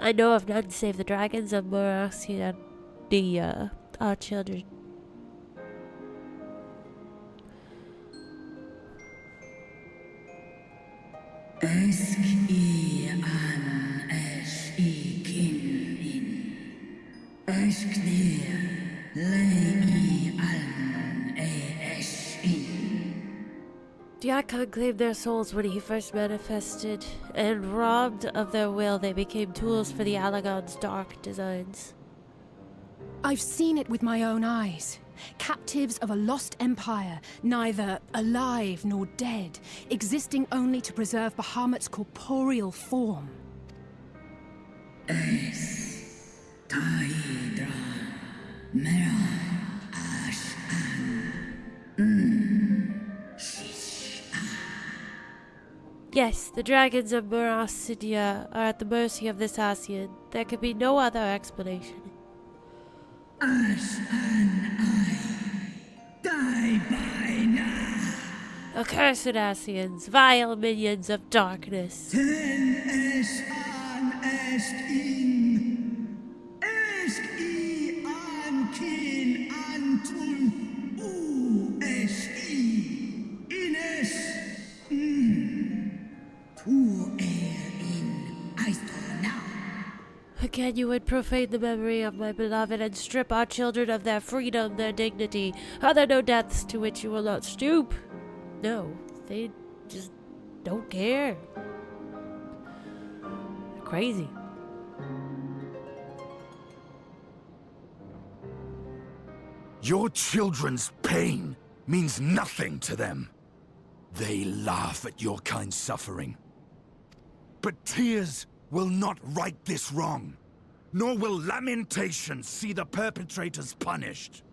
I know of none save the dragons of Moraxi and our children. The Archon claimed their souls when he first manifested, and robbed of their will, they became tools for the Alagon's dark designs. I've seen it with my own eyes. Captives of a lost empire, neither alive nor dead, existing only to preserve Bahamut's corporeal form. Yes, the dragons of Murasidia are at the mercy of this Asian. There could be no other explanation. Accursed Asians, vile minions of darkness. Again you would profane the memory of my beloved and strip our children of their freedom, their dignity. Are there no deaths to which you will not stoop? No, they just don't care. They're crazy. Your children's pain means nothing to them. They laugh at your kind suffering. But tears will not right this wrong, nor will lamentation see the perpetrators punished.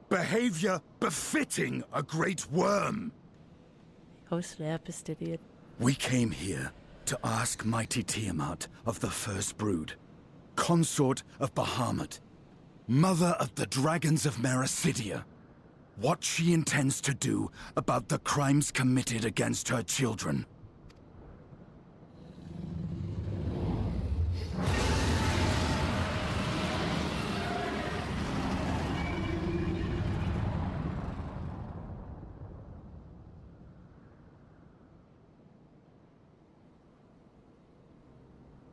Behavior befitting a great worm. Oh snap, Astidian. We came here to ask mighty Tiamat of the First Brood, consort of Bahamut, mother of the dragons of Merasidia, what she intends to do about the crimes committed against her children.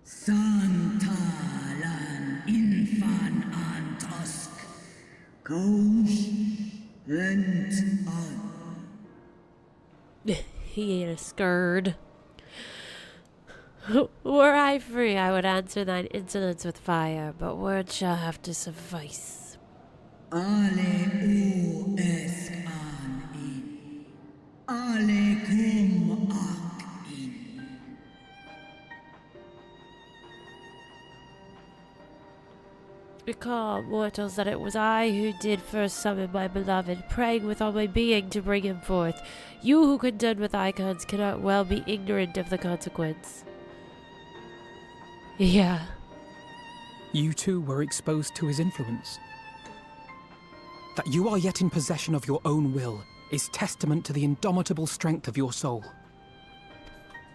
Santalan infan antosk. Goes rent on. He ain't a scourge. Were I free, I would answer thine insolence with fire, but words shall have to suffice. Ale o esk an in. Ale kum ak in. Recall, mortals, that it was I who did first summon my beloved, praying with all my being to bring him forth. You who contend with icons cannot well be ignorant of the consequence. Yeah. You too were exposed to his influence. That you are yet in possession of your own will is testament to the indomitable strength of your soul.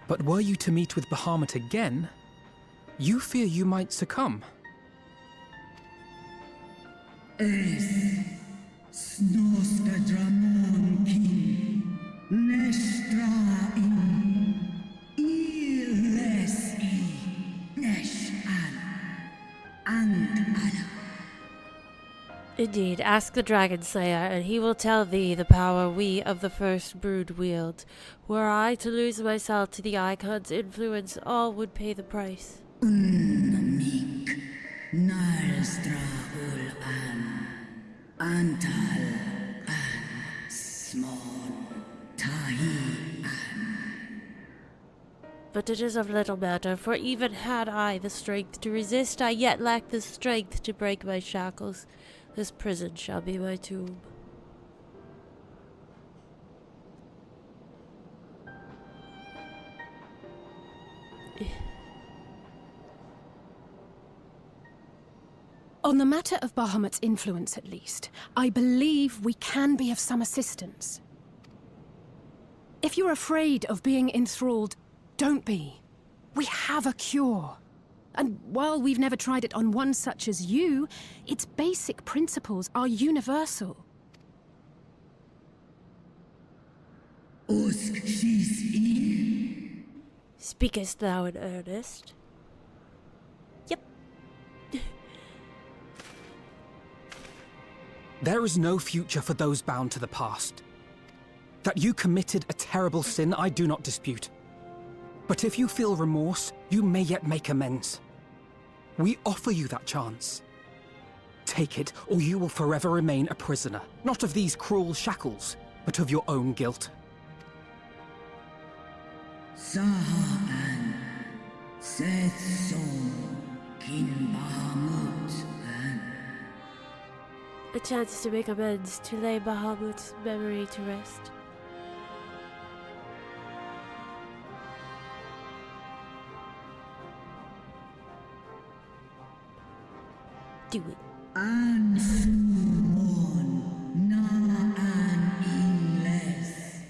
But were you to meet with Bahamut again, you fear you might succumb. Es snoska dramon kin nestra in iles I nesh and ala. Indeed, ask the Dragon Slayer, and he will tell thee the power we of the First Brood wield. Were I to lose myself to the Icon's influence, all would pay the price. Unmik nalstra ul antal an small tahi an. But it is of little matter, for even had I the strength to resist, I yet lack the strength to break my shackles. This prison shall be my tomb. On the matter of Bahamut's influence, at least, I believe we can be of some assistance. If you're afraid of being enthralled, don't be. We have a cure. And while we've never tried it on one such as you, its basic principles are universal. Speakest thou in earnest? Yep. There is no future for those bound to the past. That you committed a terrible sin, I do not dispute. But if you feel remorse, you may yet make amends. We offer you that chance. Take it, or you will forever remain a prisoner, not of these cruel shackles, but of your own guilt. Sahaan, Setson, Kin Bahamut, A chance to make amends, to lay Bahamut's memory to rest. Do it. An sumon na an inles,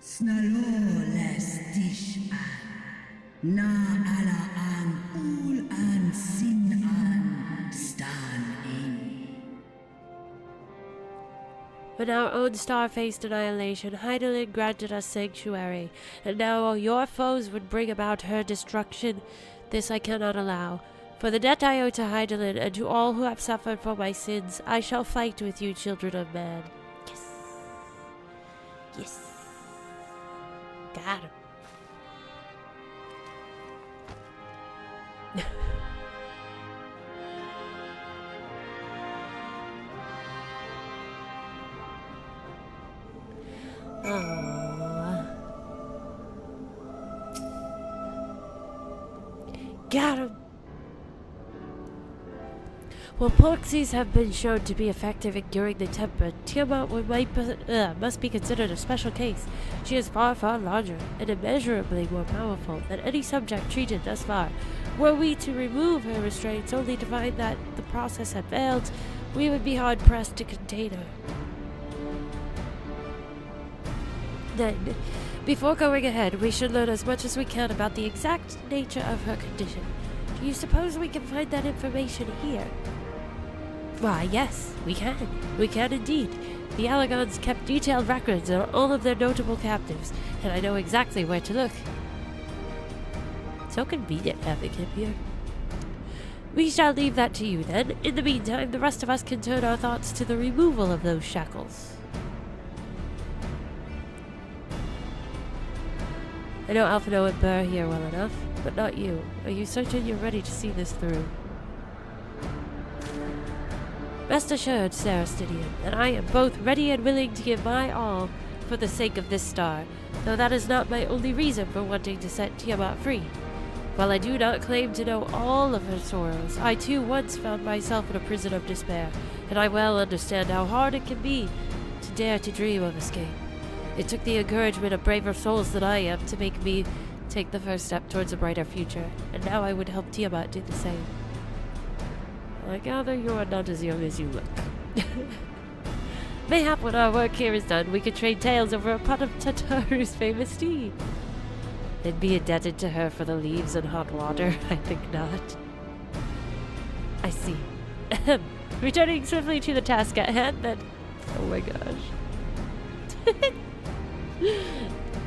snaloles dish an, na ala an ul an sin an stan in. When our own star faced annihilation, Heidelin granted us sanctuary, and now your foes would bring about her destruction. This I cannot allow. For the debt I owe to Heidelin and to all who have suffered for my sins, I shall fight with you, children of man. Yes. Yes. Got him. Got him. While Porxies have been shown to be effective in curing the temper, Tiamat must be considered a special case. She is far, far larger and immeasurably more powerful than any subject treated thus far. Were we to remove her restraints only to find that the process had failed, we would be hard-pressed to contain her. Then, before going ahead, we should learn as much as we can about the exact nature of her condition. Do you suppose we can find that information here? Why, yes, we can. We can indeed. The Allagons kept detailed records on all of their notable captives, and I know exactly where to look. So convenient having him here. We shall leave that to you, then. In the meantime, the rest of us can turn our thoughts to the removal of those shackles. I know Alphino and Burr here well enough, but not you. Are you certain you're ready to see this through? Rest assured, Sarastinian, that I am both ready and willing to give my all for the sake of this star, though that is not my only reason for wanting to set Tiamat free. While I do not claim to know all of her sorrows, I too once found myself in a prison of despair, and I well understand how hard it can be to dare to dream of escape. It took the encouragement of braver souls than I am to make me take the first step towards a brighter future, and now I would help Tiamat do the same. I gather you are not as young as you look. Mayhap when our work here is done, we could trade tales over a pot of Tataru's famous tea. And be indebted to her for the leaves and hot water? I think not. I see. Returning swiftly to the task at hand, then... Oh my gosh.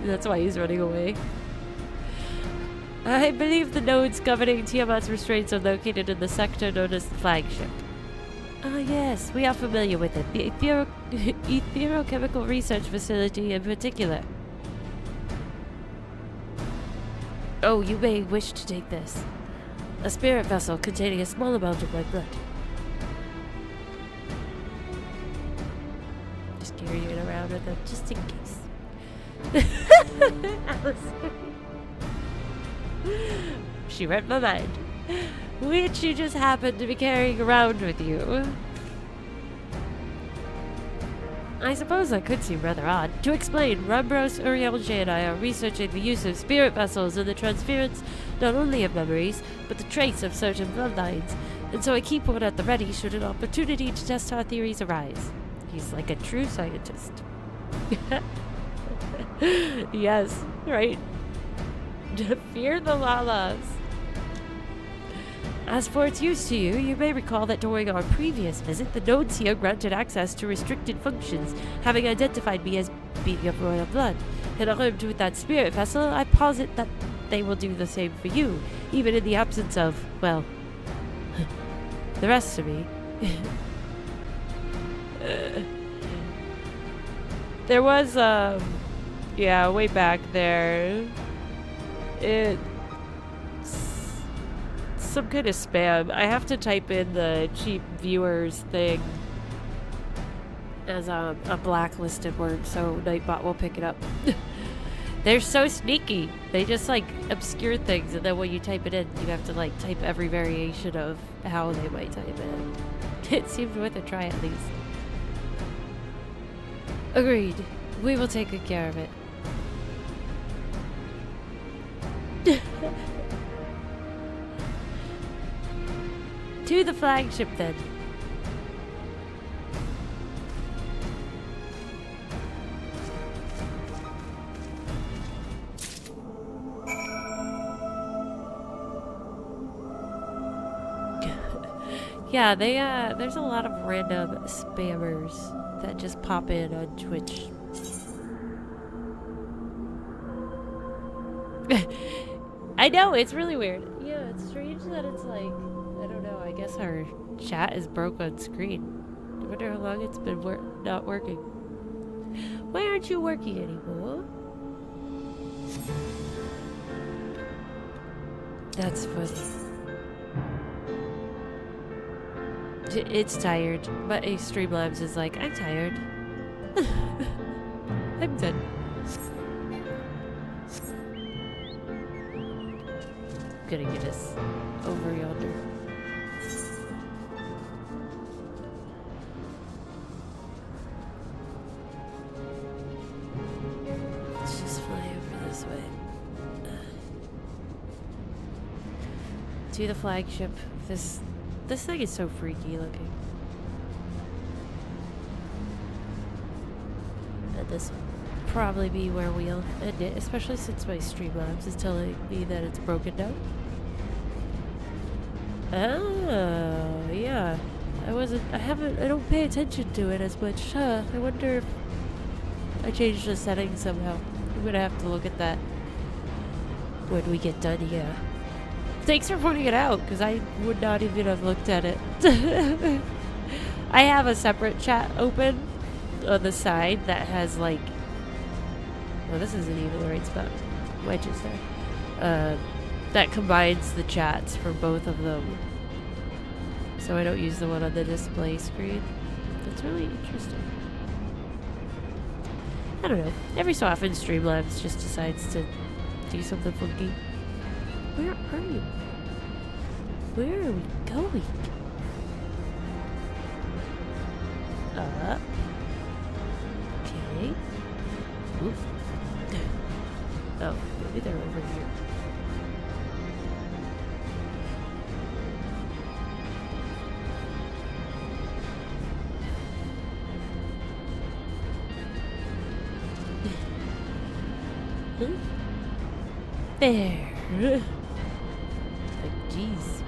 That's why he's running away. I believe the nodes governing Tiamat's restraints are located in the sector known as the flagship. Ah, yes, we are familiar with it. The Etherochemical Research Facility in particular. Oh, you may wish to take this. A spirit vessel containing a small amount of my blood. Just carrying it around with them, just in case. Allison. She read my mind. Which you just happened to be carrying around with you. I suppose that could seem rather odd. To explain, Rambros, Urielge, and I are researching the use of spirit vessels and the transference not only of memories, but the trace of certain bloodlines, and so I keep one at the ready should an opportunity to test our theories arise. He's like a true scientist. Yes, right. Fear the Lalas. As for its use to you, you may recall that during our previous visit, the nodes here granted access to restricted functions, having identified me as being of royal blood. And armed with that spirit vessel, I posit that they will do the same for you, even in the absence of, well, the rest of me. There was, yeah, way back there, it's some kind of spam. I have to type in the cheap viewers thing as a blacklisted word, so Nightbot will pick it up. They're so sneaky. They just like obscure things, and then when you type it in, you have to like type every variation of how they might type it in. It seemed worth a try at least. Agreed. We will take good care of it. To the flagship then. Yeah, there's a lot of random spammers that just pop in on Twitch. I know, it's really weird. Yeah, it's strange that it's like, I don't know, I guess our chat is broke on screen. I wonder how long it's been not working. Why aren't you working anymore? That's funny. It's tired, but Streamlabs is like, I'm tired. I'm done. Gonna get us over yonder. Let's just fly over this way. To the flagship. This thing is so freaky looking. And this will probably be where we'll end it, especially since my Streamlabs is telling me that it's broken down. Oh, yeah. I don't pay attention to it as much. I wonder if I changed the settings somehow. I'm gonna have to look at that when we get done here. Thanks for pointing it out, because I would not even have looked at it. I have a separate chat open on the side that has like, well, this isn't even the right spot. Wedges there. That combines the chats for both of them. so I don't use the one on the display screen. That's really interesting. I don't know. Every so often, Streamlabs just decides to do something funky. Where are you? Where are we going? Okay. Oops. Oh, maybe they're over here. There. Like, jeez.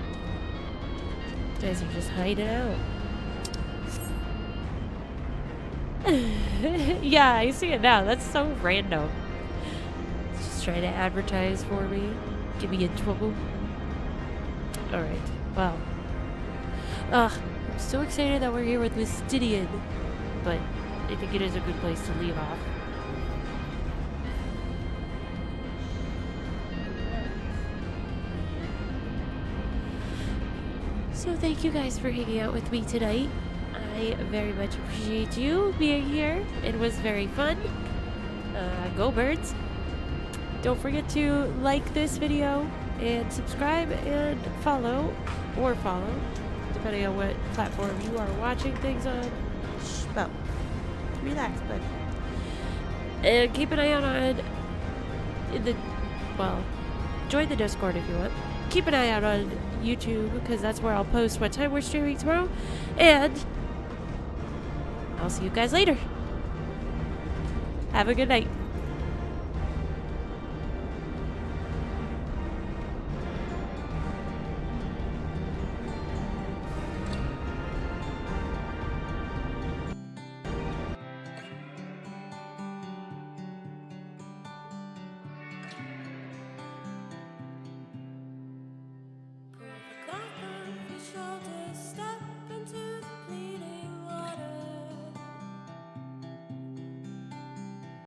You guys are just hiding out. Yeah, I see it now. That's so random. It's just trying to advertise for me. Get me in trouble. Alright, well. I'm so excited that we're here with Mystidian. But I think it is a good place to leave off. So thank you guys for hanging out with me tonight. I very much appreciate you being here. It was very fun. Go Birds. Don't forget to like this video and subscribe and follow, depending on what platform you are watching things on. Well, relax, bud. And keep an eye out on join the Discord if you want. Keep an eye out on YouTube, because that's where I'll post what time we're streaming tomorrow. And I'll see you guys later. Have a good night.